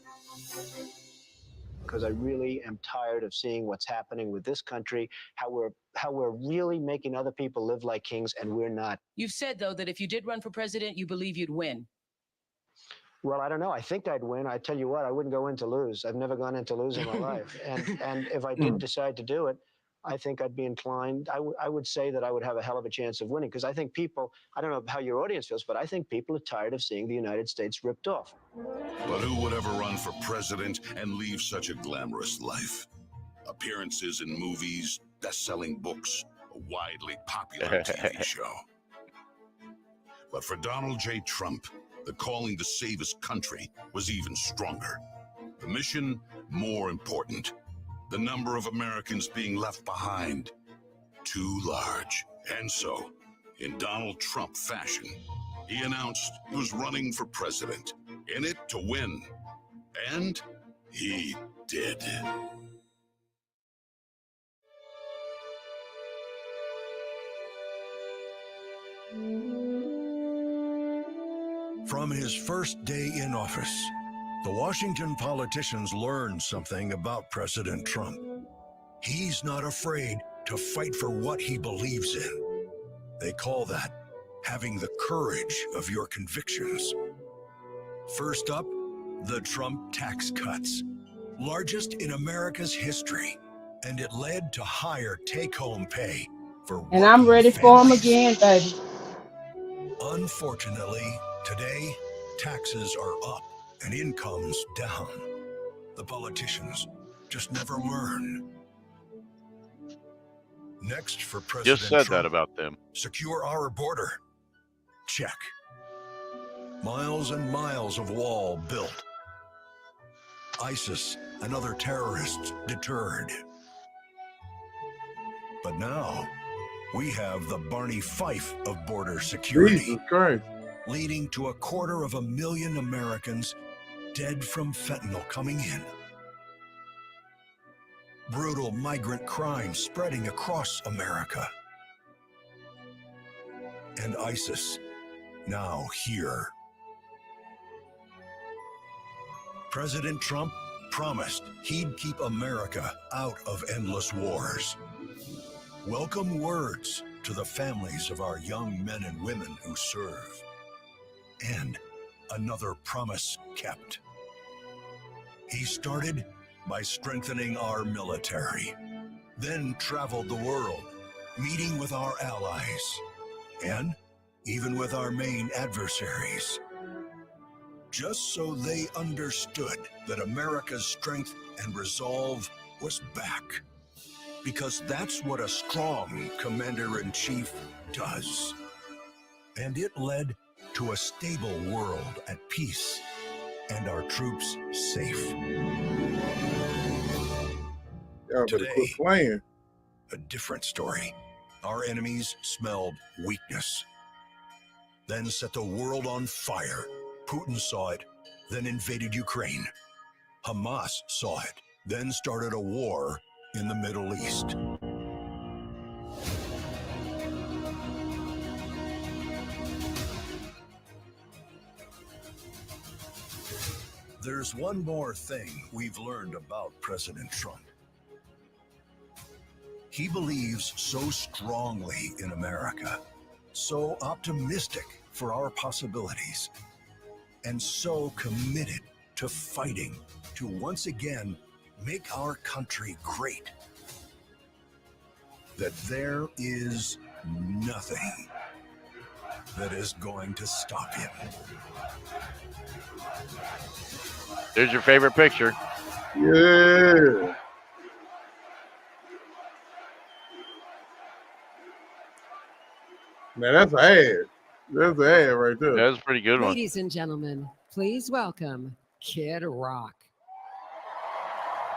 Because I really am tired of seeing what's happening with this country, how we're really making other people live like kings, and we're not. You've said, though, that if you did run for president, you believe you'd win. Well, I don't know. I think I'd win. I tell you what, I wouldn't go in to lose. I've never gone in to lose in my life. And if I did decide to do it, I think I'd be inclined. I would say that I would have a hell of a chance of winning, because I think people, I don't know how your audience feels, but I think people are tired of seeing the United States ripped off. But who would ever run for president and leave such a glamorous life? Appearances in movies, best-selling books, a widely popular TV show. But for Donald J. Trump, the calling to save his country was even stronger. The mission, more important. The number of Americans being left behind, too large. And so, in Donald Trump fashion, he announced he was running for president, in it to win. And he did. From his first day in office, the Washington politicians learned something about President Trump. He's not afraid to fight for what he believes in. They call that having the courage of your convictions. First up, the Trump tax cuts, largest in America's history, and it led to higher take-home pay for And I'm ready for them families. again, baby. Unfortunately, today, taxes are up and incomes down. The politicians just never learn. Next for President Just said Trump, that about them. secure our border. Check. Miles and miles of wall built. ISIS and other terrorists deterred. But now, we have the Barney Fife of border security, Jesus Christ. leading to 250,000 Americans dead from fentanyl coming in. Brutal migrant crime spreading across America. And ISIS now here. President Trump promised he'd keep America out of endless wars. Welcome words to the families of our young men and women who serve. And another promise kept. He started by strengthening our military, then traveled the world, meeting with our allies, and even with our main adversaries, just so they understood that America's strength and resolve was back. Because that's what a strong commander-in-chief does. And it led to a stable world at peace and our troops safe. Today, playing. A different story. Our enemies smelled weakness, then set the world on fire. Putin saw it, then invaded Ukraine. Hamas saw it, then started a war in the Middle East. There's one more thing we've learned about President Trump. He believes so strongly in America, so optimistic for our possibilities, and so committed to fighting to once again make our country great, that there is nothing that is going to stop him. There's your favorite picture. Yeah. Man, that's an ad. That's an ad right there. That's a pretty good one. Ladies and gentlemen, please welcome Kid Rock.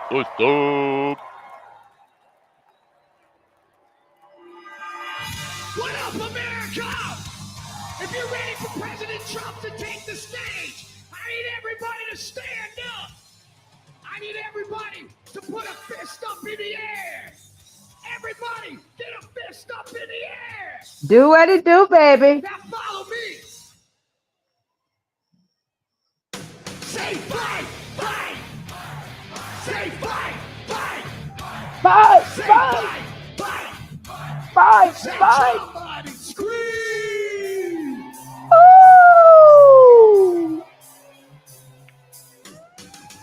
What's up? What up, America? If you're ready for President Trump to take the stage, I need everybody to stand up. I need everybody to put a fist up in the air. Everybody, get a fist up in the air. Do what it do, baby. Now follow me. Say fight, fight. Say fight, fight. Fight, Say fight, fight, fight. fight, Say fight. somebody scream. Ooh.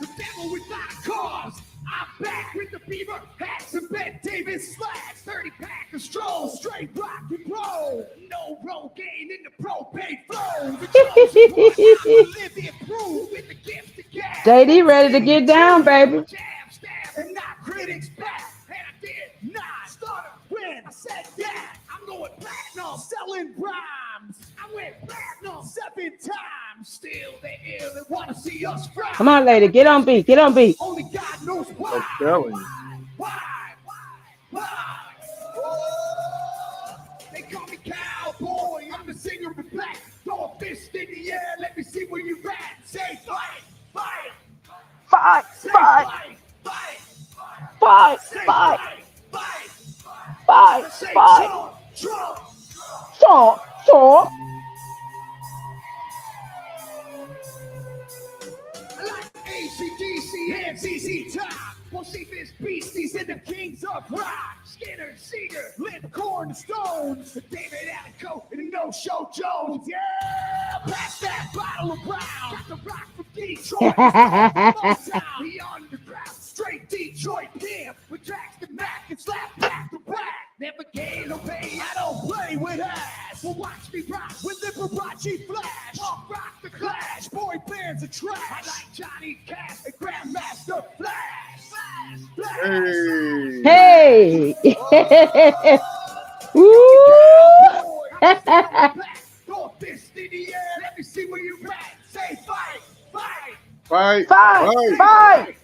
The devil without a cause. I'm back with the beaver hats and Ben Davis slacks. 30-pack of stroll, straight rock and roll. No Rogaine in the propane flow. The chosen one, I'm live and prove with the gift of gas. JD ready to get down, baby. Jab, stab, and knock critics back. And I did not start when I said that. I'm going platinum, selling rhymes. I went platinum 7 times. Still they ill and want to see us fry. Come on, lady. Get on beat. Get on beat. Only God knows why. I'm telling you. Why? They call me cowboy. I'm the singer of black. Throw a fist in the air. Let me see where you at. Say fight, fight. Fight, Say fight, fight, fight. fight, Say fight, fight, fight, Say fight. Trump. Talk, talk. CDC and ZZ Top. We'll see this beasties in the kings of rock. Skinner, Seeger, Lipcorn, Stones. David Attico and the No-Show Jones. Yeah, pass that bottle of brown. Got the rock from Detroit. Motown, the underground, straight Detroit pimp. With tracks to Mac and slap back to back. Never gain or pay, I don't play with ass. Well, watch me rock with Liberace Flash. Punk rock the Clash, boy bands are trash. I like Johnny Cash and Grandmaster Flash. Hey. Woo. Throw a fist in the air, let me see where you at. Say fight, fight. Fight, Fight,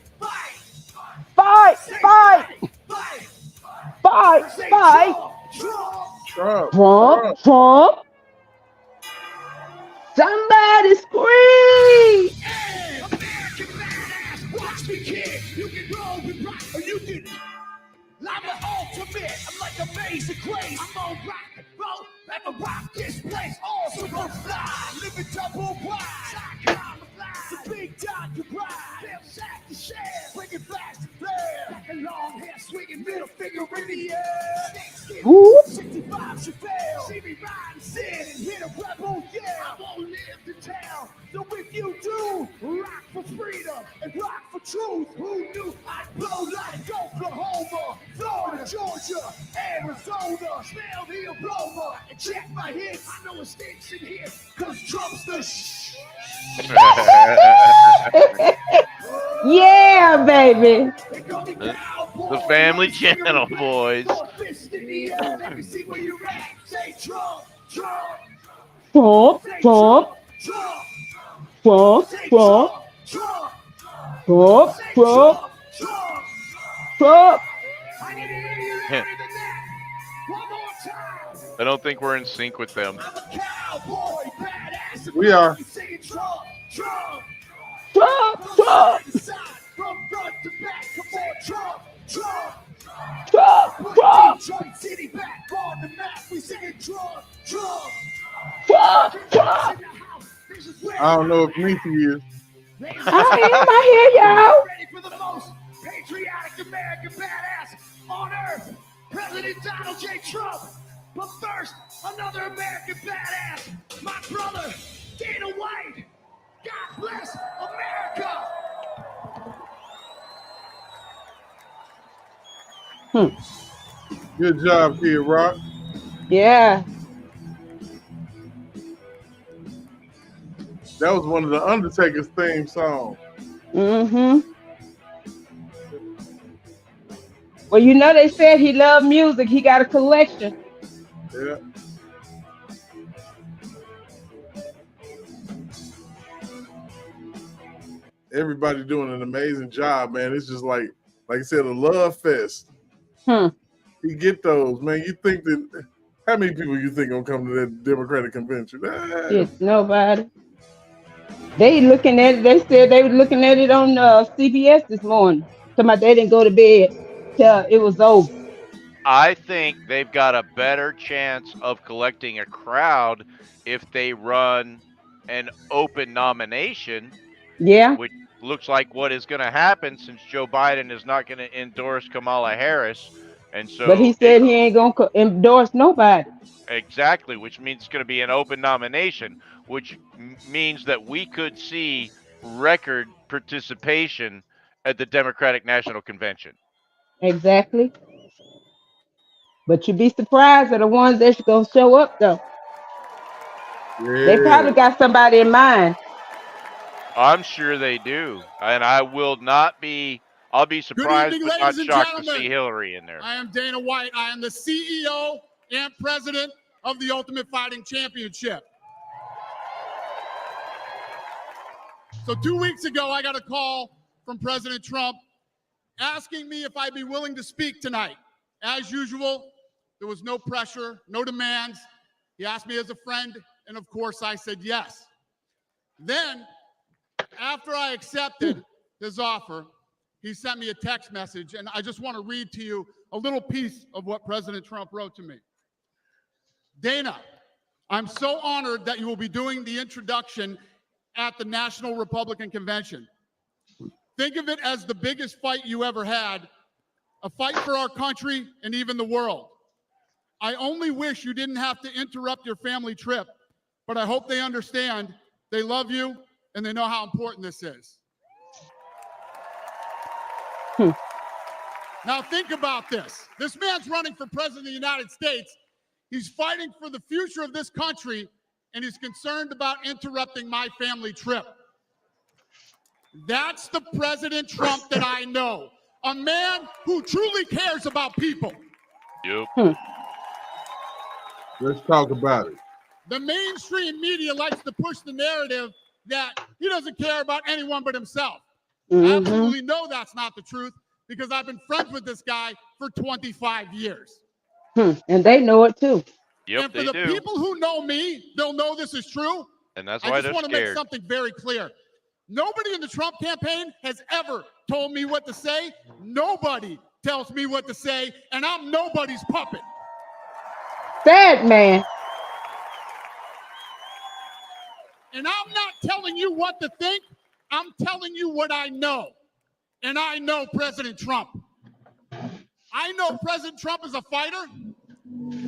fight. fight, fight. Trump. Somebody scream. American badass, watch me kid. You can roll with rock or you can. I'm the ultimate. I'm like Amazing Grace. I'm on rock and roll. Never rock this place. All super fly. Living double wide. The big dog can ride. They'll sack to share. Bring it flash to flare. Like a long hair swinging middle finger in the air. Ooh. 65 should fail. See me ride and sit and hit a rebel. Yeah, I won't live to tell. So if you do, rock for freedom and rock for truth. Who knew I'd blow like Oklahoma, Florida, Georgia, Arizona? Smell the aroma and check my hits. I know it stinks in here, cause Trump's the Yeah, baby. The Family Channel, boys. Let me see where you at. Say Trump, Trump. Trump. I don't think we're in sync with them. We are. Trump. City back on the map. We singing Trump. I don't know if Nisi is. I hear y'all. Ready for the most patriotic American badass on earth, President Donald J. Trump. But first, another American badass, my brother, Dana White. God bless America. Good job, Kid Rock. Yeah. That was one of the Undertaker's theme songs. Mm-hmm. Well, you know they said he loved music. He got a collection. Yeah. Everybody doing an amazing job, man. It's just like I said, a love fest. You get those, man. You think that how many people you think gonna come to that Democratic convention? It's nobody. They looking at it. They said they were looking at it on CBS this morning. Talking about they didn't go to bed till it was over. I think they've got a better chance of collecting a crowd if they run an open nomination. Yeah. Which looks like what is going to happen since Joe Biden is not going to endorse Kamala Harris. And so But he said he ain't going to endorse nobody. Exactly, which means it's going to be an open nomination, which means that we could see record participation at the Democratic National Convention. Exactly. But you'd be surprised at the ones that's going to show up, though. Yeah. They probably got somebody in mind. I'm sure they do. And I will not be, I'll be surprised but not shocked to see Hillary in there. I am Dana White. I am the CEO and president of the Ultimate Fighting Championship. So 2 weeks ago, I got a call from President Trump asking me if I'd be willing to speak tonight. As usual, there was no pressure, no demands. He asked me as a friend, and of course I said yes. Then, after I accepted his offer, he sent me a text message, and I just want to read to you a little piece of what President Trump wrote to me. Dana, I'm so honored that you will be doing the introduction at the National Republican Convention. Think of it as the biggest fight you ever had, a fight for our country and even the world. I only wish you didn't have to interrupt your family trip, but I hope they understand they love you and they know how important this is. Now think about this. This man's running for president of the United States. He's fighting for the future of this country, and he's concerned about interrupting my family trip. That's the President Trump that I know. A man who truly cares about people. Yep. Let's talk about it. The mainstream media likes to push the narrative that he doesn't care about anyone but himself. I absolutely know that's not the truth because I've been friends with this guy for 25 years. And they know it too. Yep, and for they the do. people who know me, they'll know this is true. And that's I why just they're want to make scared. something very clear. Nobody in the Trump campaign has ever told me what to say. Nobody tells me what to say, and I'm nobody's puppet. Sad man. And I'm not telling you what to think. I'm telling you what I know. And I know President Trump. I know President Trump is a fighter.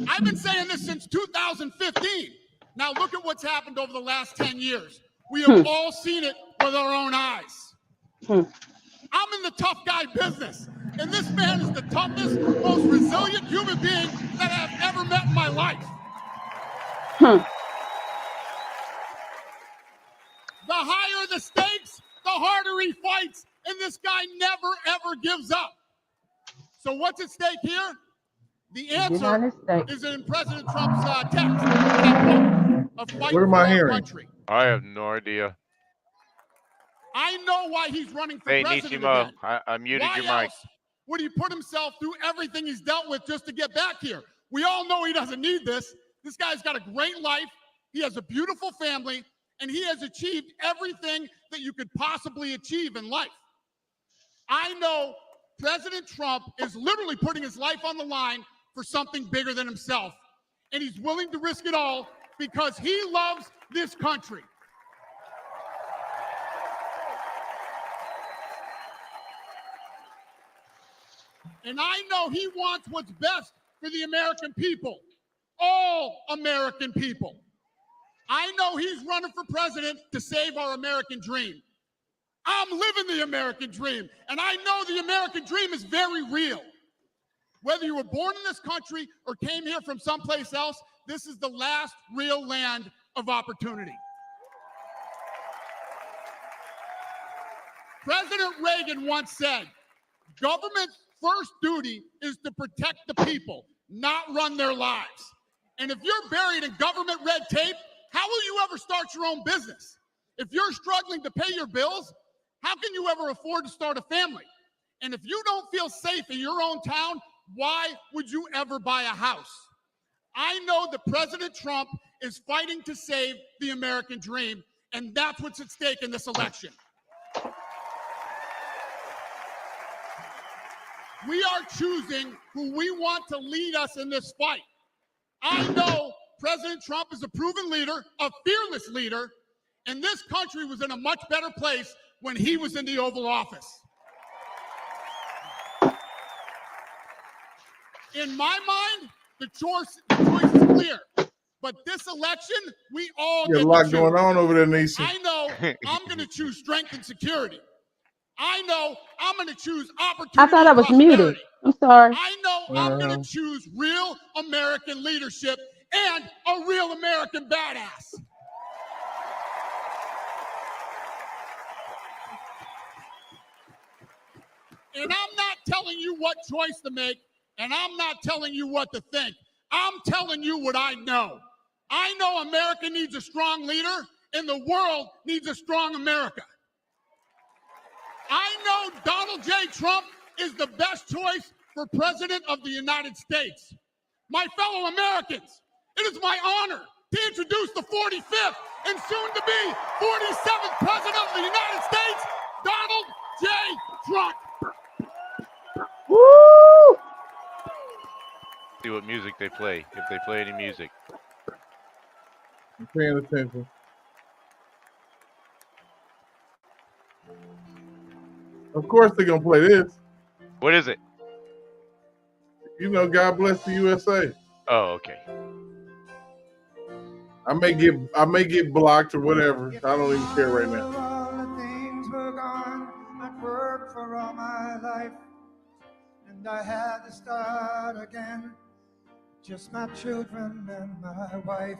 I've been saying this since 2015. Now look at what's happened over the last 10 years. We have all seen it with our own eyes. I'm in the tough guy business. And this man is the toughest, most resilient human being that I've ever met in my life. The higher the stakes, the harder he fights, and this guy never, ever gives up. So what's at stake here? The answer is in President Trump's text. A fight What am for I our hearing? country. I have no idea. I know why he's running for Hey, president Nishimo, again. I muted Why your mic. else would he put himself through everything he's dealt with just to get back here? We all know he doesn't need this. This guy's got a great life. He has a beautiful family, and he has achieved everything that you could possibly achieve in life. I know President Trump is literally putting his life on the line for something bigger than himself, and he's willing to risk it all because he loves this country. And I know he wants what's best for the American people, all American people. I know he's running for president to save our American dream. I'm living the American dream, and I know the American dream is very real. Whether you were born in this country or came here from someplace else, this is the last real land of opportunity. President Reagan once said, government's first duty is to protect the people, not run their lives. And if you're buried in government red tape, how will you ever start your own business? If you're struggling to pay your bills, how can you ever afford to start a family? And if you don't feel safe in your own town, why would you ever buy a house? I know that President Trump is fighting to save the American dream, and that's what's at stake in this election. We are choosing who we want to lead us in this fight. I know President Trump is a proven leader, a fearless leader, and this country was in a much better place when he was in the Oval Office. In my mind, the choice is clear. But this election, we all There's get a lot to going choose. on over there, Nisi. I know I'm going to choose strength and security. I know I'm going to choose opportunity. I thought I was muted. I'm sorry. I know I'm going to choose real American leadership and a real American badass. And I'm not telling you what choice to make, and I'm not telling you what to think. I'm telling you what I know. I know America needs a strong leader, and the world needs a strong America. I know Donald J. Trump is the best choice for President of the United States. My fellow Americans, it is my honor to introduce the 45th and soon-to-be 47th President of the United States, Donald J. Trump. Woo! See what music they play, if they play any music. I'm paying attention. Of course they're gonna play this. What is it? You know, God bless the USA. Oh, okay. I may get blocked or whatever. I don't even care right now. All the things were gone. I'd worked for all my life, and I had to start again. Just my children and my wife.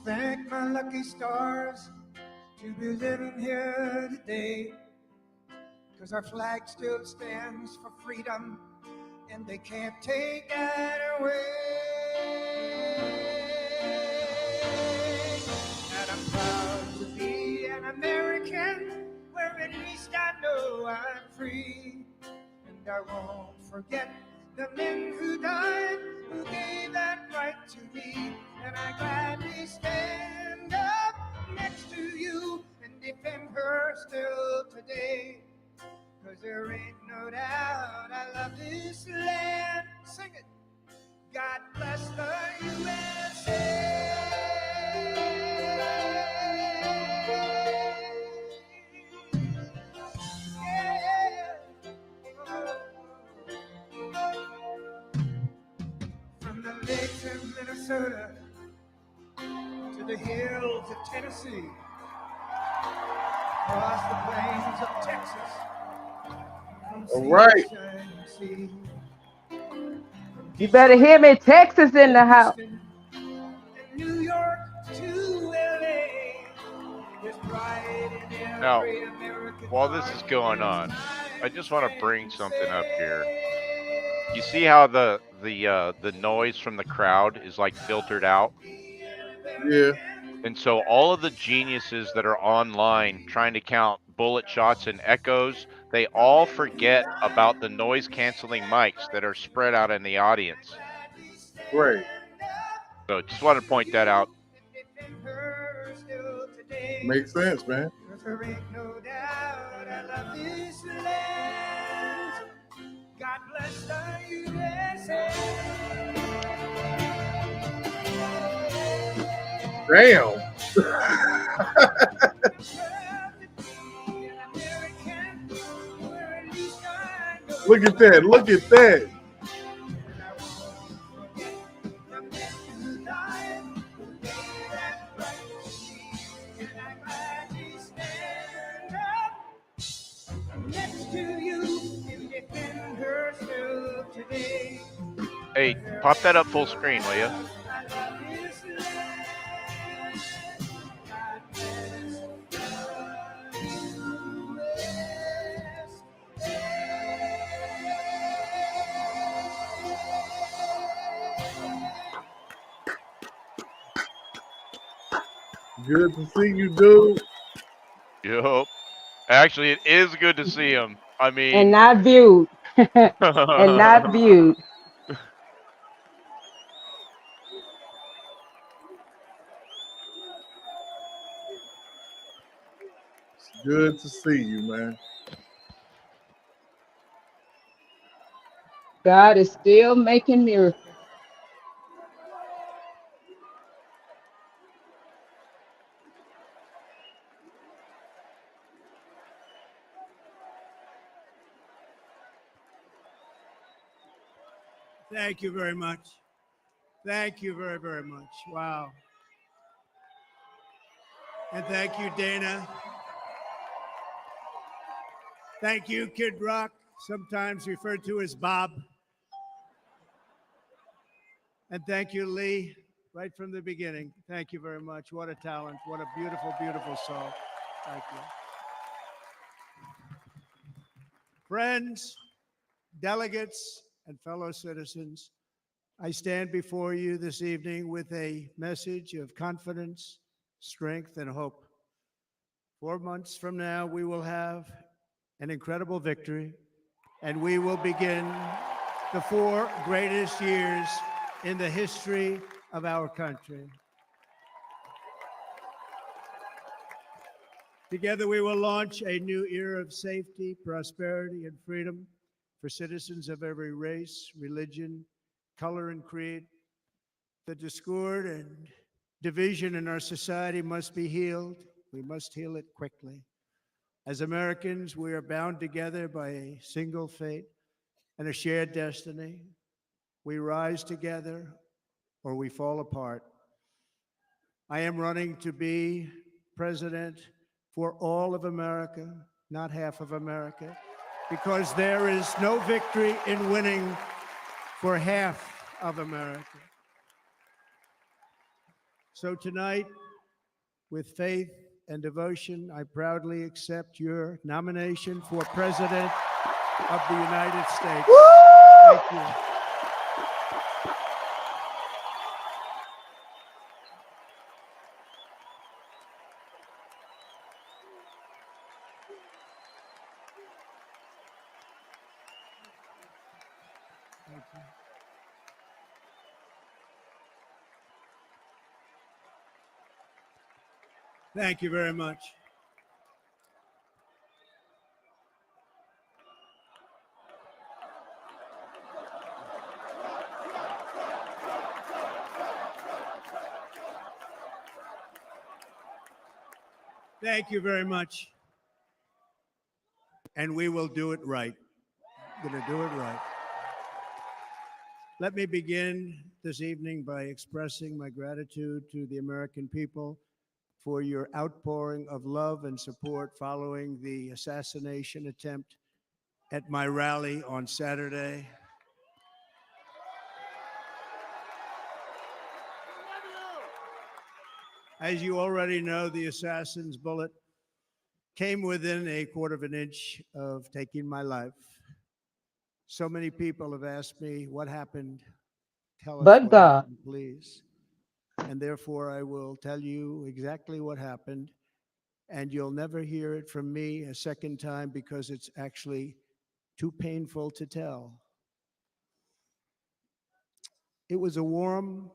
Thank my lucky stars to be living here today, 'cause our flag still stands for freedom, and they can't take that away. And I'm proud to be an American, where at least I know I'm free. And I won't forget the men who died, who gave that right to me. And I gladly stand up next to you and defend her still today. 'Cause there ain't no doubt I love this land. Sing it. God bless the USA. Yeah. From the lakes of Minnesota to the hills of Tennessee, across the plains of Texas, from All sea right. to shining sea. You better hear me. Texas in the house. New York to LA. There's pride in Now, every American while this heart. is going on, I just want to bring something up here. You see how the noise from the crowd is like filtered out? Yeah. And so all of the geniuses that are online trying to count bullet shots and echoes, they all forget about the noise canceling mics that are spread out in the audience. Right. So just wanted to point that out. Makes sense, man. There ain't no doubt I love this land. God bless the USA. Damn. Look at that. Look at that. Next to you and defend her still today. Hey, pop that up full screen, will you? Good to see you, dude. Yep. Actually, it is good to see him. I mean, And not viewed. And not viewed. It's good to see you, man. God is still making miracles. Thank you very much. Thank you very, very much. Wow. And thank you, Dana. Thank you, Kid Rock, sometimes referred to as Bob. And thank you, Lee, right from the beginning. Thank you very much. What a talent. What a beautiful, beautiful soul. Thank you. Friends, delegates, and fellow citizens, I stand before you this evening with a message of confidence, strength, and hope. 4 months from now, we will have an incredible victory, and we will begin the 4 greatest years in the history of our country. Together, we will launch a new era of safety, prosperity, and freedom for citizens of every race, religion, color, and creed. The discord and division in our society must be healed. We must heal it quickly. As Americans, we are bound together by a single fate and a shared destiny. We rise together or we fall apart. I am running to be president for all of America, not half of America, because there is no victory in winning for half of America. So tonight, with faith and devotion, I proudly accept your nomination for President of the United States. Thank you. Thank you. Thank you very much. Thank you very much. And we will do it right. Going to do it right. Let me begin this evening by expressing my gratitude to the American people for your outpouring of love and support following the assassination attempt at my rally on Saturday. As you already know, the assassin's bullet came within a quarter of an inch of taking my life. So many people have asked me what happened. Tell us But what God. happened, please. And therefore, I will tell you exactly what happened. And you'll never hear it from me a second time because it's actually too painful to tell. It was a warm,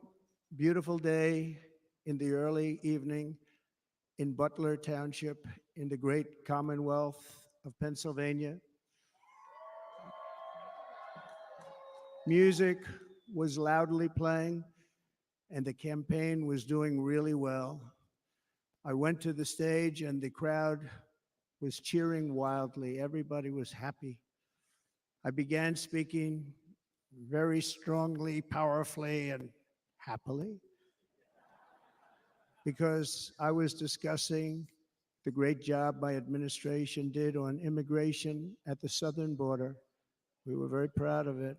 beautiful day in the early evening in Butler Township in the great Commonwealth of Pennsylvania. Music was loudly playing and the campaign was doing really well. I went to the stage and the crowd was cheering wildly. Everybody was happy. I began speaking very strongly, powerfully, and happily because I was discussing the great job my administration did on immigration at the southern border. We were very proud of it.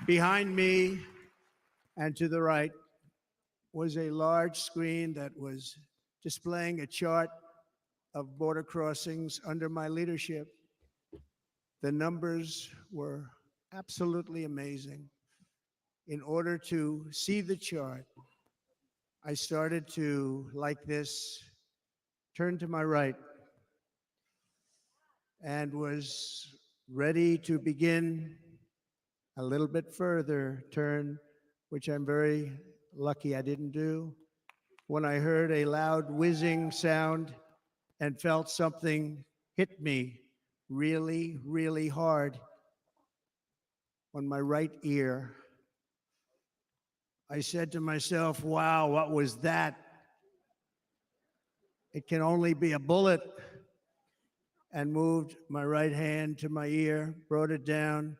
Behind me and to the right was a large screen that was displaying a chart of border crossings under my leadership. The numbers were absolutely amazing. In order to see the chart, I started to, like this, turn to my right and was ready to begin a little bit further turn, which I'm very lucky I didn't do, when I heard a loud whizzing sound and felt something hit me really, really hard on my right ear. I said to myself, wow, what was that? It can only be a bullet. And moved my right hand to my ear, brought it down.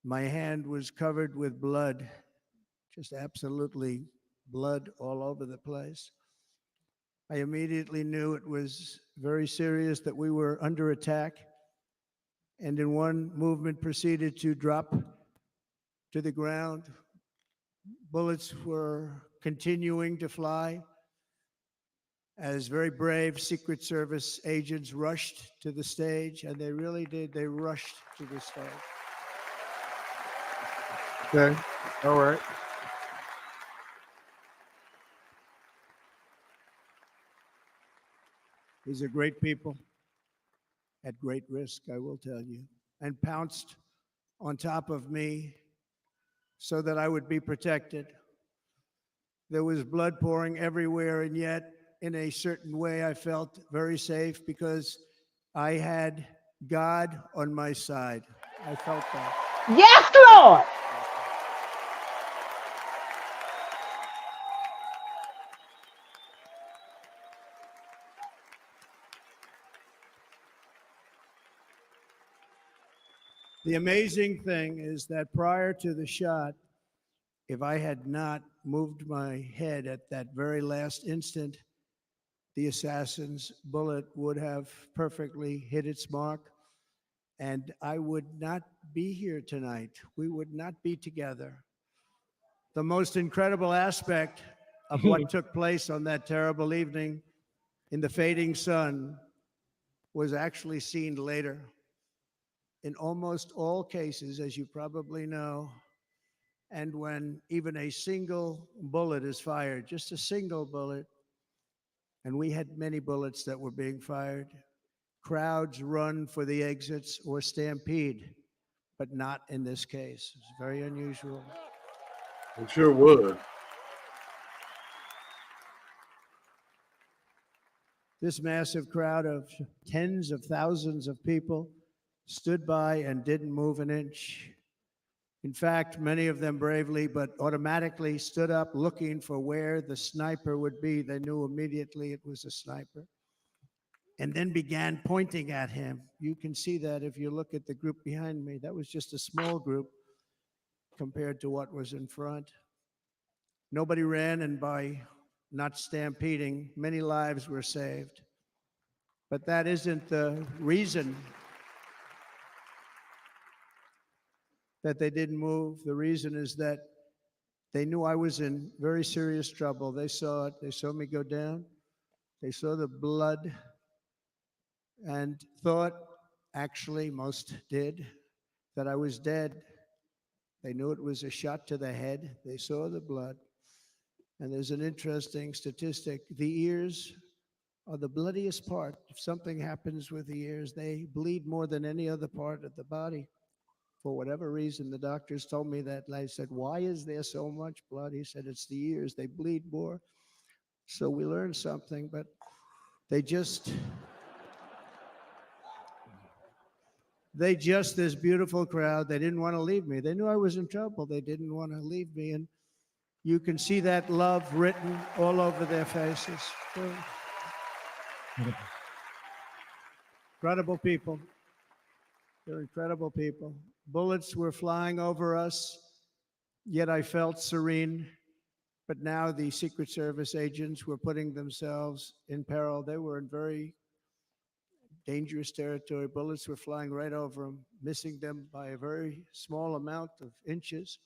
My hand was covered with blood, just absolutely blood all over the place. I immediately knew it was very serious, that we were under attack, and in one movement proceeded to drop to the ground. Bullets were continuing to fly as very brave Secret Service agents rushed to the stage, and they really did. They rushed to the stage. Okay. All right. These are great people at great risk, I will tell you, and pounced on top of me so that I would be protected. There was blood pouring everywhere, and yet, in a certain way, I felt very safe because I had God on my side. I felt that. Yes, Lord. The amazing thing is that prior to the shot, if I had not moved my head at that very last instant, the assassin's bullet would have perfectly hit its mark, and I would not be here tonight. We would not be together. The most incredible aspect of what took place on that terrible evening in the fading sun was actually seen later. In almost all cases, as you probably know, and when even a single bullet is fired, just a single bullet, and we had many bullets that were being fired, crowds run for the exits or stampede, but not in this case. It's very unusual. It sure would. This massive crowd of tens of thousands of people stood by and didn't move an inch. In fact, many of them bravely, but automatically stood up looking for where the sniper would be. They knew immediately it was a sniper. And then began pointing at him. You can see that if you look at the group behind me. That was just a small group compared to what was in front. Nobody ran, and by not stampeding, many lives were saved. But that isn't the reason that they didn't move. The reason is that they knew I was in very serious trouble. They saw it. They saw me go down. They saw the blood and thought, actually, most did, that I was dead. They knew it was a shot to the head. They saw the blood. And there's an interesting statistic. The ears are the bloodiest part. If something happens with the ears, they bleed more than any other part of the body. For whatever reason, the doctors told me that. And I said, why is there so much blood? He said, it's the ears. They bleed more. So we learned something, but they just, this beautiful crowd, they didn't want to leave me. They knew I was in trouble. They didn't want to leave me. And you can see that love written all over their faces. Incredible people. They're incredible people. Bullets were flying over us, yet I felt serene. But now the Secret Service agents were putting themselves in peril. They were in very dangerous territory. Bullets were flying right over them, missing them by a very small amount of inches.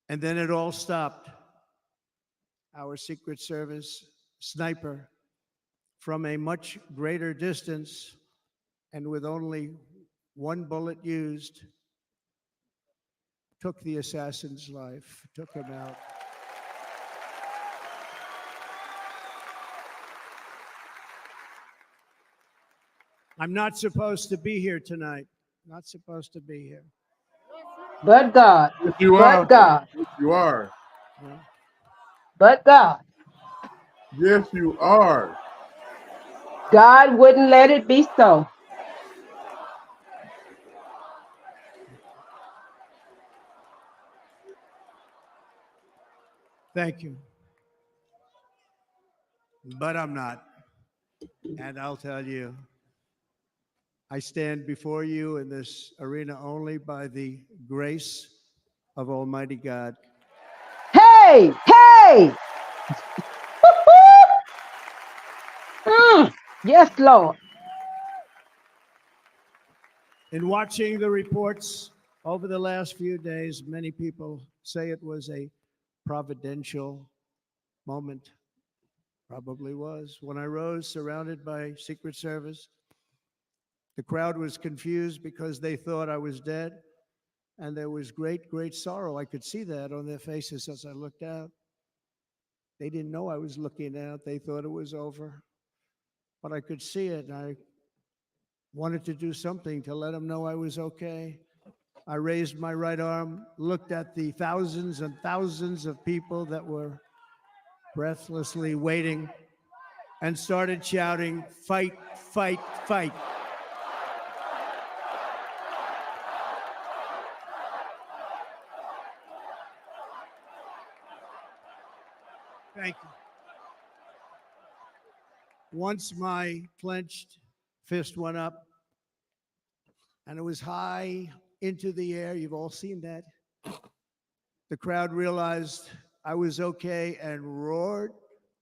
And then it all stopped. Our Secret Service sniper, from a much greater distance and with only one bullet used, took the assassin's life, took him out. I'm not supposed to be here tonight. Not supposed to be here. But God. Yes, you are. But God. Yes, you are. But God. Yes, you are. God wouldn't let it be so. Thank you. But I'm not. And I'll tell you, I stand before you in this arena only by the grace of Almighty God. Hey, hey! Yes, Lord. In watching the reports over the last few days, many people say it was a providential moment. Probably was. When I rose surrounded by Secret Service, the crowd was confused because they thought I was dead. And there was great, great sorrow. I could see that on their faces as I looked out. They didn't know I was looking out. They thought it was over. But I could see it, and I wanted to do something to let them know I was okay. I raised my right arm, looked at the thousands and thousands of people that were breathlessly waiting, and started shouting, "Fight, fight, fight." Thank you. Once my clenched fist went up, and it was high into the air. You've all seen that. The crowd realized I was okay and roared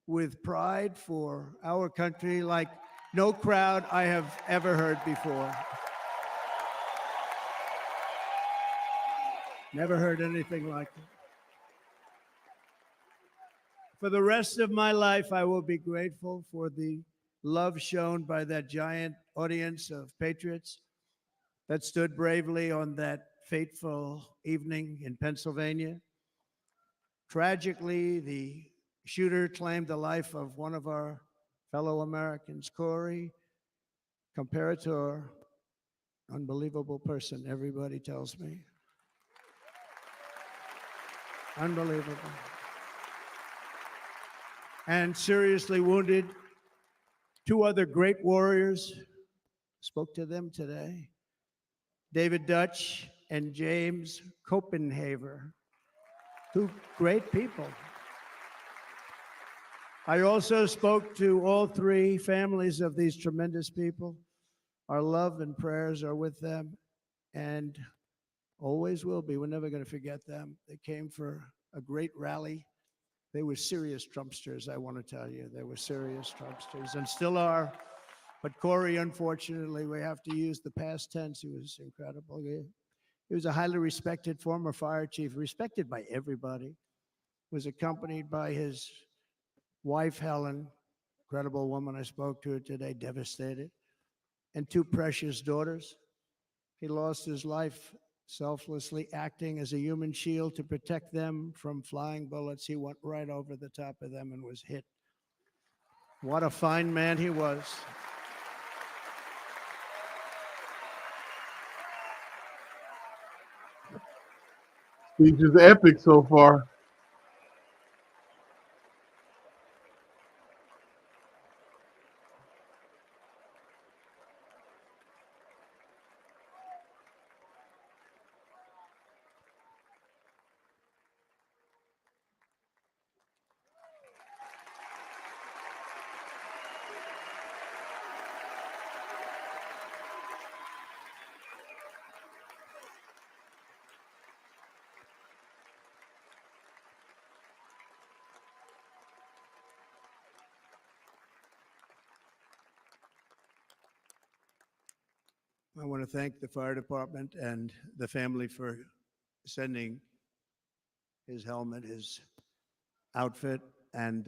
with pride for our country like no crowd I have ever heard before. Never heard anything like it. For the rest of my life, I will be grateful for the love shown by that giant audience of patriots that stood bravely on that fateful evening in Pennsylvania. Tragically, the shooter claimed the life of one of our fellow Americans, Corey, comparator, unbelievable person, everybody tells me. Unbelievable. And seriously wounded, two other great warriors, spoke to them today, David Dutch and James Copenhaver, two great people. I also spoke to all three families of these tremendous people. Our love and prayers are with them and always will be. We're never going to forget them. They came for a great rally. They were serious Trumpsters, I want to tell you. They were serious Trumpsters and still are. But Corey, unfortunately, we have to use the past tense. He was incredible. He was a highly respected former fire chief, respected by everybody. Was accompanied by his wife, Helen, incredible woman. I spoke to her today, devastated, and two precious daughters. He lost his life selflessly acting as a human shield to protect them from flying bullets. He went right over the top of them and was hit. What a fine man he was. Speech is epic so far. I want to thank the fire department and the family for sending his helmet, his outfit, and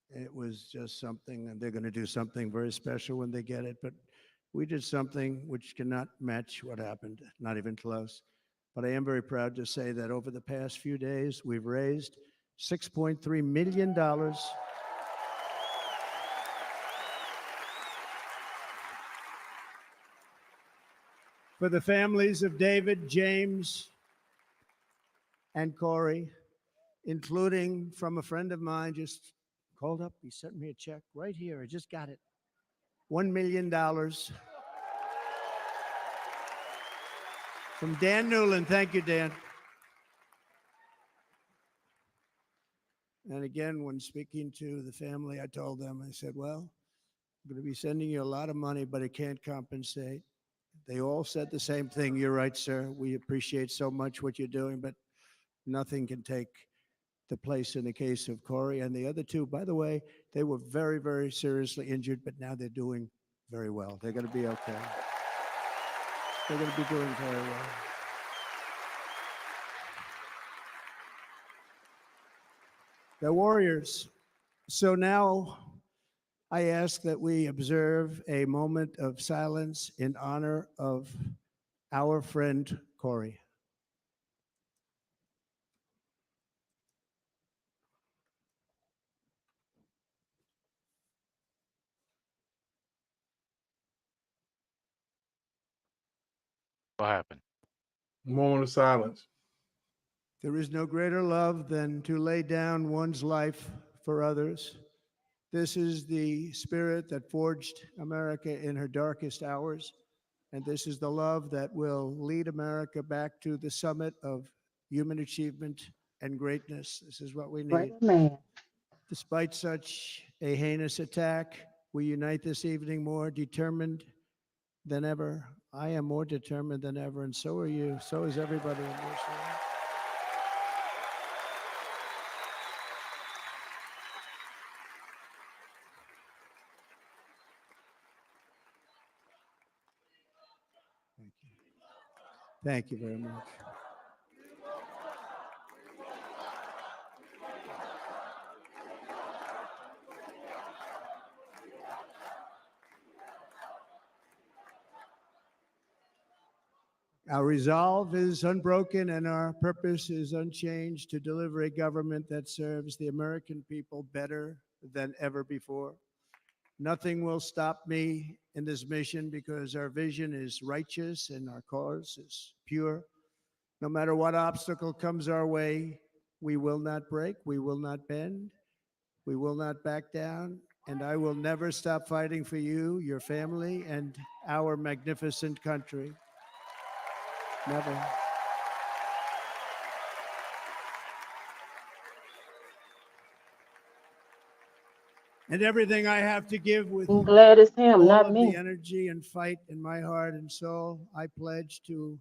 it was just something, and they're going to do something very special when they get it. But we did something which cannot match what happened, not even close. But I am very proud to say that over the past few days, we've raised $6.3 million for the families of David, James, and Corey, including from a friend of mine just called up. He sent me a check right here. I just got it. $1 million from Dan Newland. Thank you, Dan. And again, when speaking to the family, I told them, I said, well, I'm going to be sending you a lot of money, but it can't compensate. They all said the same thing. You're right, sir. We appreciate so much what you're doing, but nothing can take the place in the case of Corey and the other two. By the way, they were very, very seriously injured, but now they're doing very well. They're going to be okay. They're going to be doing very well. They're warriors. So now I ask that we observe a moment of silence in honor of our friend Corey. What happened? Moment of silence. There is no greater love than to lay down one's life for others. This is the spirit that forged America in her darkest hours. And this is the love that will lead America back to the summit of human achievement and greatness. This is what we need. Right, man. Despite such a heinous attack, we unite this evening more determined than ever. I am more determined than ever, and so are you. So is everybody in this room. Thank you very much. Our resolve is unbroken and our purpose is unchanged to deliver a government that serves the American people better than ever before. Nothing will stop me in this mission because our vision is righteous and our cause is pure. No matter what obstacle comes our way, we will not break, we will not bend, we will not back down, and I will never stop fighting for you, your family, and our magnificent country. Never. And everything I have to give with I'm glad it's him, all not of me. the energy and fight in my heart and soul, I pledge to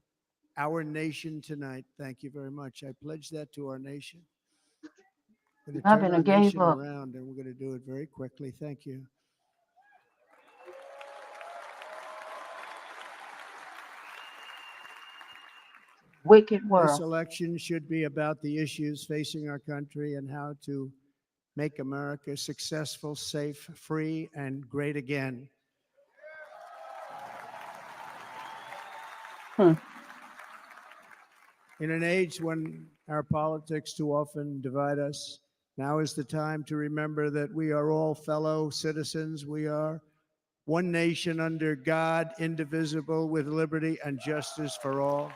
our nation tonight. Thank you very much. I pledge that to our nation. We're going to I've turn been our gave nation up. around, and we're going to do it very quickly. Thank you. Wicked This world. election should be about the issues facing our country and how to make America successful, safe, free, and great again. In an age when our politics too often divide us, now is the time to remember that we are all fellow citizens. We are one nation under God, indivisible, with liberty and justice for all.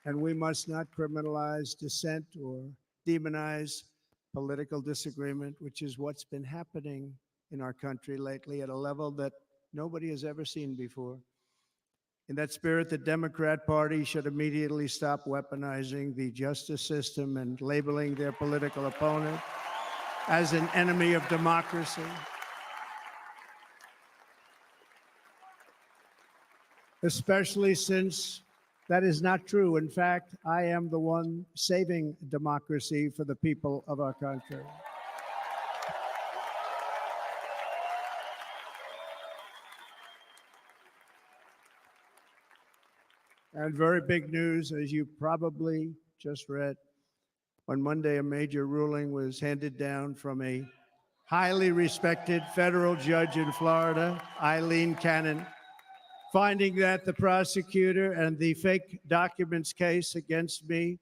And we must not criminalize dissent or demonize political disagreement, which is what's been happening in our country lately at a level that nobody has ever seen before. In that spirit, the Democrat Party should immediately stop weaponizing the justice system and labeling their political opponent as an enemy of democracy. Especially since that is not true. In fact, I am the one saving democracy for the people of our country. And very big news, as you probably just read, on Monday, a major ruling was handed down from a highly respected federal judge in Florida, Eileen Cannon, finding that the prosecutor and the fake documents case against me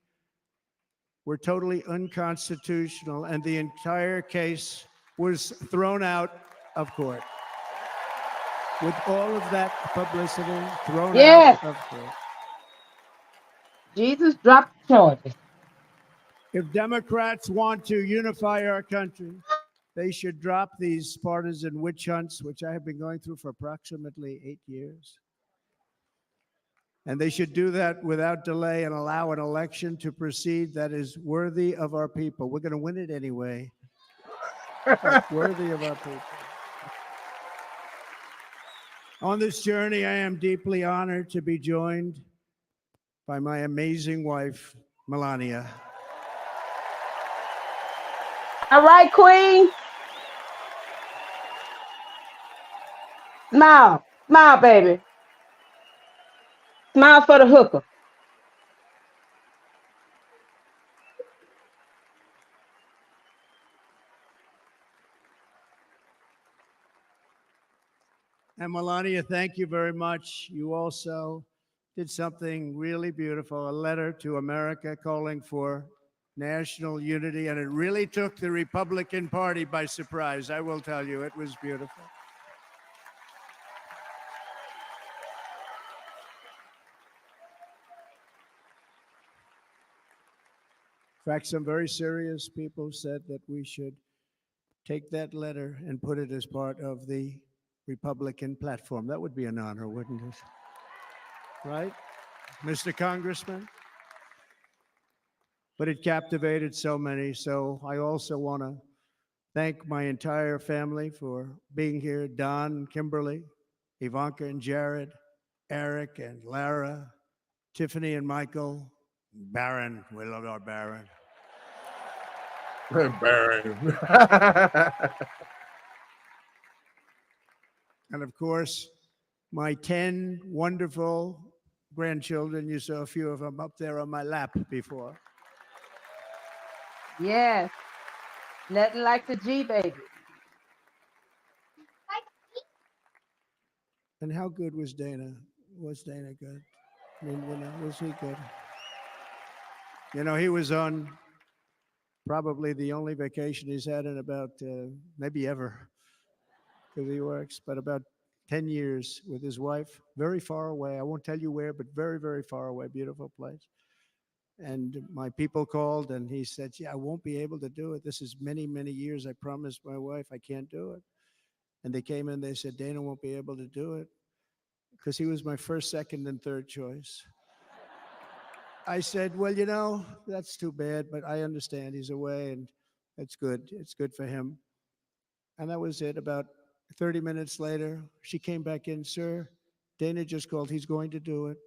were totally unconstitutional, and the entire case was thrown out of court. With all of that publicity thrown Yes. out of court. Jesus dropped charges. If Democrats want to unify our country, they should drop these partisan witch hunts, which I have been going through for approximately 8 years. And they should do that without delay and allow an election to proceed that is worthy of our people. We're going to win it anyway. But worthy of our people. On this journey, I am deeply honored to be joined by my amazing wife, Melania. All right, Queen. Smile. Smile, baby. Smile for the hooker. And Melania, thank you very much. You also did something really beautiful, a letter to America calling for national unity, and it really took the Republican Party by surprise. I will tell you, it was beautiful. In fact, some very serious people said that we should take that letter and put it as part of the Republican platform. That would be an honor, wouldn't it? Right, Mr. Congressman? but it captivated so many. So I also want to thank my entire family for being here. Don, Kimberly, Ivanka and Jared, Eric and Lara, Tiffany and Michael, Baron. We love our Baron. Baron. And of course, my 10 wonderful grandchildren. You saw a few of them up there on my lap before. Yes. Nothing like the G baby. And how good was Dana? Was Dana good? I mean, was he good? He was on probably the only vacation he's had in about maybe ever, because he works, but about 10 years with his wife, very far away. I won't tell you where, but very, very far away, beautiful place. And my people called and he said, yeah, I won't be able to do it. This is many, many years. I promised my wife I can't do it. And they came in, they said, Dana won't be able to do it because he was my first, second, and third choice. I said, well, that's too bad, but I understand he's away and it's good. It's good for him. And that was it. About 30 minutes later, she came back in, sir, Dana just called. He's going to do it.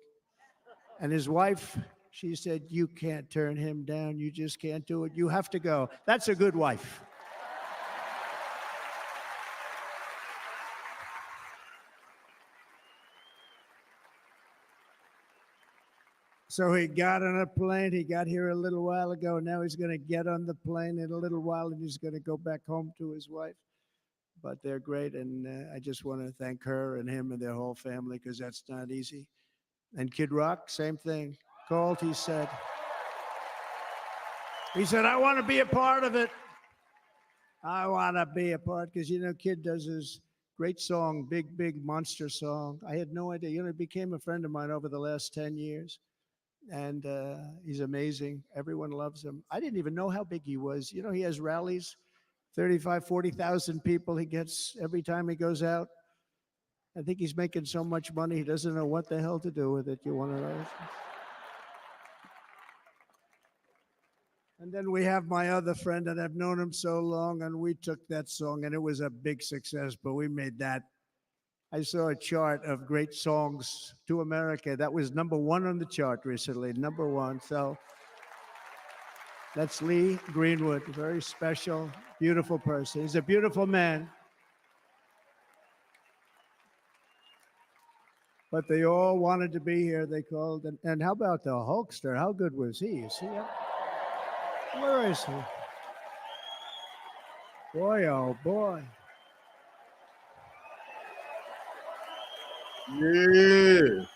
And his wife, she said, you can't turn him down. You just can't do it. You have to go. That's a good wife. So he got on a plane. He got here a little while ago. Now he's going to get on the plane in a little while and he's going to go back home to his wife. But they're great. And I just want to thank her and him and their whole family because that's not easy. And Kid Rock, same thing. Called, he said, I want to be a part of it. I want to be a part because, Kid does his great song, big, big monster song. I had no idea. He became a friend of mine over the last 10 years. And he's amazing. Everyone loves him. I didn't even know how big he was. He has rallies, 35, 40,000 people he gets every time he goes out. I think he's making so much money, he doesn't know what the hell to do with it. You want to know? And then we have my other friend, and I've known him so long, and we took that song, and it was a big success, but we made that. I saw a chart of great songs to America. That was #1 on the chart recently, #1. So that's Lee Greenwood, a very special, beautiful person. He's a beautiful man. But they all wanted to be here. They called. And how about the Hulkster? How good was he? You see him? Where is he? Boy, oh boy. Yeah.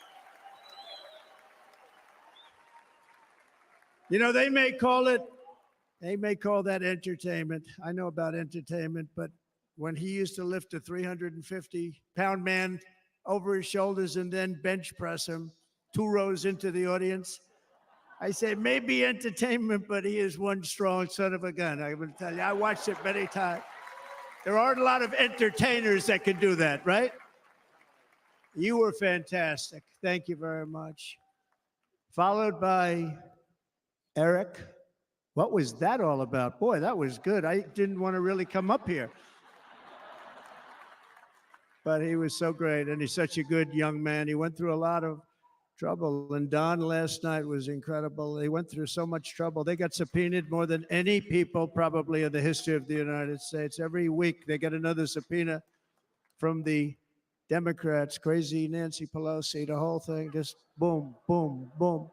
They may call that entertainment. I know about entertainment, but when he used to lift a 350-pound man over his shoulders and then bench press him 2 rows into the audience, I say maybe entertainment, but he is one strong son of a gun. I will tell you, I watched it many times. There aren't a lot of entertainers that can do that, right? You were fantastic. Thank you very much. Followed by Eric. What was that all about? Boy, that was good. I didn't want to really come up here. But he was so great, and he's such a good young man. He went through a lot of trouble, and Don last night was incredible. He went through so much trouble. They got subpoenaed more than any people probably in the history of the United States. Every week they get another subpoena from the Democrats, crazy Nancy Pelosi, the whole thing, just boom, boom, boom.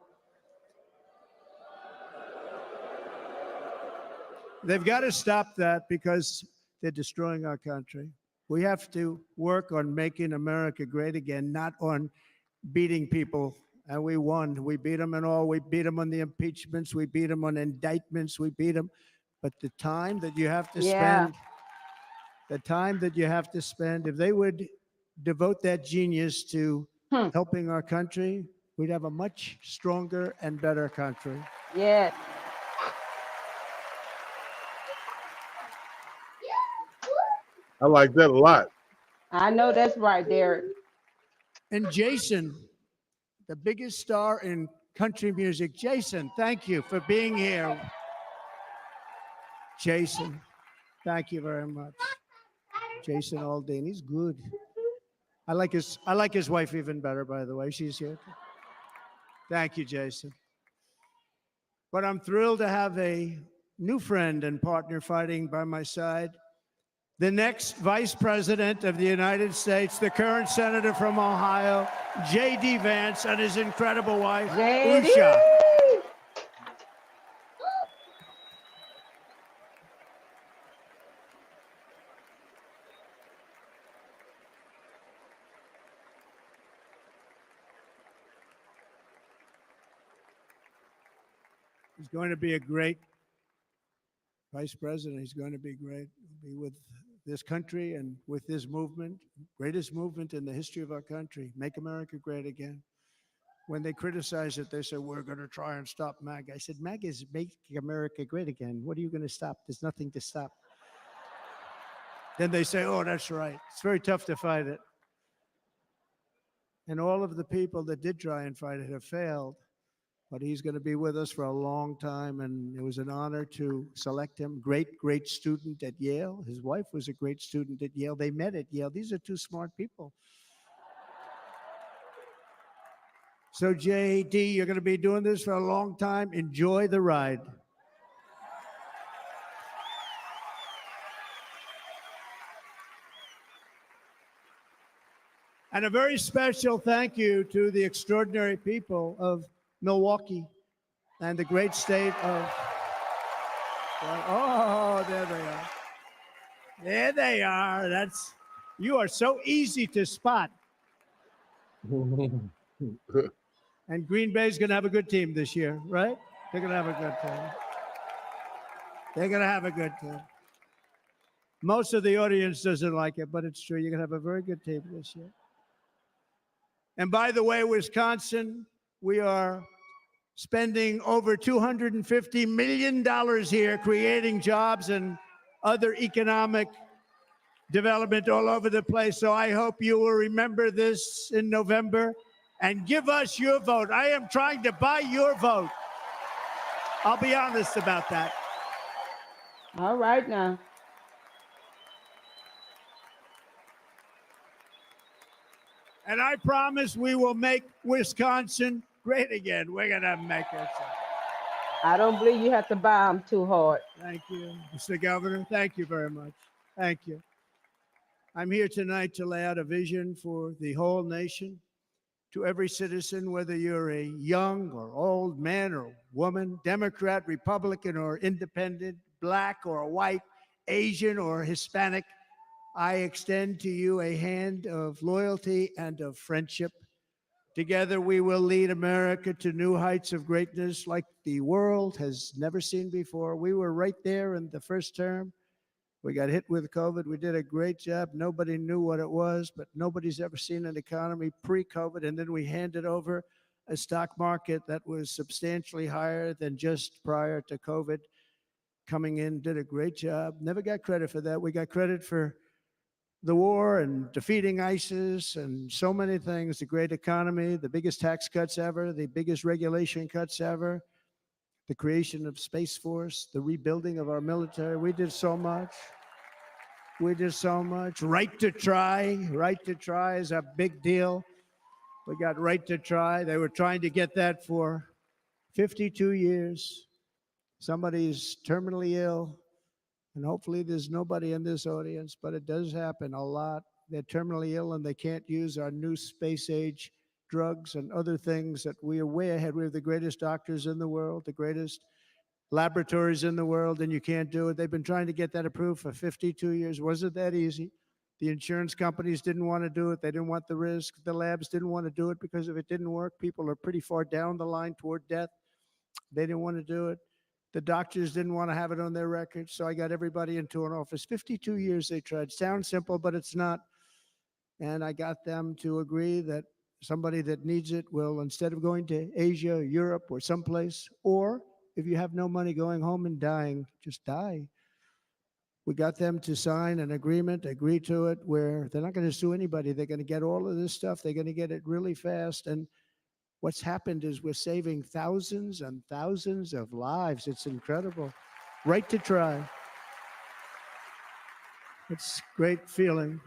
They've got to stop that because they're destroying our country. We have to work on making America great again, not on beating people. And we won. We beat them and all. We beat them on the impeachments. We beat them on indictments. We beat them. But the time that you have to spend, if they would devote that genius to helping our country, we'd have a much stronger and better country. Yes. I like that a lot. I know that's right, Derek. And Jason, the biggest star in country music. Jason, thank you for being here. Jason, thank you very much. Jason Aldean, he's good. I like his wife even better, by the way. She's here. Thank you, Jason. But I'm thrilled to have a new friend and partner fighting by my side. The next Vice President of the United States, the current Senator from Ohio, J.D. Vance, and his incredible wife, Usha. He's going to be a great vice president. He's going to be great. He'll be with this country and with this movement, greatest movement in the history of our country, Make America Great Again. When they criticize it, they say, we're going to try and stop MAGA. I said, MAGA is Make America Great Again. What are you going to stop? There's nothing to stop. Then they say, oh, that's right. It's very tough to fight it. And all of the people that did try and fight it have failed. But he's going to be with us for a long time, and it was an honor to select him. Great student at Yale. His wife was a great student at Yale. They met at Yale. These are two smart people. So, JD, you're going to be doing this for a long time. Enjoy the ride. And a very special thank you to the extraordinary people of Milwaukee and the great state of, oh, there they are. There they are. You are so easy to spot. And Green Bay's going to have a good team this year, right? They're going to have a good team. They're going to have a good team. Most of the audience doesn't like it, but it's true. You're going to have a very good team this year. And by the way, Wisconsin, we are spending over $250 million here, creating jobs and other economic development all over the place. So I hope you will remember this in November and give us your vote. I am trying to buy your vote. I'll be honest about that. All right now. And I promise we will make Wisconsin great again. We're going to make it. I don't believe you have to buy them too hard. Thank you, Mr. Governor. Thank you very much. Thank you. I'm here tonight to lay out a vision for the whole nation, to every citizen, whether you're a young or old man or woman, Democrat, Republican, or independent, black or white, Asian or Hispanic. I extend to you a hand of loyalty and of friendship. Together, we will lead America to new heights of greatness like the world has never seen before. We were right there in the first term. We got hit with COVID. We did a great job. Nobody knew what it was, but nobody's ever seen an economy pre-COVID. And then we handed over a stock market that was substantially higher than just prior to COVID. Coming in, did a great job. Never got credit for that. We got credit for the war and defeating ISIS and so many things, the great economy, the biggest tax cuts ever, the biggest regulation cuts ever, the creation of Space Force, the rebuilding of our military. We did so much. We did so much. Right to try. Right to try is a big deal. We got right to try. They were trying to get that for 52 years. Somebody's terminally ill. And hopefully there's nobody in this audience, but it does happen a lot. They're terminally ill and they can't use our new space age drugs and other things that we are way ahead. We have the greatest doctors in the world, the greatest laboratories in the world, and you can't do it. They've been trying to get that approved for 52 years. Wasn't that easy? The insurance companies didn't want to do it. They didn't want the risk. The labs didn't want to do it because if it didn't work, people are pretty far down the line toward death. They didn't want to do it. The doctors didn't want to have it on their records, so I got everybody into an office. 52 years they tried. Sounds simple, but it's not. And I got them to agree that somebody that needs it will, instead of going to Asia, Europe, or someplace, or if you have no money going home and dying, just die. We got them to sign an agreement, agree to it, where they're not going to sue anybody. They're going to get all of this stuff. They're going to get it really fast. And What's happened is we're saving thousands and thousands of lives. It's incredible. Right to try. It's a great feeling.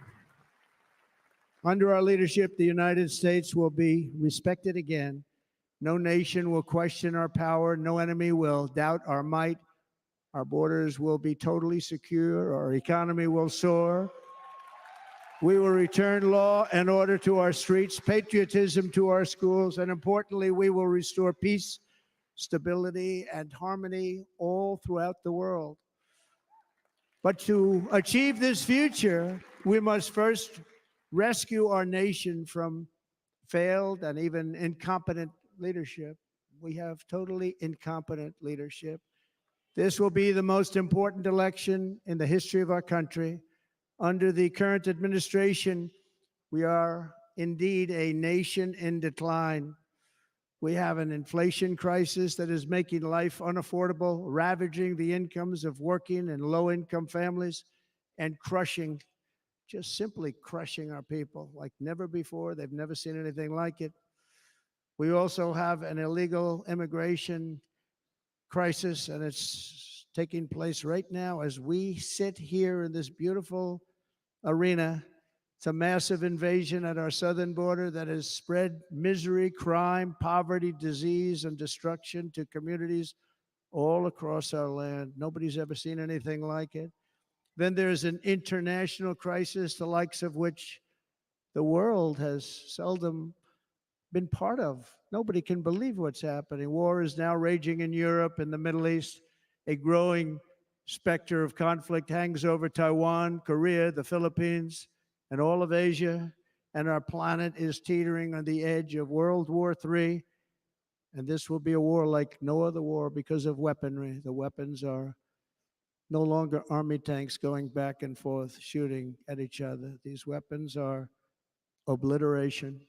Under our leadership, the United States will be respected again. No nation will question our power. No enemy will doubt our might. Our borders will be totally secure. Our economy will soar. We will return law and order to our streets, patriotism to our schools, and importantly, we will restore peace, stability, and harmony all throughout the world. But to achieve this future, we must first rescue our nation from failed and even incompetent leadership. We have totally incompetent leadership. This will be the most important election in the history of our country. Under the current administration, we are indeed a nation in decline. We have an inflation crisis that is making life unaffordable, ravaging the incomes of working and low-income families, and crushing, just simply crushing our people like never before. They've never seen anything like it. We also have an illegal immigration crisis, and it's taking place right now as we sit here in this beautiful arena. It's a massive invasion at our southern border that has spread misery, crime, poverty, disease, and destruction to communities all across our land. Nobody's ever seen anything like it. Then there's an international crisis, the likes of which the world has seldom been part of. Nobody can believe what's happening. War is now raging in Europe and the Middle East. A growing specter of conflict hangs over Taiwan, Korea, the Philippines, and all of Asia. And our planet is teetering on the edge of World War III. And this will be a war like no other war because of weaponry. The weapons are no longer army tanks going back and forth shooting at each other. These weapons are obliteration.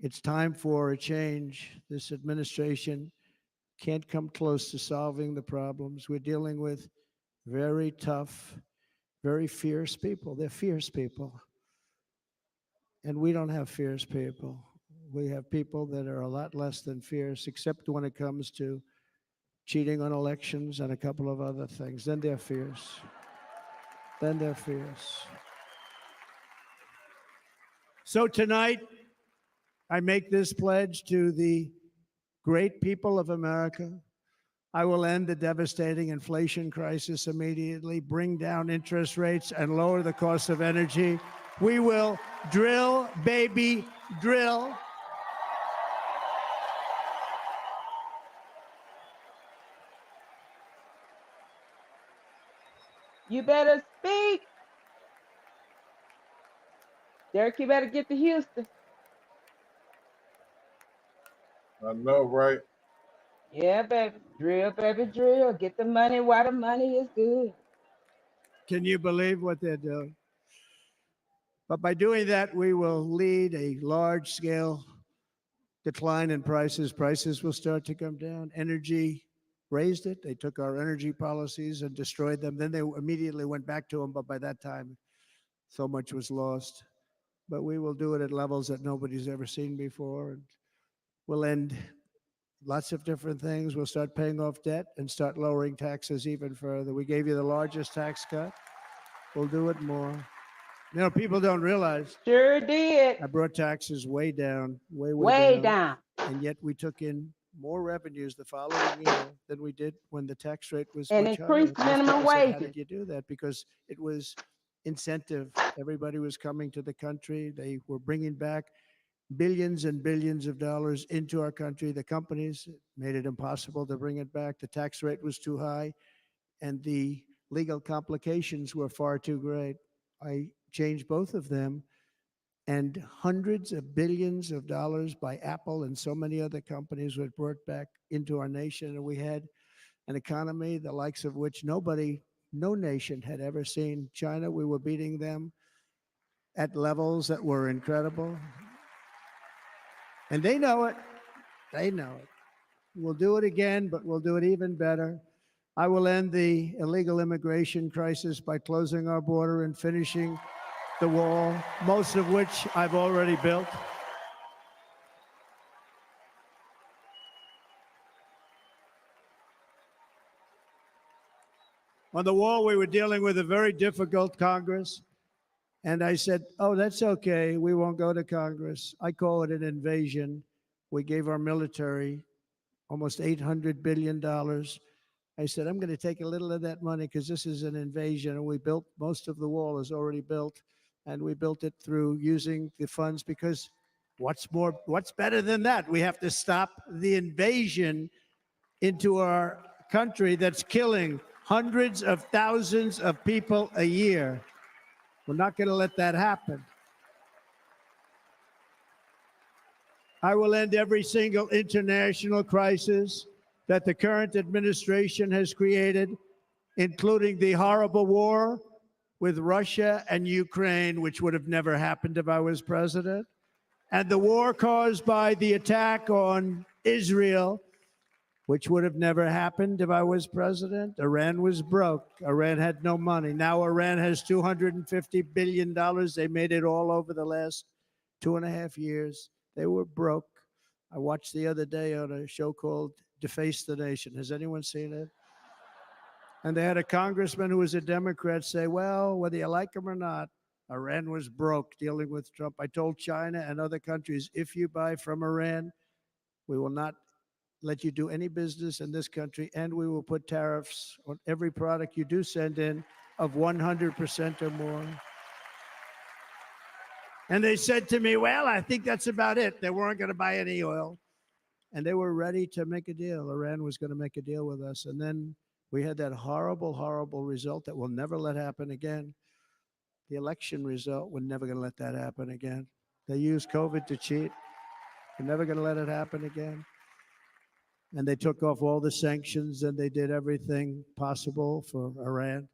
It's time for a change. This administration can't come close to solving the problems. We're dealing with very tough, very fierce people. They're fierce people. And we don't have fierce people. We have people that are a lot less than fierce, except when it comes to cheating on elections and a couple of other things. Then they're fierce. Then they're fierce. So tonight, I make this pledge to the great people of America. I will end the devastating inflation crisis immediately, bring down interest rates, and lower the cost of energy. We will drill, baby, drill. You better speak. Derek, you better get to Houston. I know, right? Yeah, baby. Drill, baby, drill. Get the money while the money is good. Can you believe what they're doing? But by doing that, we will lead a large-scale decline in prices. Prices will start to come down. Energy raised it. They took our energy policies and destroyed them. Then they immediately went back to them, but by that time, so much was lost. But we will do it at levels that nobody's ever seen before. And we'll end lots of different things. We'll start paying off debt and start lowering taxes even further. We gave you the largest tax cut. We'll do it more. You know, people don't realize. Sure did. I brought taxes way down, Way down. And yet we took in more revenues the following year than we did when the tax rate was And much increased higher. minimum Most people said, how wages. did you do that? Because it was incentive. Everybody was coming to the country. They were bringing back billions and billions of dollars into our country. The companies made it impossible to bring it back. The tax rate was too high, and the legal complications were far too great. I changed both of them, and hundreds of billions of dollars by Apple and so many other companies were brought back into our nation, and we had an economy the likes of which no nation had ever seen. China, we were beating them at levels that were incredible. And they know it. They know it. We'll do it again, but we'll do it even better. I will end the illegal immigration crisis by closing our border and finishing the wall, most of which I've already built. On the wall, we were dealing with a very difficult Congress. And I said, oh, that's okay. We won't go to Congress. I call it an invasion. We gave our military almost $800 billion. I said, I'm going to take a little of that money because this is an invasion. And we built, most of the wall is already built. And we built it through using the funds because what's better than that? We have to stop the invasion into our country that's killing hundreds of thousands of people a year. We're not going to let that happen. I will end every single international crisis that the current administration has created, including the horrible war with Russia and Ukraine, which would have never happened if I was president, and the war caused by the attack on Israel, which would have never happened if I was president. Iran was broke. Iran had no money. Now Iran has $250 billion. They made it all over the last 2.5 years. They were broke. I watched the other day on a show called Deface the Nation. Has anyone seen it? And they had a congressman who was a Democrat say, well, whether you like him or not, Iran was broke dealing with Trump. I told China and other countries, if you buy from Iran, we will not let you do any business in this country, and we will put tariffs on every product you do send in of 100% or more. And they said to me, well, I think that's about it. They weren't going to buy any oil. And they were ready to make a deal. Iran was going to make a deal with us. And then we had that horrible, horrible result that we'll never let happen again. The election result, we're never going to let that happen again. They used COVID to cheat. We're never going to let it happen again. And they took off all the sanctions and they did everything possible for Iran.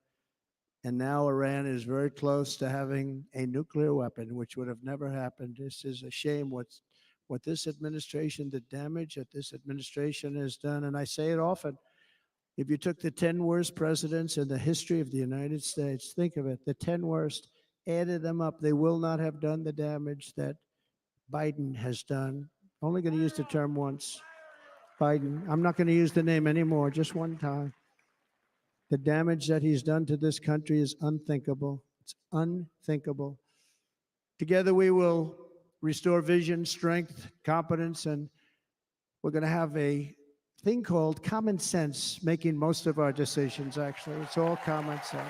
And now Iran is very close to having a nuclear weapon, which would have never happened. This is a shame what this administration, the damage that this administration has done. And I say it often, if you took the 10 worst presidents in the history of the United States, think of it, the 10 worst, added them up, they will not have done the damage that Biden has done. Only going to use the term once. Biden. I'm not going to use the name anymore, just one time. The damage that he's done to this country is unthinkable. It's unthinkable. Together we will restore vision, strength, competence, and we're going to have a thing called common sense making most of our decisions, actually. It's all common sense.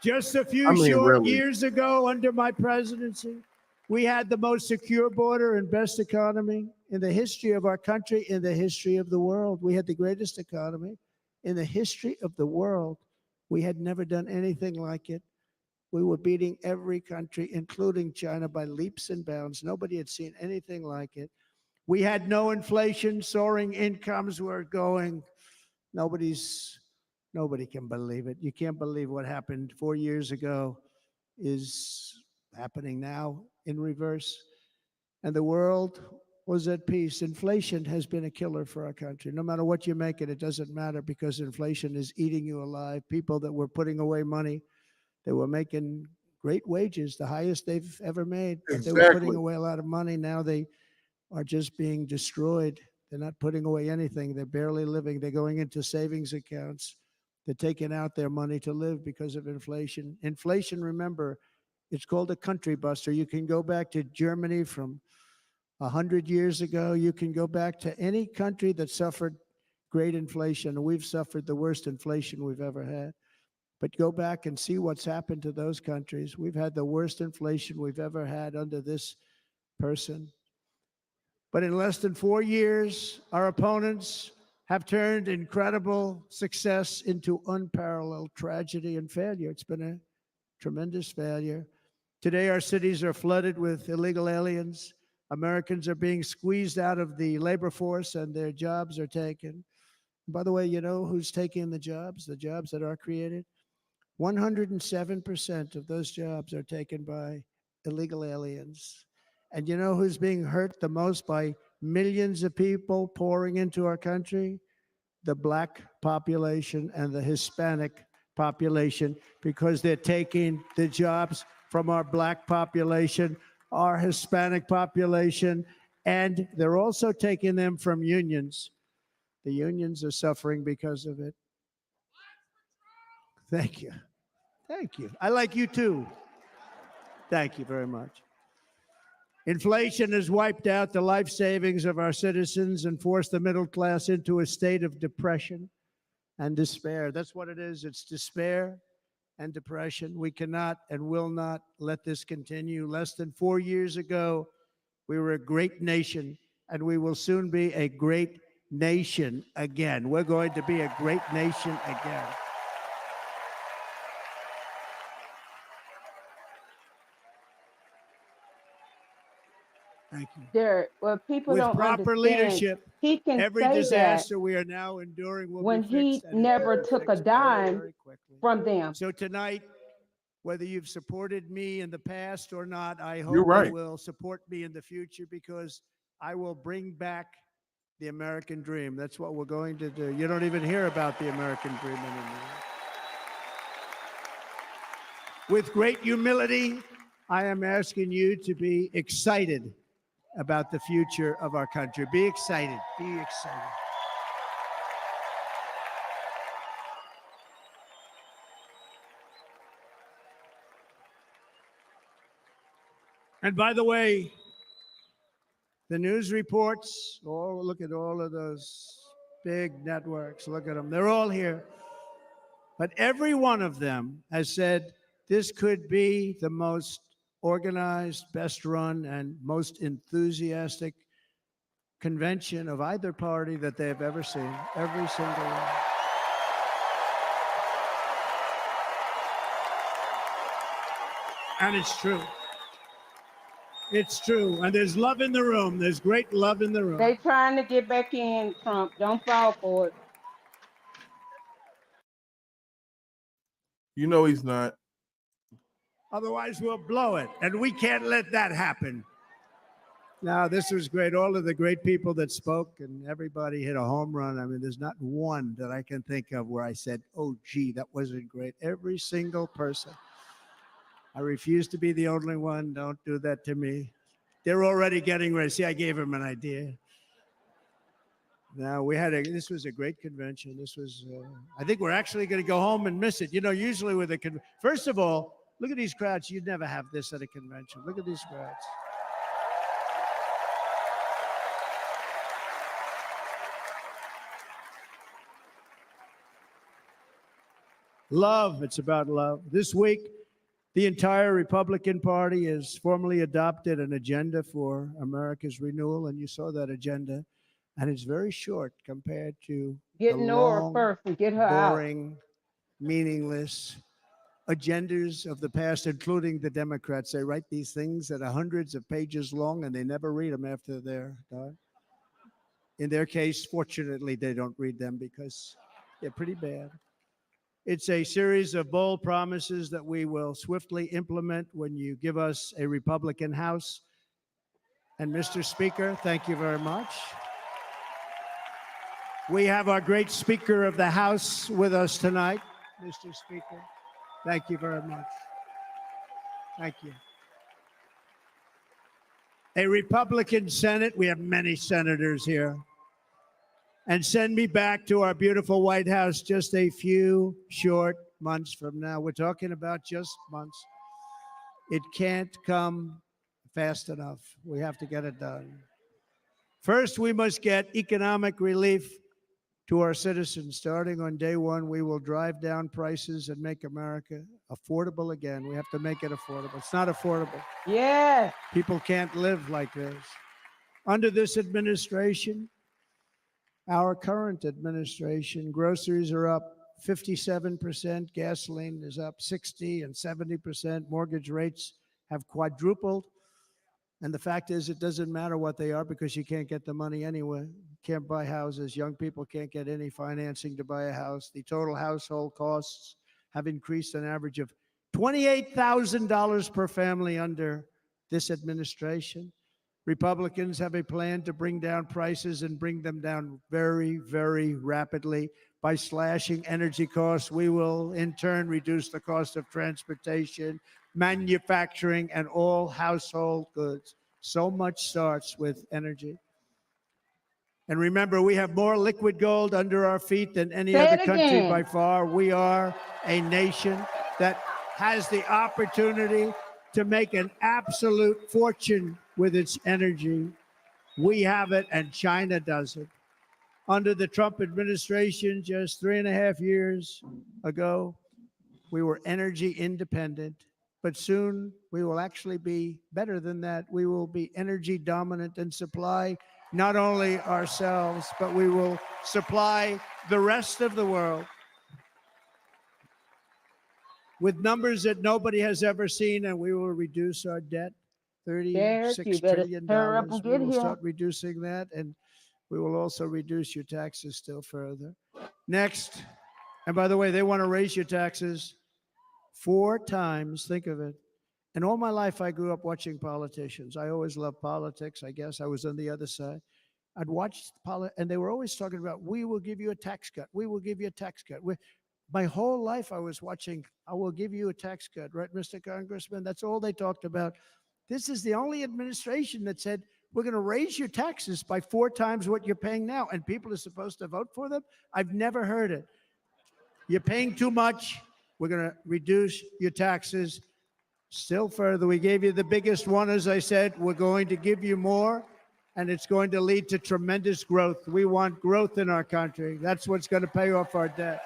Just a few short years ago under my presidency, we had the most secure border and best economy in the history of our country, in the history of the world. We had the greatest economy in the history of the world. We had never done anything like it. We were beating every country, including China, by leaps and bounds. Nobody had seen anything like it. We had no inflation, soaring incomes were going. Nobody can believe it. You can't believe what happened 4 years ago is happening now in reverse. And the world was at peace. Inflation has been a killer for our country. No matter what you make it, it doesn't matter because inflation is eating you alive. People that were putting away money, they were making great wages, the highest they've ever made. But they were putting away a lot of money. Now they are just being destroyed. They're not putting away anything. They're barely living. They're going into savings accounts. They're taking out their money to live because of inflation. Inflation, remember, it's called a country buster. You can go back to Germany from 100 years ago. You can go back to any country that suffered great inflation. We've suffered the worst inflation we've ever had. But go back and see what's happened to those countries. We've had the worst inflation we've ever had under this person. But in less than 4 years, our opponents have turned incredible success into unparalleled tragedy and failure. It's been a tremendous failure. Today, our cities are flooded with illegal aliens. Americans are being squeezed out of the labor force and their jobs are taken. By the way, you know who's taking the jobs that are created? 107% of those jobs are taken by illegal aliens. And you know who's being hurt the most by millions of people pouring into our country? The Black population and the Hispanic population, because they're taking the jobs from our Black population, our Hispanic population, and they're also taking them from unions. The unions are suffering because of it. Thank you. Thank you. I like you too. Thank you very much. Inflation has wiped out the life savings of our citizens and forced the middle class into a state of depression and despair. That's what it is. It's despair and depression. We cannot and will not let this continue. Less than 4 years ago, we were a great nation, and we will soon be a great nation again. We're going to be a great nation again. Thank you. There, well, people With don't proper understand. leadership, He can every say disaster that we are now enduring will when be he fixed. And it never will be took a fixed very, dime very quickly. from them. So tonight, whether you've supported me in the past or not, I hope You're right. you will support me in the future, because I will bring back the American dream. That's what we're going to do. You don't even hear about the American dream anymore. With great humility, I am asking you to be excited about the future of our country. Be excited. Be excited. And by the way, the news reports, oh, look at all of those big networks. Look at them. They're all here. But every one of them has said this could be the most organized, best run, and most enthusiastic convention of either party that they've ever seen. Every single one. And it's true. It's true. And there's love in the room. There's great love in the room. They trying to get back in, Trump. Don't fall for it. You know he's not. Otherwise, we'll blow it. And we can't let that happen. Now, this was great. All of the great people that spoke, and everybody hit a home run. I mean, there's not one that I can think of where I said, oh, gee, that wasn't great. Every single person. I refuse to be the only one. Don't do that to me. They're already getting ready. See, I gave them an idea. Now, this was a great convention. This was, I think we're actually going to go home and miss it. You know, usually with a first of all, look at these crowds. You'd never have this at a convention. Look at these crowds. Love. It's about love. This week, the entire Republican Party has formally adopted an agenda for America's renewal, and you saw that agenda, and it's very short compared to Get the Nora long, first and get her out. boring, meaningless agendas of the past, including the Democrats. They write these things that are hundreds of pages long, and they never read them after they're done. In their case, fortunately, they don't read them because they're pretty bad. It's a series of bold promises that we will swiftly implement when you give us a Republican House. And Mr. Speaker, thank you very much. We have our great Speaker of the House with us tonight. Mr. Speaker, thank you very much. Thank you. A Republican Senate, we have many senators here. And send me back to our beautiful White House just a few short months from now. We're talking about just months. It can't come fast enough. We have to get it done. First, we must get economic relief to our citizens. Starting on day one, we will drive down prices and make America affordable again. We have to make it affordable. It's not affordable. Yeah. People can't live like this. Under this administration, our current administration, groceries are up 57%, gasoline is up 60 and 70%, mortgage rates have quadrupled. And the fact is, it doesn't matter what they are because you can't get the money anyway. You can't buy houses. Young people can't get any financing to buy a house. The total household costs have increased an average of $28,000 per family under this administration. Republicans have a plan to bring down prices and bring them down very, very rapidly. By slashing energy costs, we will in turn reduce the cost of transportation, manufacturing, and all household goods. So much starts with energy. And remember, we have more liquid gold under our feet than any Say other it country again. by far. We are a nation that has the opportunity to make an absolute fortune with its energy. We have it, and China doesn't. Under the Trump administration, just 3.5 years ago, we were energy independent, but soon we will actually be better than that. We will be energy dominant and supply not only ourselves, but we will supply the rest of the world with numbers that nobody has ever seen, and we will reduce our debt, Derek, you $36 better trillion. hurry up and We get will here. start reducing that, and we will also reduce your taxes still further. Next, and by the way, they want to raise your taxes 4 times. Think of it. And all my life, I grew up watching politicians. I always loved politics. I guess I was on the other side. I'd watch and they were always talking about, we will give you a tax cut. We will give you a tax cut. My whole life, I was watching, I will give you a tax cut, right, Mr. Congressman? That's all they talked about. This is the only administration that said, we're going to raise your taxes by 4 times what you're paying now, and people are supposed to vote for them? I've never heard it. You're paying too much. We're going to reduce your taxes still further. We gave you the biggest one, as I said. We're going to give you more, and it's going to lead to tremendous growth. We want growth in our country. That's what's going to pay off our debt.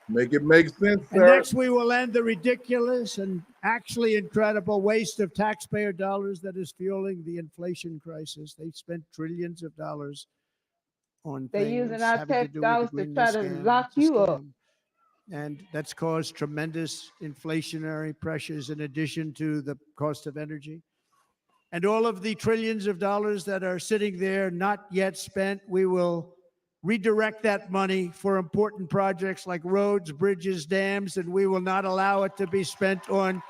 Make it make sense, And sir. next, we will end the ridiculous and actually incredible waste of taxpayer dollars that is fueling the inflation crisis. They spent trillions of dollars on They're things using our having to tax do with the dollars to green try to scam. lock It's a you up. scam. And that's caused tremendous inflationary pressures in addition to the cost of energy. And all of the trillions of dollars that are sitting there not yet spent, we will redirect that money for important projects like roads, bridges, dams, and we will not allow it to be spent on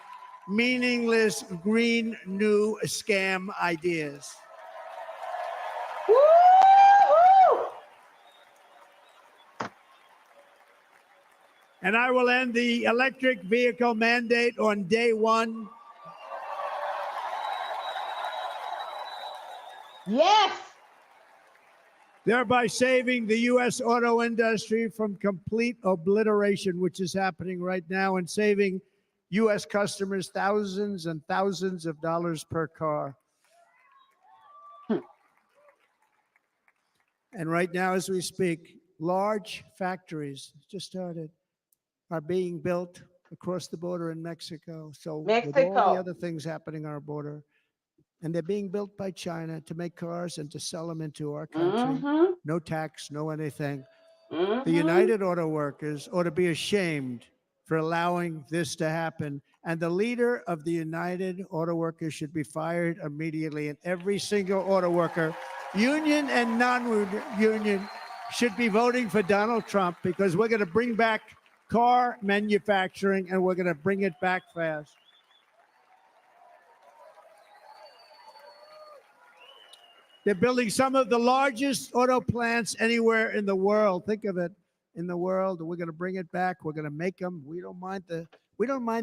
meaningless green new scam ideas. And I will end the electric vehicle mandate on day 1. Yes. Thereby saving the U.S. auto industry from complete obliteration, which is happening right now, and saving U.S. customers thousands and thousands of dollars per car. And right now, as we speak, large factories just started are being built across the border in Mexico. So with all the other things happening on our border, and they're being built by China to make cars and to sell them into our country. No tax, no anything. The United Auto Workers ought to be ashamed for allowing this to happen. And the leader of the United Auto Workers should be fired immediately. And every single auto worker, union and non-union, should be voting for Donald Trump, because we're going to bring back car manufacturing, and we're going to bring it back fast. They're building some of the largest auto plants anywhere in the world. Think of it, in the world. We're going to bring it back. We're going to make them. We don't mind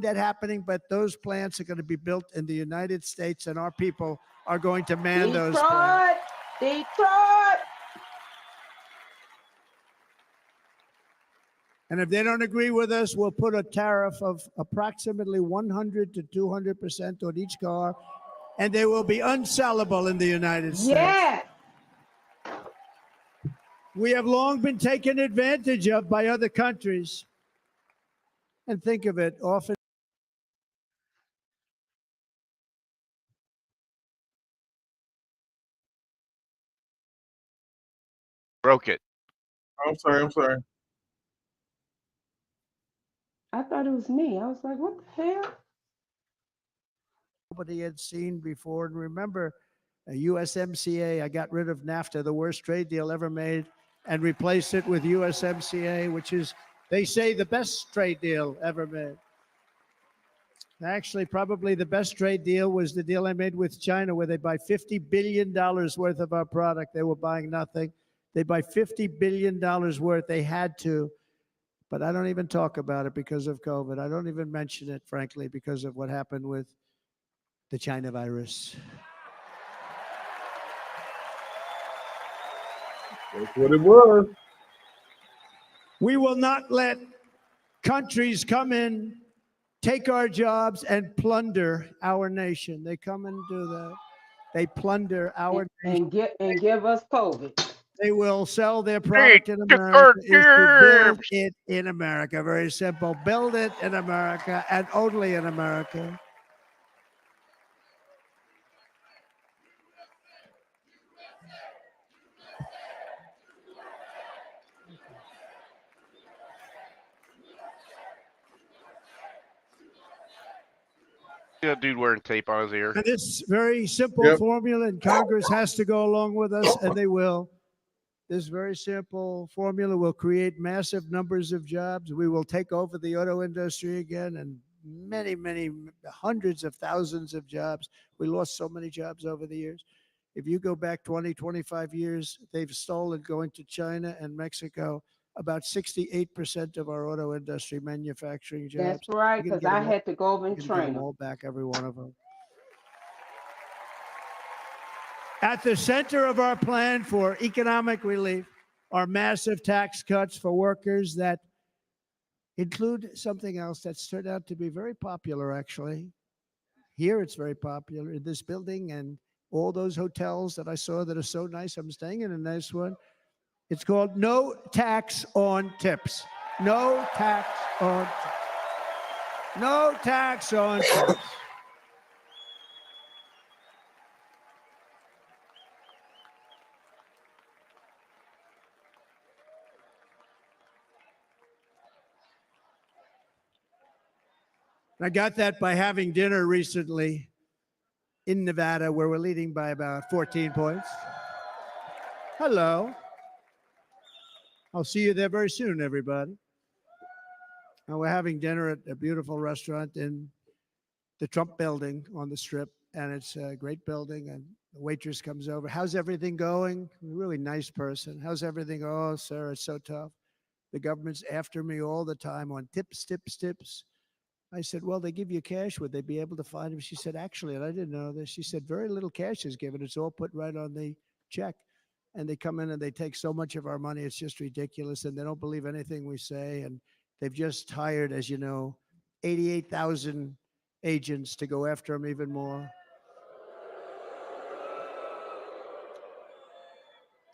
that happening, but those plants are going to be built in the United States, and our people are going to man those plants. Detroit. And if they don't agree with us, we'll put a tariff of approximately 100 to 200% on each car, and they will be unsellable in the United States. Yeah. We have long been taken advantage of by other countries. And think of it, often Broke it. I'm sorry. I thought it was me. I was like, what the hell? nobody had seen before. And remember, USMCA, I got rid of NAFTA, the worst trade deal ever made, and replaced it with USMCA, which is, they say, the best trade deal ever made. Actually, probably the best trade deal was the deal I made with China, where they buy $50 billion worth of our product. They were buying nothing. They buy $50 billion worth. They had to. But I don't even talk about it because of COVID. I don't even mention it, frankly, because of what happened with the China virus. That's what it was. We will not let countries come in, take our jobs, and plunder our nation. They come and do that. They plunder our nation. and give us COVID. They will sell their product in America is to build it in America. Very simple. Build it in America and only in America. Yeah, dude wearing tape on his ear. And this very simple formula, and Congress has to go along with us, and they will. This very simple formula will create massive numbers of jobs. We will take over the auto industry again and many, many hundreds of thousands of jobs. We lost so many jobs over the years. If you go back 20, 25 years, they've stolen, going to China and Mexico, about 68% of our auto industry manufacturing jobs. That's right, because I had to go over and train them them. all back, every one of them. At the center of our plan for economic relief are massive tax cuts for workers that include something else that's turned out to be very popular, actually. Here it's very popular in this building and all those hotels that I saw that are so nice. I'm staying in a nice one. It's called no tax on tips. No tax on tips. No tax on tips. I got that by having dinner recently in Nevada, where we're leading by about 14 points. Hello. I'll see you there very soon, everybody. And we're having dinner at a beautiful restaurant in the Trump building on the Strip. And it's a great building. And the waitress comes over. How's everything going? Really nice person. How's everything? Oh, sir, it's so tough. The government's after me all the time on tips, tips, tips. I said, well, they give you cash. Would they be able to find him? She said, actually, and I didn't know this. She said, very little cash is given. It's all put right on the check. And they come in and they take so much of our money. It's just ridiculous. And they don't believe anything we say. And they've just hired, as you know, 88,000 agents to go after him even more.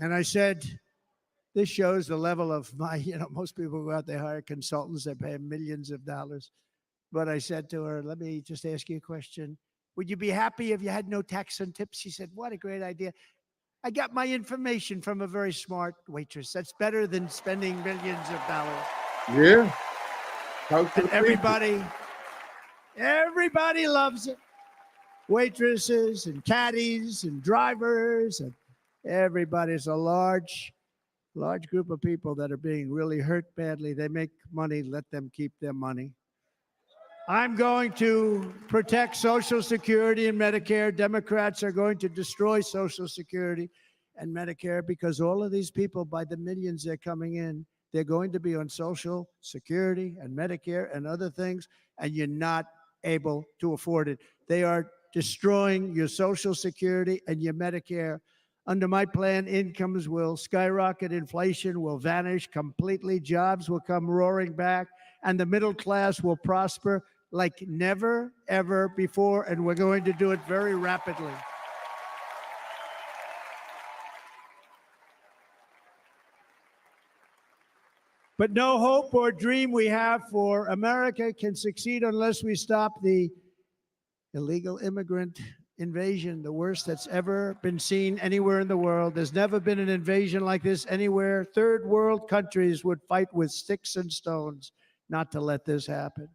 And I said, this shows the level of my, most people go out, they hire consultants, they pay millions of dollars. But I said to her, let me just ask you a question. Would you be happy if you had no tax on tips? She said, what a great idea. I got my information from a very smart waitress. That's better than spending millions of dollars. Yeah. And everybody loves it. Waitresses and caddies and drivers and everybody's a large group of people that are being really hurt badly. They make money, let them keep their money. I'm going to protect Social Security and Medicare. Democrats are going to destroy Social Security and Medicare because all of these people, by the millions they're coming in, they're going to be on Social Security and Medicare and other things, and you're not able to afford it. They are destroying your Social Security and your Medicare. Under my plan, incomes will skyrocket, inflation will vanish completely, jobs will come roaring back, and the middle class will prosper like never, ever before, and we're going to do it very rapidly. But no hope or dream we have for America can succeed unless we stop the illegal immigrant invasion, the worst that's ever been seen anywhere in the world. There's never been an invasion like this anywhere. Third world countries would fight with sticks and stones not to let this happen.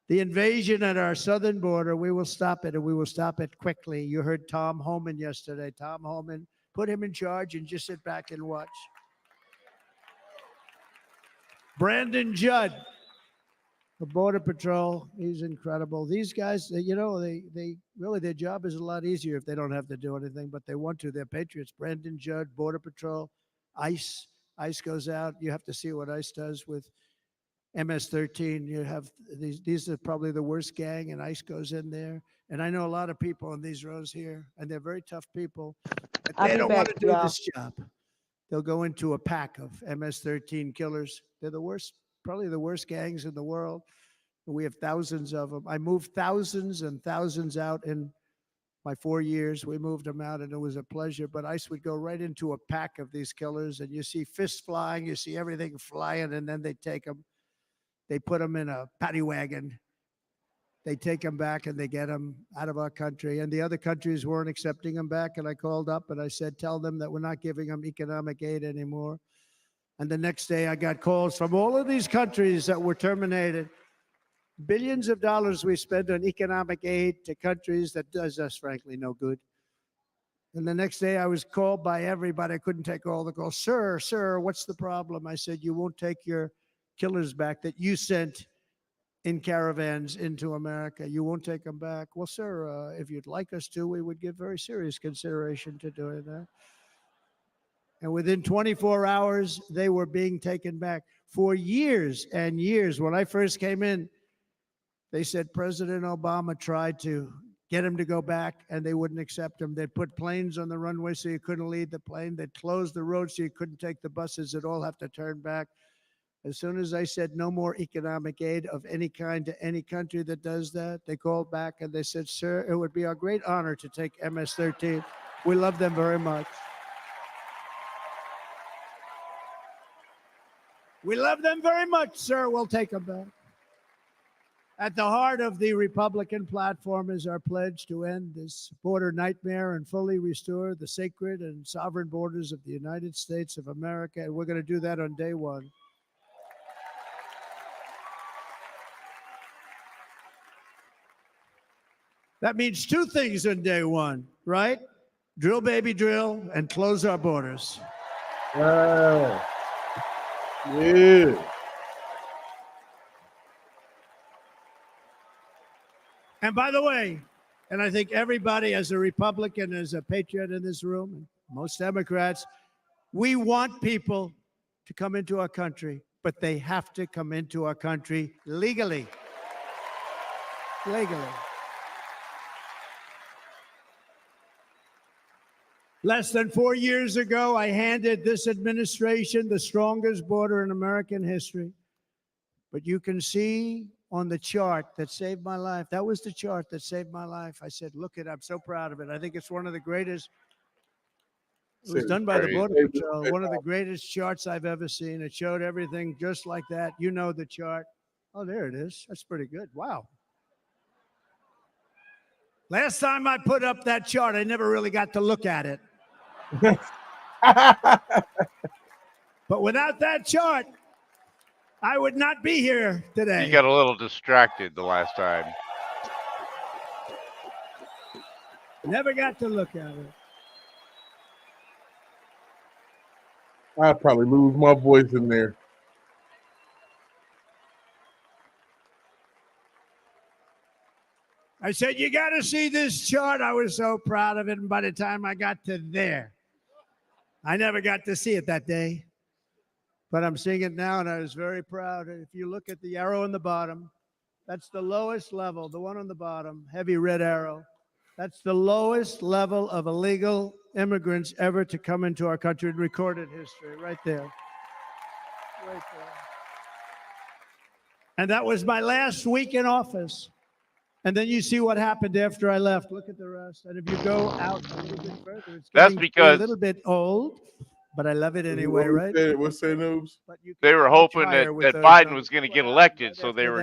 The invasion at our southern border, we will stop it, and we will stop it quickly. You heard Tom Homan yesterday. Tom Homan, put him in charge and just sit back and watch. Brandon Judd, the Border Patrol, he's incredible. These guys, they really, their job is a lot easier if they don't have to do anything, but they want to. They're patriots. Brandon Judd, Border Patrol, ICE. ICE goes out. You have to see what ICE does with MS-13. You have these are probably the worst gang, and ICE goes in there. And I know a lot of people in these rows here, and they're very tough people. But they don't want to do this job. they'll go into a pack of MS-13 killers. They're the worst, probably the worst gangs in the world. We have thousands of them. I moved thousands and thousands out in my 4 years. We moved them out, and it was a pleasure. But ICE would go right into a pack of these killers, and you see fists flying, you see everything flying, and then they take them. They put them in a paddy wagon. They take them back, and they get them out of our country. And the other countries weren't accepting them back, and I called up, and I said, tell them that we're not giving them economic aid anymore. And the next day, I got calls from all of these countries that were terminated. Billions of dollars we spend on economic aid to countries that does us, frankly, no good. And the next day I was called by everybody. I couldn't take all the calls. Sir, what's the problem? I said, you won't take your killers back that you sent in caravans into America. You won't take them back. Well, sir, if you'd like us to, we would give very serious consideration to doing that. And within 24 hours, they were being taken back. For years and years, when I first came in, they said President Obama tried to get him to go back, and they wouldn't accept him. They'd put planes on the runway so you couldn't leave the plane. They'd close the road so you couldn't take the buses. They'd all have to turn back. As soon as I said no more economic aid of any kind to any country that does that, they called back and they said, sir, it would be our great honor to take MS-13. We love them very much. We love them very much, sir. We'll take them back. At the heart of the Republican platform is our pledge to end this border nightmare and fully restore the sacred and sovereign borders of the United States of America. And we're going to do that on day one. That means two things on day one, right? Drill, baby, drill, and close our borders. Yeah. Yeah. And by the way, and I think everybody as a Republican, as a patriot in this room, and most Democrats, we want people to come into our country, but they have to come into our country legally. Legally. Less than 4 years ago, I handed this administration the strongest border in American history. But you can see on the chart that saved my life. That was the chart that saved my life. I said, look it, I'm so proud of it. I think it's one of the greatest. It was done by the Border Patrol. One of the greatest charts I've ever seen. It showed everything just like that. You know the chart. Oh, there it is. That's pretty good. Wow. Last time I put up that chart, I never really got to look at it. But without that chart, I would not be here today. You got a little distracted the last time. Never got to look at it. I'd probably lose my voice in there. I said, you got to see this chart. I was so proud of it. And by the time I got to there, I never got to see it that day. But I'm seeing it now, and I was very proud. If you look at the arrow on the bottom, that's the lowest level, the one on the bottom, heavy red arrow. That's the lowest level of illegal immigrants ever to come into our country in recorded history, right there. Right there. And that was my last week in office. And then you see what happened after I left. Look at the rest. And if you go out a little bit further, it's That's getting because a little bit old, but I love it anyway, right? What's that, Noobs? They were hoping that Biden was going to get elected, so they were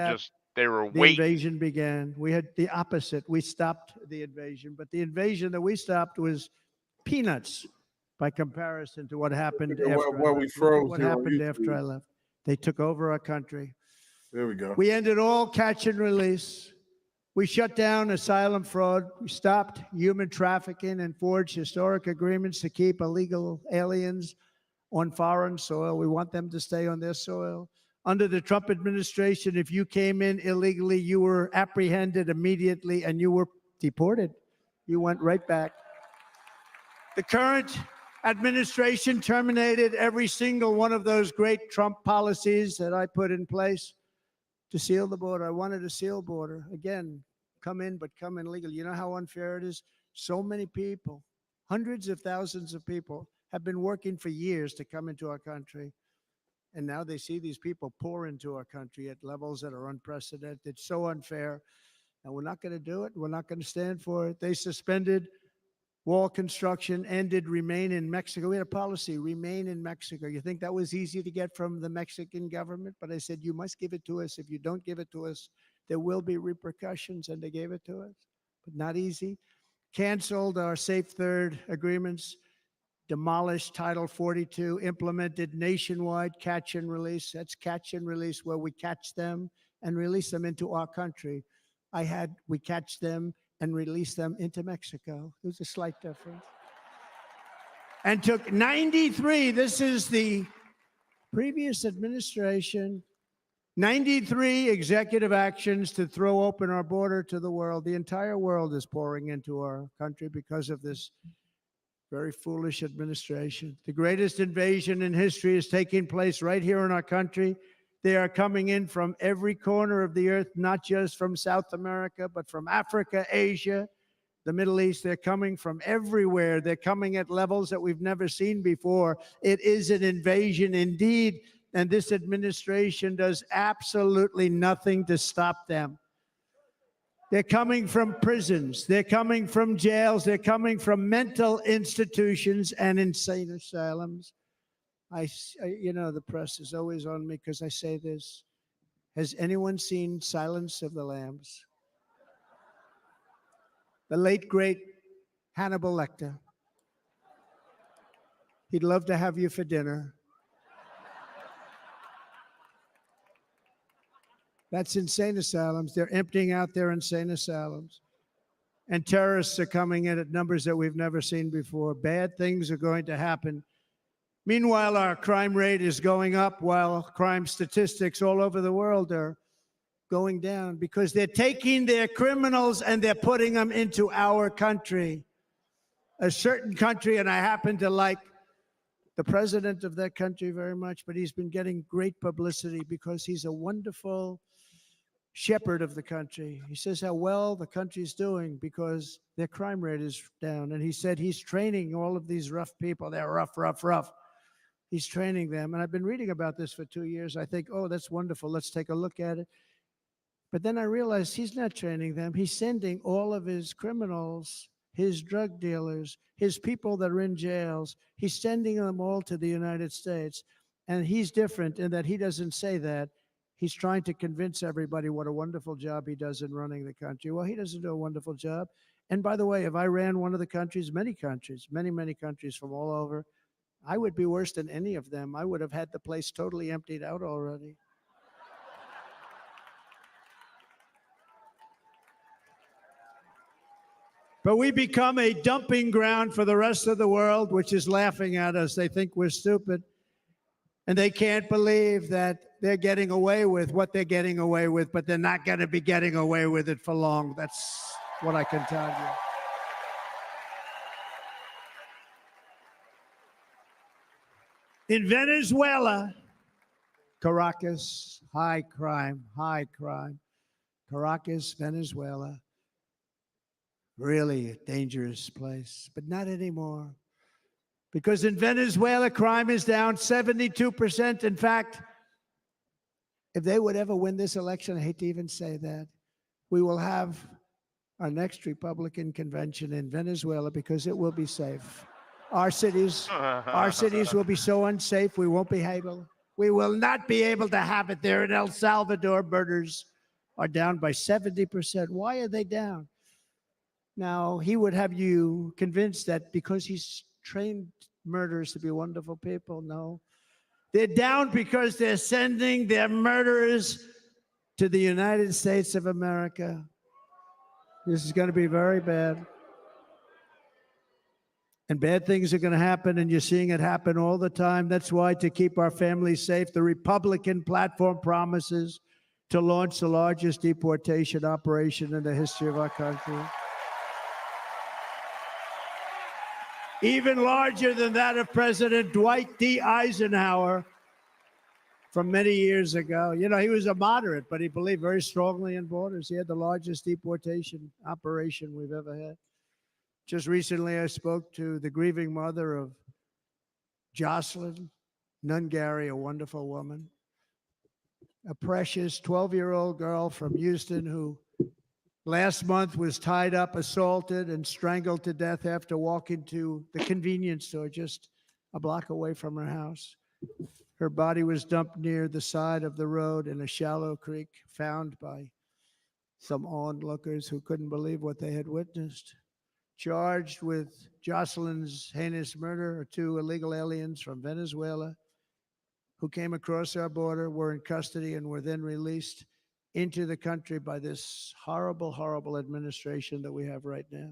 The waiting. invasion began. We had the opposite. We stopped the invasion, but the invasion that we stopped was peanuts by comparison to what happened after what we froze what here on happened YouTube. after I left. They took over our country. There we go. We ended all catch and release. We shut down asylum fraud. We stopped human trafficking and forged historic agreements to keep illegal aliens on foreign soil. We want them to stay on their soil. Under the Trump administration, if you came in illegally, you were apprehended immediately and you were deported. You went right back. The current administration terminated every single one of those great Trump policies that I put in place to seal the border. I wanted a seal border. Again, come in, but come in legally. You know how unfair it is? So many people, hundreds of thousands of people, have been working for years to come into our country. And now they see these people pour into our country at levels that are unprecedented. It's so unfair. And we're not going to do it. We're not going to stand for it. They suspended wall construction, ended remain in Mexico. We had a policy, remain in Mexico. You think that was easy to get from the Mexican government? But I said, you must give it to us. If you don't give it to us, there will be repercussions. And they gave it to us, but not easy. Canceled our Safe Third agreements, demolished Title 42, implemented nationwide catch and release. That's catch and release, where we catch them and release them into our country. We catch them and release them into Mexico. There's a slight difference. And took 93, this is the previous administration, 93 executive actions to throw open our border to the world. The entire world is pouring into our country because of this very foolish administration. The greatest invasion in history is taking place right here in our country. They are coming in from every corner of the earth, not just from South America, but from Africa, Asia, the Middle East. They're coming from everywhere. They're coming at levels that we've never seen before. It is an invasion indeed, and this administration does absolutely nothing to stop them. They're coming from prisons. They're coming from jails. They're coming from mental institutions and insane asylums. You know, the press is always on me because I say this. Has anyone seen Silence of the Lambs? The late, great Hannibal Lecter. He'd love to have you for dinner. That's insane asylums. They're emptying out their insane asylums. And terrorists are coming in at numbers that we've never seen before. Bad things are going to happen. Meanwhile, our crime rate is going up while crime statistics all over the world are going down because they're taking their criminals and they're putting them into our country. A certain country, and I happen to like the president of that country very much, but he's been getting great publicity because he's a wonderful shepherd of the country. He says how well the country's doing because their crime rate is down. And he said he's training all of these rough people. They're rough. He's training them. And I've been reading about this for 2 years. I think, oh, that's wonderful. Let's take a look at it. But then I realized he's not training them. He's sending all of his criminals, his drug dealers, his people that are in jails. He's sending them all to the United States. And he's different in that he doesn't say that. He's trying to convince everybody what a wonderful job he does in running the country. Well, he doesn't do a wonderful job. And by the way, if I ran one of the countries, many countries from all over, I would be worse than any of them. I would have had the place totally emptied out already. But we become a dumping ground for the rest of the world, which is laughing at us. They think we're stupid. And they can't believe that they're getting away with what they're getting away with, but they're not going to be getting away with it for long. That's what I can tell you. In Venezuela, Caracas, high crime. Caracas, Venezuela, really a dangerous place, but not anymore. Because in Venezuela, crime is down 72%. In fact, if they would ever win this election, I hate to even say that, we will have our next Republican convention in Venezuela because it will be safe. Our cities will be so unsafe, we won't be able. We will not be able to have it there. In El Salvador, murders are down by 70%. Why are they down? Now, he would have you convinced that because he's trained murderers to be wonderful people. No. They're down because they're sending their murderers to the United States of America. This is going to be very bad. And bad things are going to happen, and you're seeing it happen all the time. That's why, to keep our families safe, the Republican platform promises to launch the largest deportation operation in the history of our country. Even larger than that of President Dwight D. Eisenhower from many years ago. You know, he was a moderate, but he believed very strongly in borders. He had the largest deportation operation we've ever had. Just recently, I spoke to the grieving mother of Jocelyn Nungary, a wonderful woman, a precious 12-year-old girl from Houston who last month was tied up, assaulted, and strangled to death after walking to the convenience store just a block away from her house. Her body was dumped near the side of the road in a shallow creek, found by some onlookers who couldn't believe what they had witnessed. Charged with Jocelyn's heinous murder are 2 illegal aliens from Venezuela who came across our border, were in custody, and were then released into the country by this horrible, horrible administration that we have right now.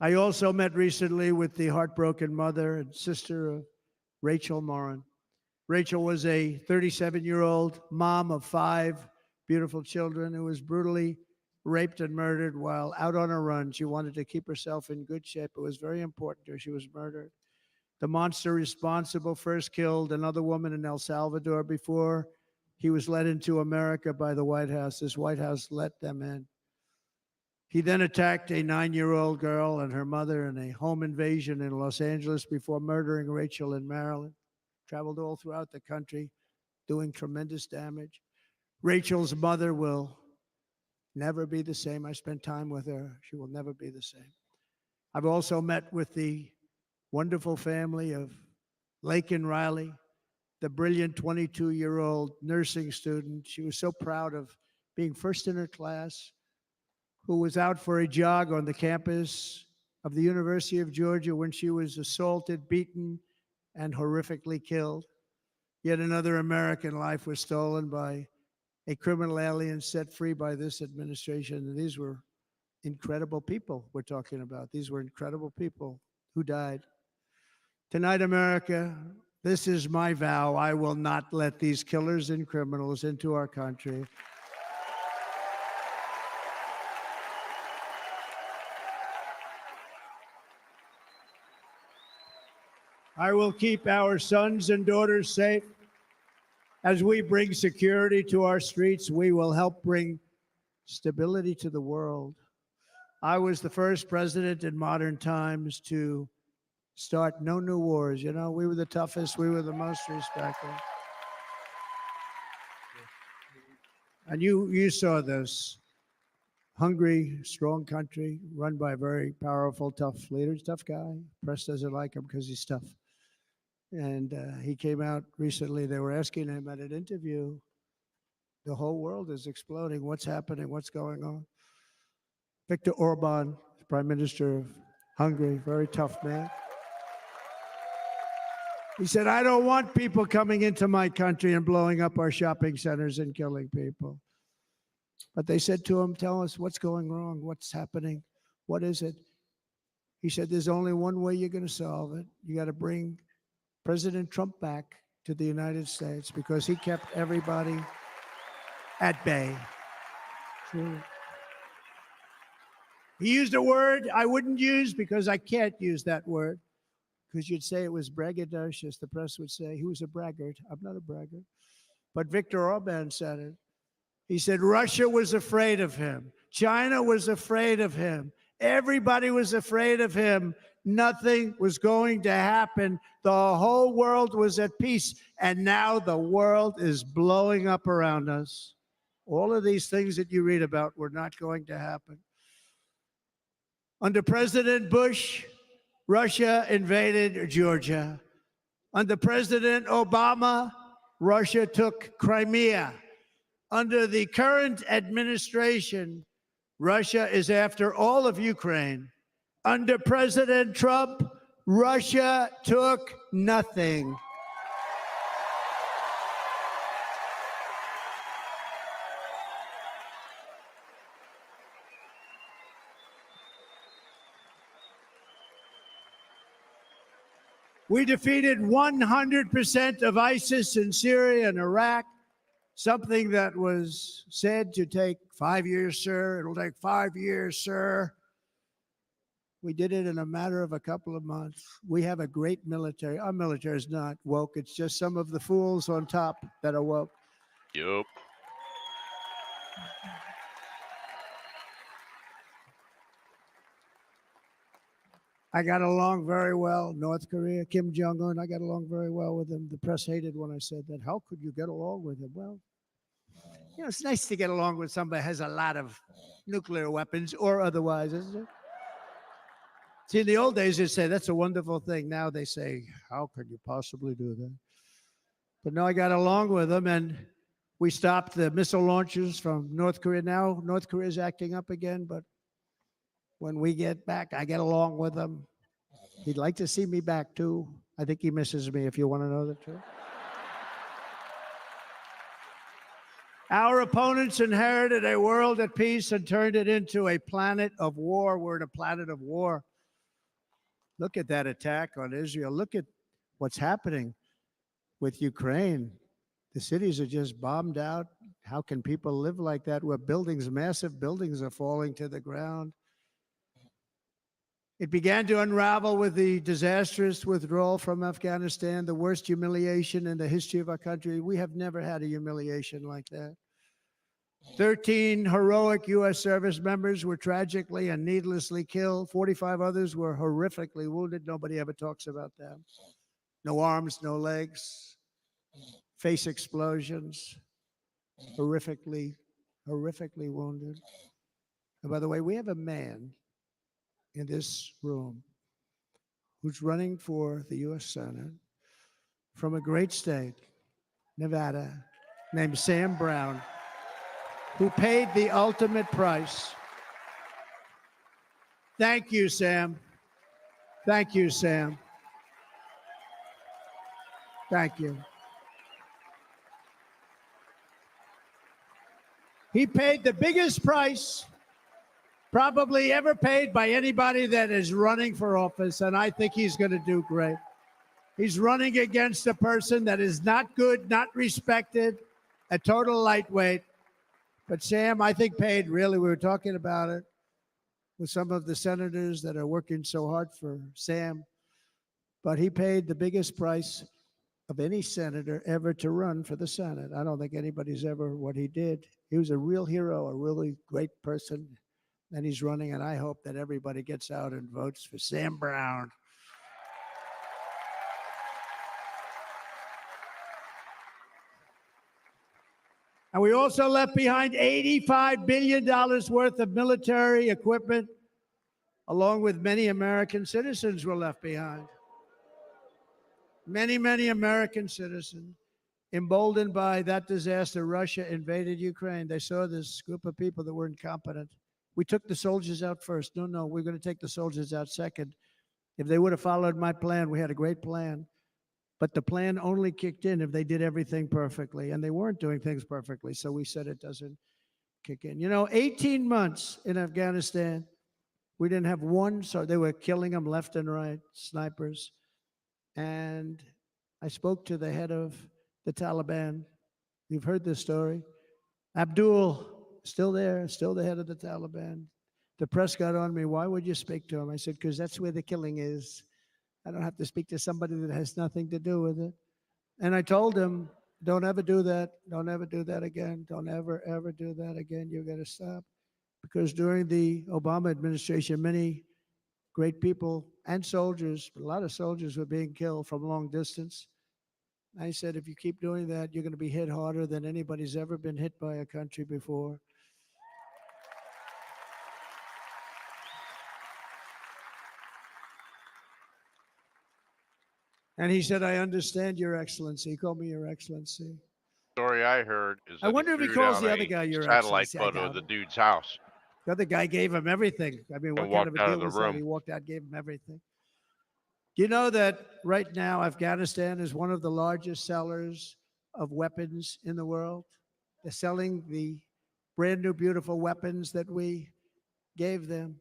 I also met recently with the heartbroken mother and sister of Rachel Morin. Rachel was a 37-year-old mom of 5 beautiful children who was brutally raped and murdered while out on a run. She wanted to keep herself in good shape. It was very important to her. She was murdered. The monster responsible first killed another woman in El Salvador before he was led into America by the White House. This White House let them in. He then attacked a 9-year-old girl and her mother in a home invasion in Los Angeles before murdering Rachel in Maryland. Traveled all throughout the country, doing tremendous damage. Rachel's mother will never be the same. I spent time with her. She will never be the same. I've also met with the wonderful family of Laken Riley, the brilliant 22-year-old nursing student. She was so proud of being first in her class, who was out for a jog on the campus of the University of Georgia when she was assaulted, beaten, and horrifically killed. Yet another American life was stolen by a criminal alien set free by this administration. And these were incredible people we're talking about. These were incredible people who died. Tonight, America, this is my vow. I will not let these killers and criminals into our country. I will keep our sons and daughters safe. As we bring security to our streets, we will help bring stability to the world. I was the first president in modern times to start no new wars. You know, we were the toughest. We were the most respected. And you saw this. Hungry, strong country, run by very powerful, tough leaders, tough guy. Press doesn't like him because he's tough. And he came out recently. They were asking him at an interview, the whole world is exploding. What's happening? What's going on? Viktor Orban, Prime Minister of Hungary, very tough man. He said, I don't want people coming into my country and blowing up our shopping centers and killing people. But they said to him, tell us what's going wrong, what's happening, what is it? He said, there's only one way you're going to solve it. You got to bring President Trump back to the United States because he kept everybody at bay. True. He used a word I wouldn't use because I can't use that word, because you'd say it was braggadocious. The press would say he was a braggart. I'm not a braggart. But Viktor Orban said it. He said Russia was afraid of him. China was afraid of him. Everybody was afraid of him. Nothing was going to happen. The whole world was at peace. And now the world is blowing up around us. All of these things that you read about were not going to happen. Under President Bush, Russia invaded Georgia. Under President Obama, Russia took Crimea. Under the current administration, Russia is after all of Ukraine. Under President Trump, Russia took nothing. We defeated 100% of ISIS in Syria and Iraq, something that was said to take 5 years, sir. It'll take 5 years, sir. We did it in a matter of a couple of months. We have a great military. Our military is not woke. It's just some of the fools on top that are woke. Yup. I got along very well. North Korea, Kim Jong-un, I got along very well with him. The press hated when I said that. How could you get along with him? Well, you know, it's nice to get along with somebody who has a lot of nuclear weapons or otherwise, isn't it? See, in the old days, they'd say, that's a wonderful thing. Now they say, how could you possibly do that? But no, I got along with them, and we stopped the missile launches from North Korea. Now North Korea is acting up again, but when we get back, I get along with them. He'd like to see me back, too. I think he misses me, if you want to know the truth. Our opponents inherited a world at peace and turned it into a planet of war. We're in a planet of war. Look at that attack on Israel. Look at what's happening with Ukraine. The cities are just bombed out. How can people live like that where buildings, massive buildings, are falling to the ground? It began to unravel with the disastrous withdrawal from Afghanistan, the worst humiliation in the history of our country. We have never had a humiliation like that. 13 heroic U.S. service members were tragically and needlessly killed. 45 others were horrifically wounded. Nobody ever talks about them. No arms, no legs, face explosions, horrifically wounded. And by the way, we have a man in this room who's running for the U.S. Senate from a great state, Nevada, named Sam Brown, who paid the ultimate price. Thank you, Sam. Thank you, Sam. Thank you. He paid the biggest price probably ever paid by anybody that is running for office, and I think he's going to do great. He's running against a person that is not good, not respected, a total lightweight. But Sam, I think, paid really, we were talking about it with some of the senators that are working so hard for Sam, but he paid the biggest price of any senator ever to run for the Senate. I don't think anybody's ever what he did. He was a real hero, a really great person, and he's running, and I hope that everybody gets out and votes for Sam Brown. And we also left behind $85 billion worth of military equipment, along with many American citizens were left behind. Many, many American citizens, emboldened by that disaster. Russia invaded Ukraine. They saw this group of people that were incompetent. We took the soldiers out first. No, we're going to take the soldiers out second. If they would have followed my plan, we had a great plan. But the plan only kicked in if they did everything perfectly, and they weren't doing things perfectly, so we said it doesn't kick in. You know, 18 months in Afghanistan, we didn't have one, so they were killing them left and right, snipers. And I spoke to the head of the Taliban. You've heard this story. Abdul, still there, still the head of the Taliban. The press got on me. Why would you speak to him? I said, because that's where the killing is. I don't have to speak to somebody that has nothing to do with it. And I told him, don't ever do that. Don't ever do that again. Don't ever, ever do that again. You got to stop. Because during the Obama administration, many great people and soldiers, a lot of soldiers were being killed from long distance. I said, if you keep doing that, you're going to be hit harder than anybody's ever been hit by a country before. And he said, I understand, Your Excellency. He called me Your Excellency. Story I heard is that I wonder if he threw calls down the other a guy Your satellite Excellency. photo of the dude's house. The other guy gave him everything. I mean, what kind of a walked out deal of the was that? room. He walked out, gave him everything. Do you know that right now Afghanistan is one of the largest sellers of weapons in the world? They're selling the brand new, beautiful weapons that we gave them.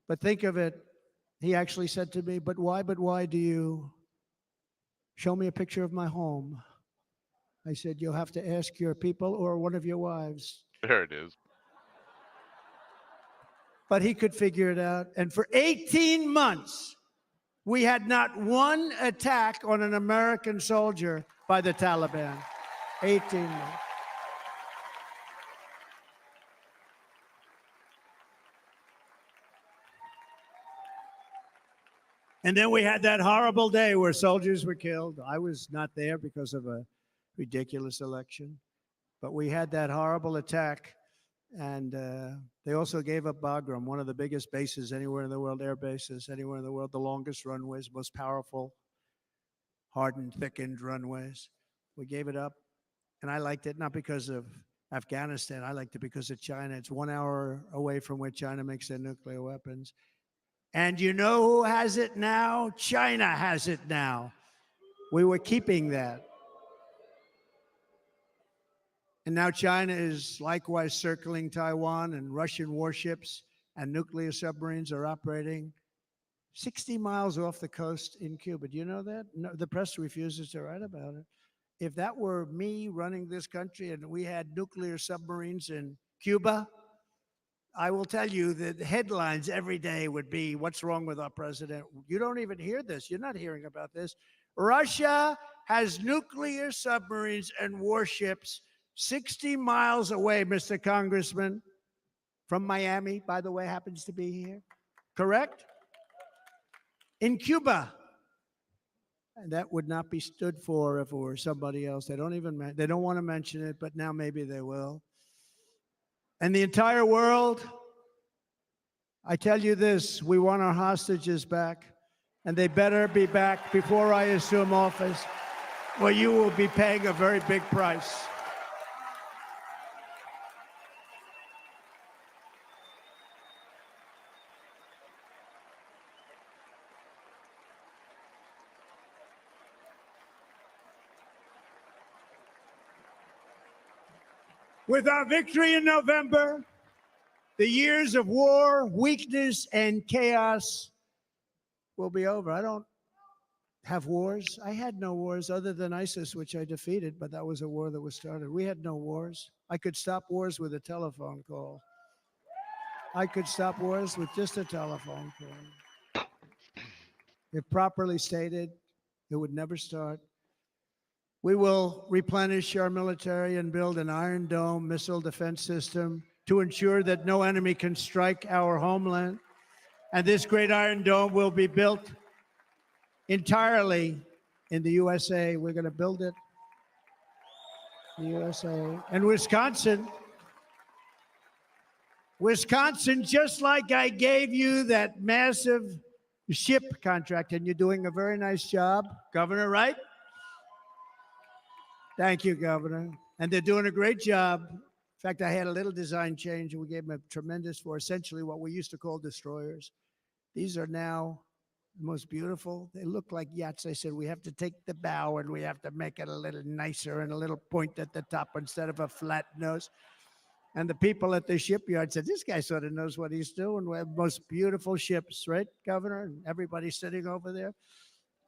But think of it. He actually said to me, but why do you show me a picture of my home? I said, you'll have to ask your people or one of your wives. There it is. But he could figure it out. And for 18 months, we had not one attack on an American soldier by the Taliban. 18 months. And then we had that horrible day where soldiers were killed. I was not there because of a ridiculous election, but we had that horrible attack. And they also gave up Bagram, one of the biggest bases anywhere in the world, air bases anywhere in the world, the longest runways, most powerful, hardened, thickened runways. We gave it up. And I liked it, not because of Afghanistan. I liked it because of China. It's 1 hour away from where China makes their nuclear weapons. And you know who has it now? China has it now. We were keeping that. And now China is likewise circling Taiwan, and Russian warships and nuclear submarines are operating 60 miles off the coast in Cuba. Do you know that? No, the press refuses to write about it. If that were me running this country and we had nuclear submarines in Cuba, I will tell you that the headlines every day would be, what's wrong with our president? You don't even hear this. You're not hearing about this. Russia has nuclear submarines and warships 60 miles away, Mr. Congressman, from Miami, by the way, happens to be here. Correct? In Cuba. And that would not be stood for if it were somebody else. They don't want to mention it, but now maybe they will. And the entire world, I tell you this, we want our hostages back, and they better be back before I assume office, or you will be paying a very big price. With our victory in November, the years of war, weakness, and chaos will be over. I don't have wars. I had no wars other than ISIS, which I defeated, but that was a war that was started. We had no wars. I could stop wars with a telephone call. I could stop wars with just a telephone call. If properly stated, it would never start. We will replenish our military and build an Iron Dome missile defense system to ensure that no enemy can strike our homeland. And this great Iron Dome will be built entirely in the USA. We're going to build it in the USA. And Wisconsin, just like I gave you that massive ship contract, and you're doing a very nice job, Governor, right? Thank you, Governor. And they're doing a great job. In fact, I had a little design change, and we gave them a tremendous for essentially what we used to call destroyers. These are now the most beautiful. They look like yachts. I said, we have to take the bow and we have to make it a little nicer and a little point at the top instead of a flat nose. And the people at the shipyard said, this guy sort of knows what he's doing. We have most beautiful ships, right, Governor? And everybody's sitting over there.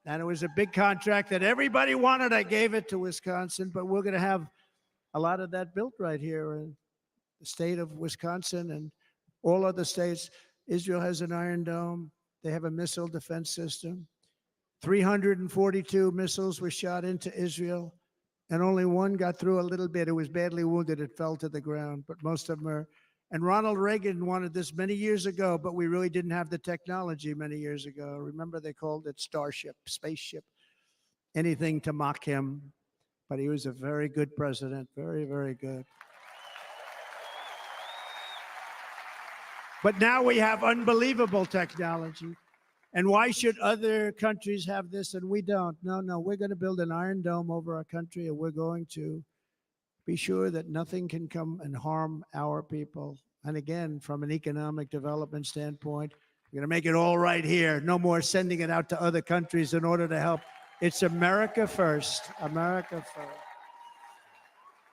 And it was a big contract that everybody wanted. I gave it to Wisconsin, but we're going to have a lot of that built right here in the state of Wisconsin and all other states. Israel has an Iron Dome. They have a missile defense system. 342 missiles were shot into Israel, and only one got through a little bit. It was badly wounded. It fell to the ground, but most of them are. And Ronald Reagan wanted this many years ago, but we really didn't have the technology many years ago. Remember, they called it Starship, spaceship, anything to mock him. But he was a very good president, very, very good. But now we have unbelievable technology. And why should other countries have this and we don't? No, we're going to build an Iron Dome over our country, and we're going to be sure that nothing can come and harm our people. And again, from an economic development standpoint, we're going to make it all right here. No more sending it out to other countries in order to help. It's America first. America first.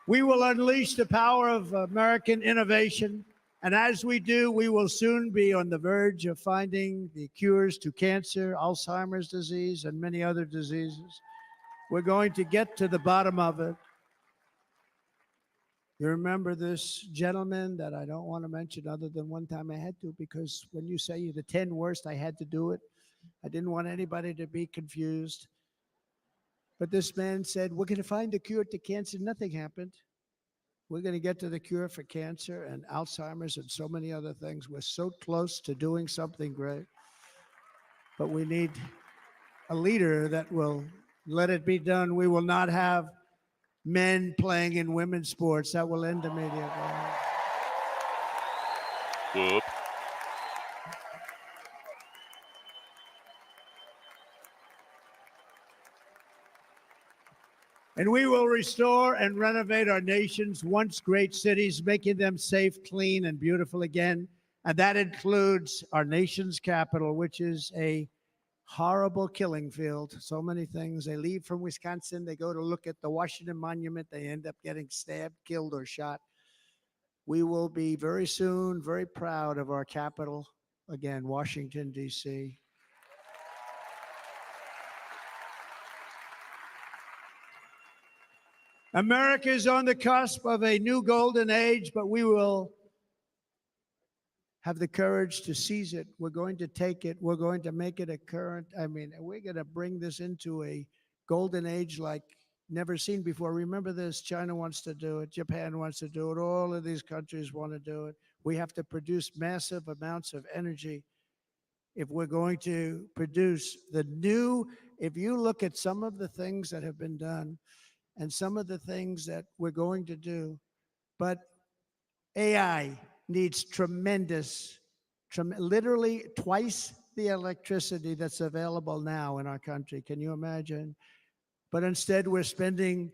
We will unleash the power of American innovation. And as we do, we will soon be on the verge of finding the cures to cancer, Alzheimer's disease, and many other diseases. We're going to get to the bottom of it. You remember this gentleman that I don't want to mention other than one time I had to, because when you say you're the 10 worst, I had to do it. I didn't want anybody to be confused. But this man said, we're going to find a cure to cancer. Nothing happened. We're going to get to the cure for cancer and Alzheimer's and so many other things. We're so close to doing something great. but we need a leader that will let it be done. We will not have men playing in women's sports. That will end immediately. Whoop. And we will restore and renovate our nation's once great cities, making them safe, clean, and beautiful again. And that includes our nation's capital, which is a horrible killing field. So many things. They leave from Wisconsin, they go to look at the Washington Monument, they end up getting stabbed, killed, or shot. We will be very soon very proud of our capital, again, Washington, D.C. America is on the cusp of a new golden age, but we will have the courage to seize it. We're going to take it. We're going to make it a current. We're going to bring this into a golden age like never seen before. Remember this, China wants to do it. Japan wants to do it. All of these countries want to do it. We have to produce massive amounts of energy if we're going to produce the new. If you look at some of the things that have been done, and some of the things that we're going to do. But AI needs literally twice the electricity that's available now in our country. Can you imagine? But instead, we're spending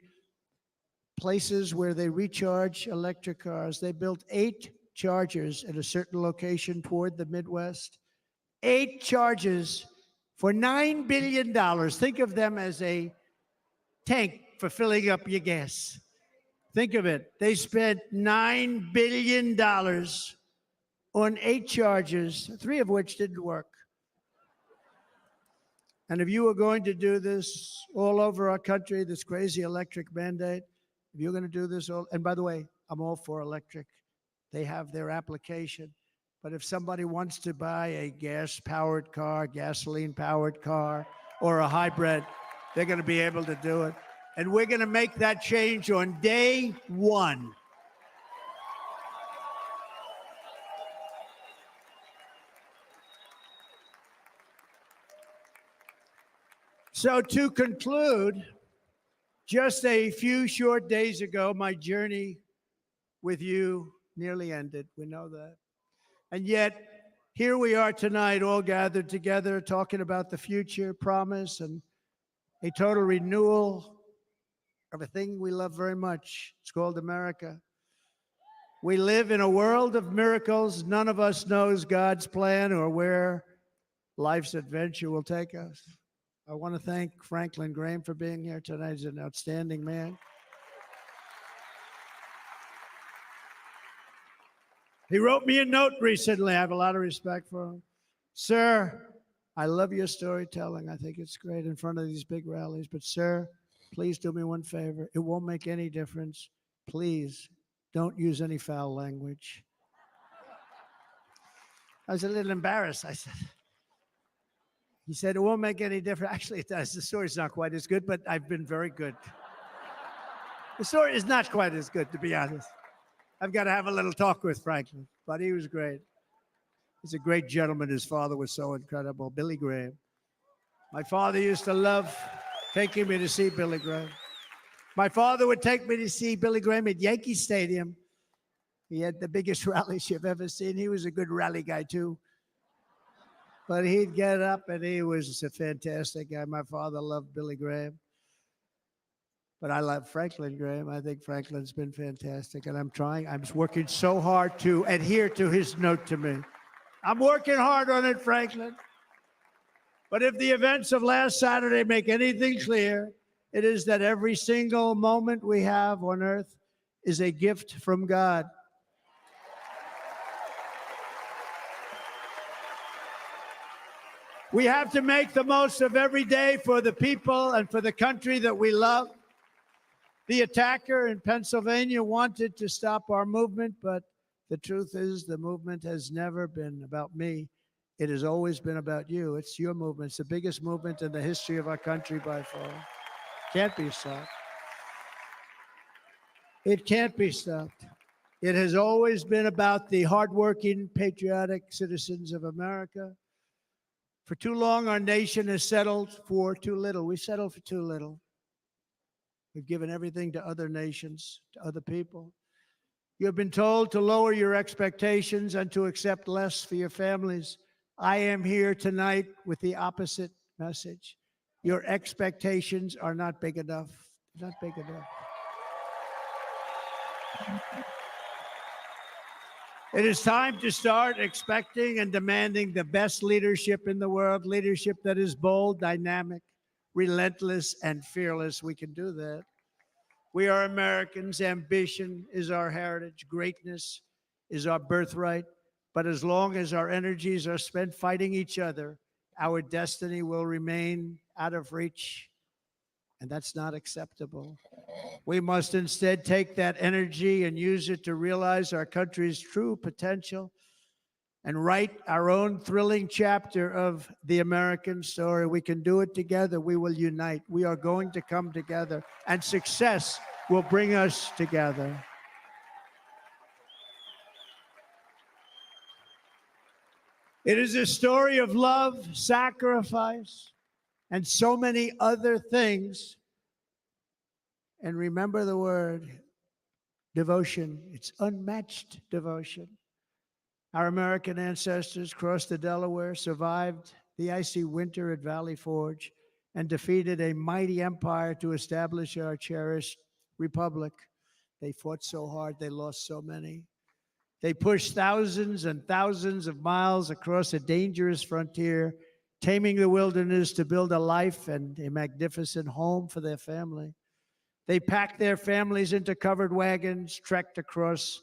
places where they recharge electric cars. They built 8 chargers at a certain location toward the Midwest. 8 chargers for $9 billion. Think of them as a tank for filling up your gas. Think of it. They spent $9 billion on 8 chargers, 3 of which didn't work. And if you were going to do this all over our country, this crazy electric mandate, if you're going to do this and by the way, I'm all for electric. They have their application. But if somebody wants to buy a gas-powered car, gasoline-powered car, or a hybrid, they're going to be able to do it. And we're going to make that change on day 1. So to conclude, just a few short days ago, my journey with you nearly ended. We know that. And yet, here we are tonight, all gathered together, talking about the future, promise, and a total renewal of a thing we love very much. It's called America. We live in a world of miracles. None of us knows God's plan or where life's adventure will take us. I want to thank Franklin Graham for being here tonight. He's an outstanding man. He wrote me a note recently. I have a lot of respect for him. Sir, I love your storytelling. I think it's great in front of these big rallies. But sir, please do me one favor. It won't make any difference. Please don't use any foul language. I was a little embarrassed. He said, it won't make any difference. Actually, it does. The story's not quite as good, but I've been very good. The story is not quite as good, to be honest. I've got to have a little talk with Franklin, but he was great. He's a great gentleman. His father was so incredible, Billy Graham. My father used to love taking me to see Billy Graham. My father would take me to see Billy Graham at Yankee Stadium. He had the biggest rallies you've ever seen. He was a good rally guy, too. But he'd get up, and he was a fantastic guy. My father loved Billy Graham. But I love Franklin Graham. I think Franklin's been fantastic, and I'm working so hard to adhere to his note to me. I'm working hard on it, Franklin. But if the events of last Saturday make anything clear, it is that every single moment we have on earth is a gift from God. We have to make the most of every day for the people and for the country that we love. The attacker in Pennsylvania wanted to stop our movement, but the truth is the movement has never been about me. It has always been about you. It's your movement. It's the biggest movement in the history of our country by far. Can't be stopped. It can't be stopped. It has always been about the hardworking, patriotic citizens of America. For too long, our nation has settled for too little. We settled for too little. We've given everything to other nations, to other people. You have been told to lower your expectations and to accept less for your families. I am here tonight with the opposite message. Your expectations are not big enough. Not big enough. It is time to start expecting and demanding the best leadership in the world, leadership that is bold, dynamic, relentless, and fearless. We can do that. We are Americans. Ambition is our heritage. Greatness is our birthright. But as long as our energies are spent fighting each other, our destiny will remain out of reach. And that's not acceptable. We must instead take that energy and use it to realize our country's true potential and write our own thrilling chapter of the American story. We can do it together. We will unite. We are going to come together, and success will bring us together. It is a story of love, sacrifice, and so many other things. And remember the word devotion. It's unmatched devotion. Our American ancestors crossed the Delaware, survived the icy winter at Valley Forge, and defeated a mighty empire to establish our cherished republic. They fought so hard, they lost so many. They pushed thousands and thousands of miles across a dangerous frontier, taming the wilderness to build a life and a magnificent home for their family. They packed their families into covered wagons, trekked across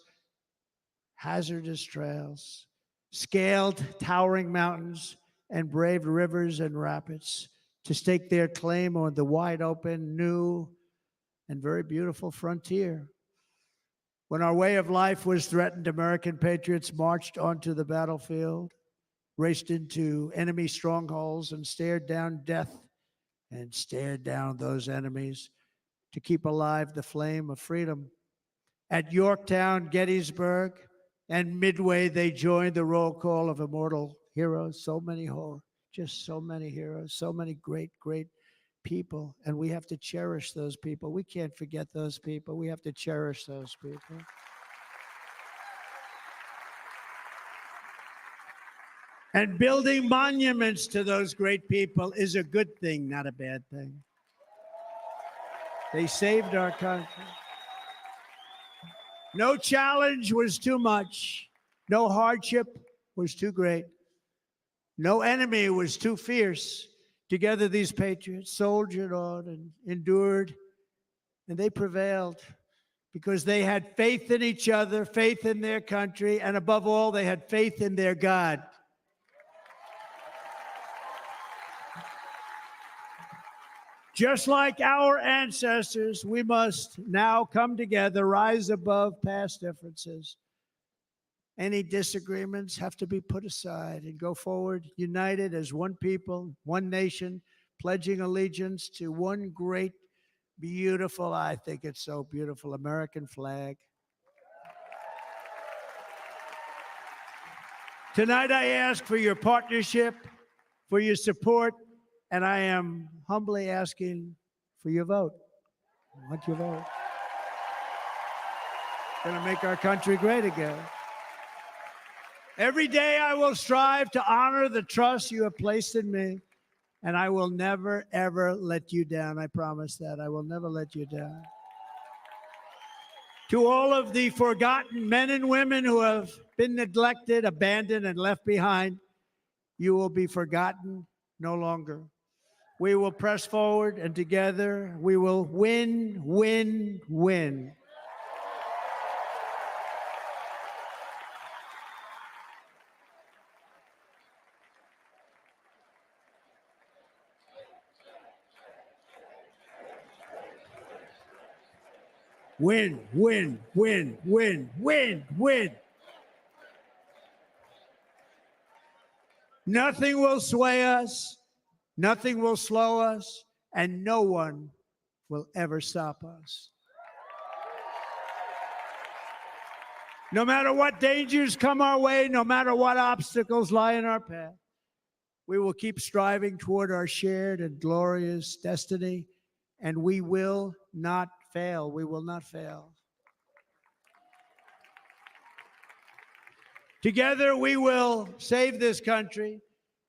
hazardous trails, scaled towering mountains, and braved rivers and rapids to stake their claim on the wide open, new, and very beautiful frontier. When our way of life was threatened, American patriots marched onto the battlefield, raced into enemy strongholds, and stared down death and stared down those enemies to keep alive the flame of freedom. At Yorktown, Gettysburg, and Midway, they joined the roll call of immortal heroes. So many just so many heroes, so many great, great people. And we have to cherish those people. We can't forget those people. We have to cherish those people. And building monuments to those great people is a good thing, not a bad thing. They saved our country. No challenge was too much. No hardship was too great. No enemy was too fierce. Together, these patriots soldiered on and endured, and they prevailed because they had faith in each other, faith in their country, and above all, they had faith in their God. Just like our ancestors, we must now come together, rise above past differences. Any disagreements have to be put aside and go forward, united as one people, one nation, pledging allegiance to one great, beautiful, I think it's so beautiful, American flag. Tonight, I ask for your partnership, for your support, and I am humbly asking for your vote. I want your vote. Going to make our country great again. Every day I will strive to honor the trust you have placed in me, and I will never, ever let you down. I promise that. I will never let you down. To all of the forgotten men and women who have been neglected, abandoned, and left behind, you will be forgotten no longer. We will press forward, and together we will win, win, win. Win, win, win, win, win, win. Nothing will sway us, nothing will slow us, and no one will ever stop us. No matter what dangers come our way, no matter what obstacles lie in our path, We will keep striving toward our shared and glorious destiny, and we will not fail. We will not fail. Together, we will save this country.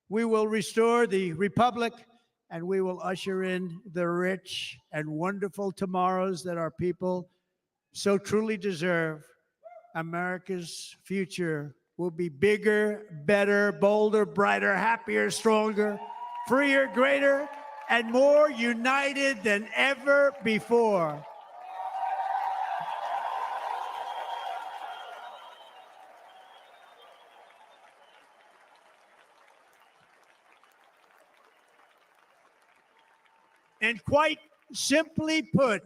We will restore the republic, and we will usher in the rich and wonderful tomorrows that our people so truly deserve. America's future will be bigger, better, bolder, brighter, happier, stronger, freer, greater, and more united than ever before. And quite simply put,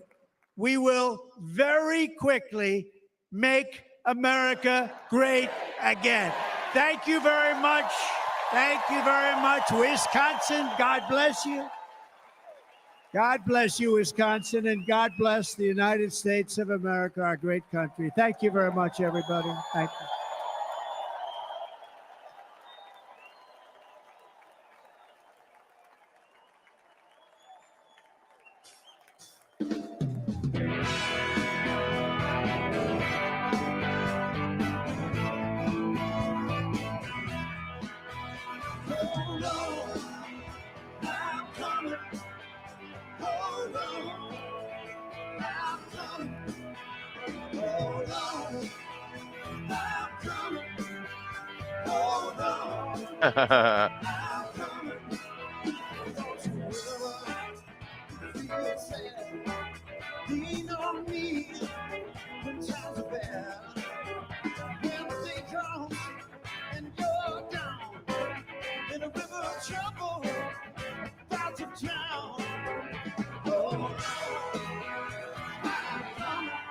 we will very quickly make America great again. Thank you very much. Thank you very much, Wisconsin. God bless you. God bless you, Wisconsin, and God bless the United States of America, our great country. Thank you very much, everybody. Thank you. Hold on, I'm coming. Hold on, I'm coming. Hold on, I'm coming. Hold on, I'm coming. Don't you ever feel sad. Lean on me when times are bad. When the day comes and you're down in a river of trouble, about to drown. Hold on, I'm coming.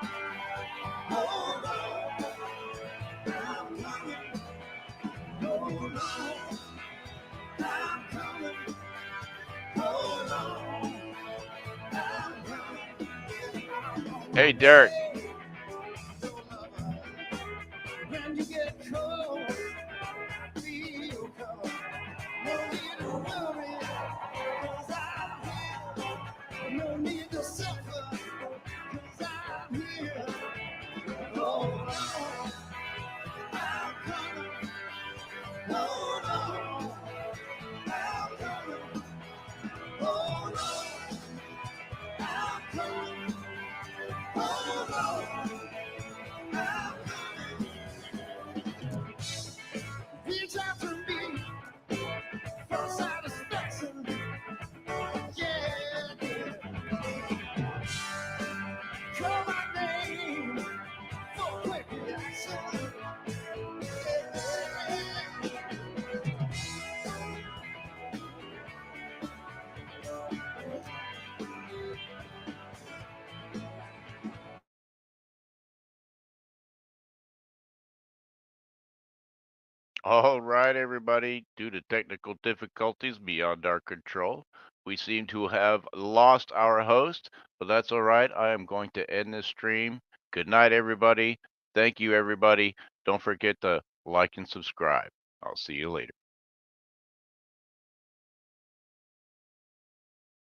Hold on, I'm coming. Hold on, I'm coming. Hold on, I'm coming. Hey, Derek. When you get cold, feel cold. No need to worry, 'cause I'm here. No need to suffer, 'cause I'm here. Hold on, I'm coming. Hold on, I'm coming. Hold on, I'm coming. Hold on, I'm coming. Reach out to me for satisfaction. Yeah, yeah. Call my name for quick reaction. All right, everybody. Due to technical difficulties beyond our control, we seem to have lost our host, but that's all right. I am going to end this stream. Good night, everybody. Thank you, everybody. Don't forget to like and subscribe. I'll see you later.